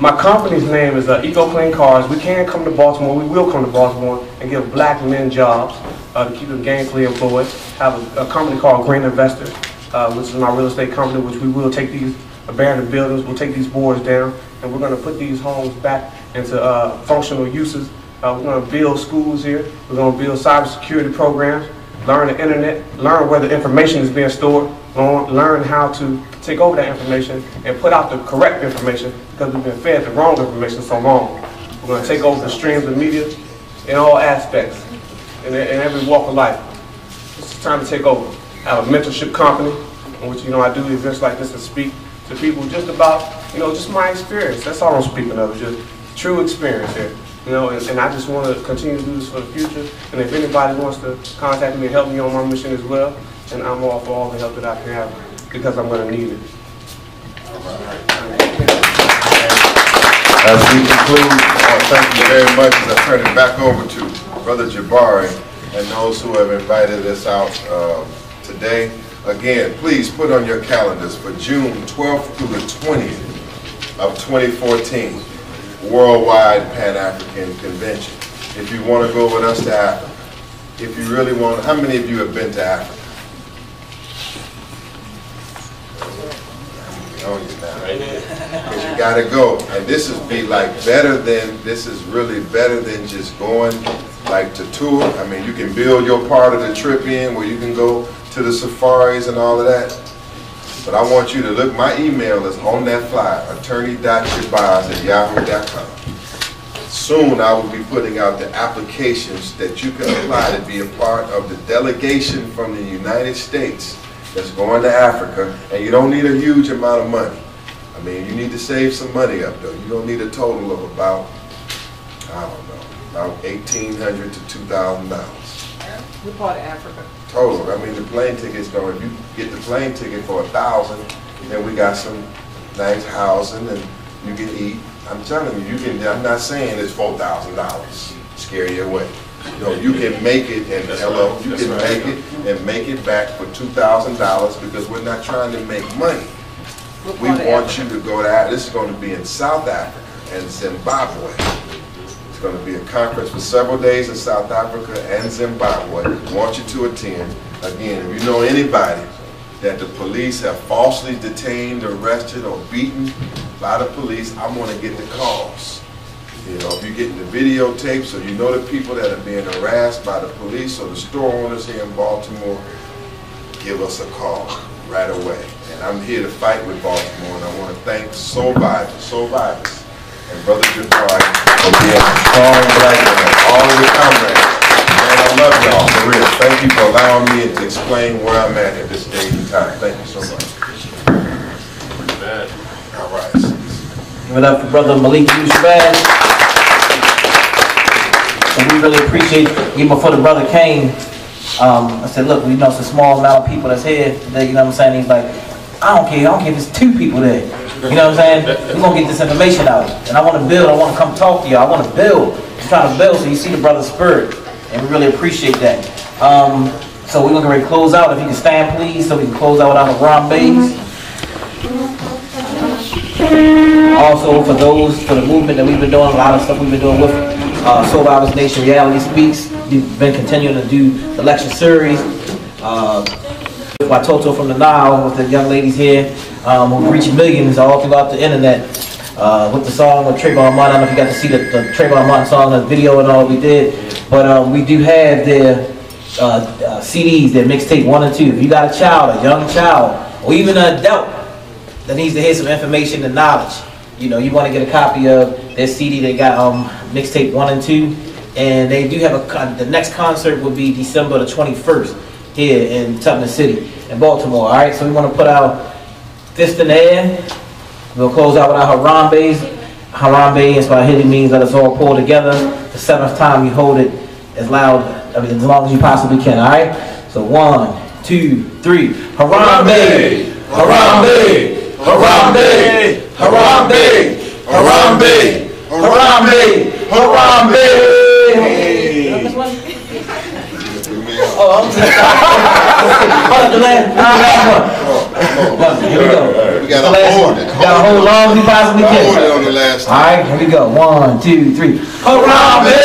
My company's name is Eco Clean Cars. We can come to Baltimore. We will come to Baltimore and give black men jobs to keep them gainfully employed. Have a company called Green Investor, which is my real estate company, which we will take these abandoned buildings, we'll take these boards down, and we're going to put these homes back into functional uses. We're going to build schools here. We're going to build cybersecurity programs, learn the internet, learn where the information is being stored, learn how to take over that information and put out the correct information, because we've been fed the wrong information so long. We're going to take over the streams of media in all aspects, in every walk of life. It's time to take over. I have a mentorship company in which, you know, I do events like this and speak to people just about, you know, just my experience. That's all I'm speaking of, just true experience here. You know, and I just want to continue to do this for the future. And if anybody wants to contact me and help me on my mission as well, then I'm all for all the help that I can have, because I'm going to need it. As we conclude, thank you very much as I turn it back over to Brother Jabari and those who have invited us out today. Again, please put on your calendars for June 12th through the 20th of 2014. Worldwide Pan-African Convention. If you want to go with us to Africa, if you really want, how many of you have been to Africa? On you now, because you got to go. And this is really better than just going like to tour. I mean, you can build your part of the trip in where you can go to the safaris and all of that. But I want you to look, my email is on that flyer, attorney.shabazz@yahoo.com. Soon I will be putting out the applications that you can apply to be a part of the delegation from the United States that's going to Africa. And you don't need a huge amount of money. I mean, you need to save some money up though. You don't need a total of about, I don't know, about $1,800 to $2,000. What part of Africa? Total. I mean, the plane ticket's going, if you get the plane ticket for $1,000, then we got some nice housing and you can eat. I'm telling you, you can, I'm not saying it's $4,000, scare you away. No, you can make it and hello, you can make it and make it back for $2,000, because we're not trying to make money. We want you to go to, this is going to be in South Africa and Zimbabwe. It's going to be a conference for several days in South Africa and Zimbabwe. I want you to attend. Again, if you know anybody that the police have falsely detained, arrested, or beaten by the police, I want to get the calls. You know, if you're getting the videotapes, or you know the people that are being harassed by the police or the store owners here in Baltimore, give us a call right away. And I'm here to fight with Baltimore, and I want to thank Shabazz, and Brother Jabari for being a strong black man, all of the comrades. Man, I love y'all, for real. Thank you for allowing me to explain where I'm at this stage in time. Thank you so much. All right. Give it up for brother Malik Shabazz. And we really appreciate, even before the brother came, I said, look, we know it's a small amount of people that's here today, you know what I'm saying? He's like, I don't care if it's 2 people there. You know what I'm saying? We're going to get this information out. And I want to build, I want to come talk to you. I want to build. I'm trying to build so you see the brother's spirit. And we really appreciate that. So we're going to get ready to close out. If you can stand, please, so we can close out our Harambe's. Also, for the movement that we've been doing, a lot of stuff we've been doing with Soul Vibers Nation, Reality Speaks. We've been continuing to do the lecture series. By Toto from the Nile, with the young ladies here, who reach millions all throughout the internet. With the song with Trayvon Martin. I don't know if you got to see the Trayvon Martin song, the video and all we did. But we do have their CDs, their mixtape 1 and 2. If you got a child, a young child, or even an adult that needs to hear some information and knowledge, you know, you want to get a copy of their CD. They got mixtape 1 and 2, and they do have the next concert will be December the 21st here in Tubman City in Baltimore. All right, so we want to put our fist in the air. We'll close out with our Harambe's. Harambe in Swahili means let us all pull together. The 7th time you hold it as loud, as long as you possibly can. All right. So 1, 2, 3. Harambe, Harambe, Harambe, Harambe, Harambe, Harambe, Harambe. Oh, I'm just the last one. Here we go. We got to hold it. Got to hold long as we possibly can. Hold it on the last time. All right, here we go. 1, 2, 3. Harambe!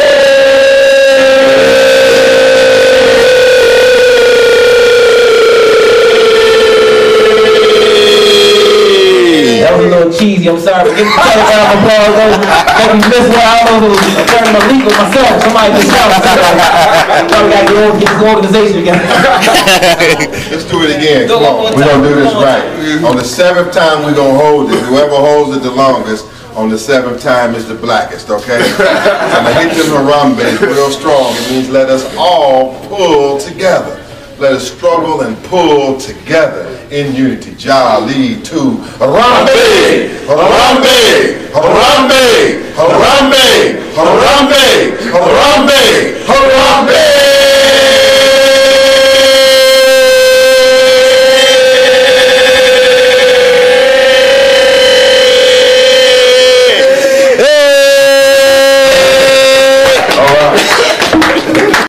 That was a little cheesy. I'm sorry. Give me a round of applause. If you missed one, I don't know if it was turning Malik with myself. Somebody just shout. Probably got to get this organization together. Let's do it again. Come on. We're going to do this right. On the 7th time, we're going to hold it. Whoever holds it the longest, on the 7th time is the blackest, okay? And I hit them Harambe's real strong. It means let us all pull together. Let us struggle and pull together in unity. Jah lead to Harambe, Harambe, Harambe, Harambe, Harambe, Harambe, Harambe.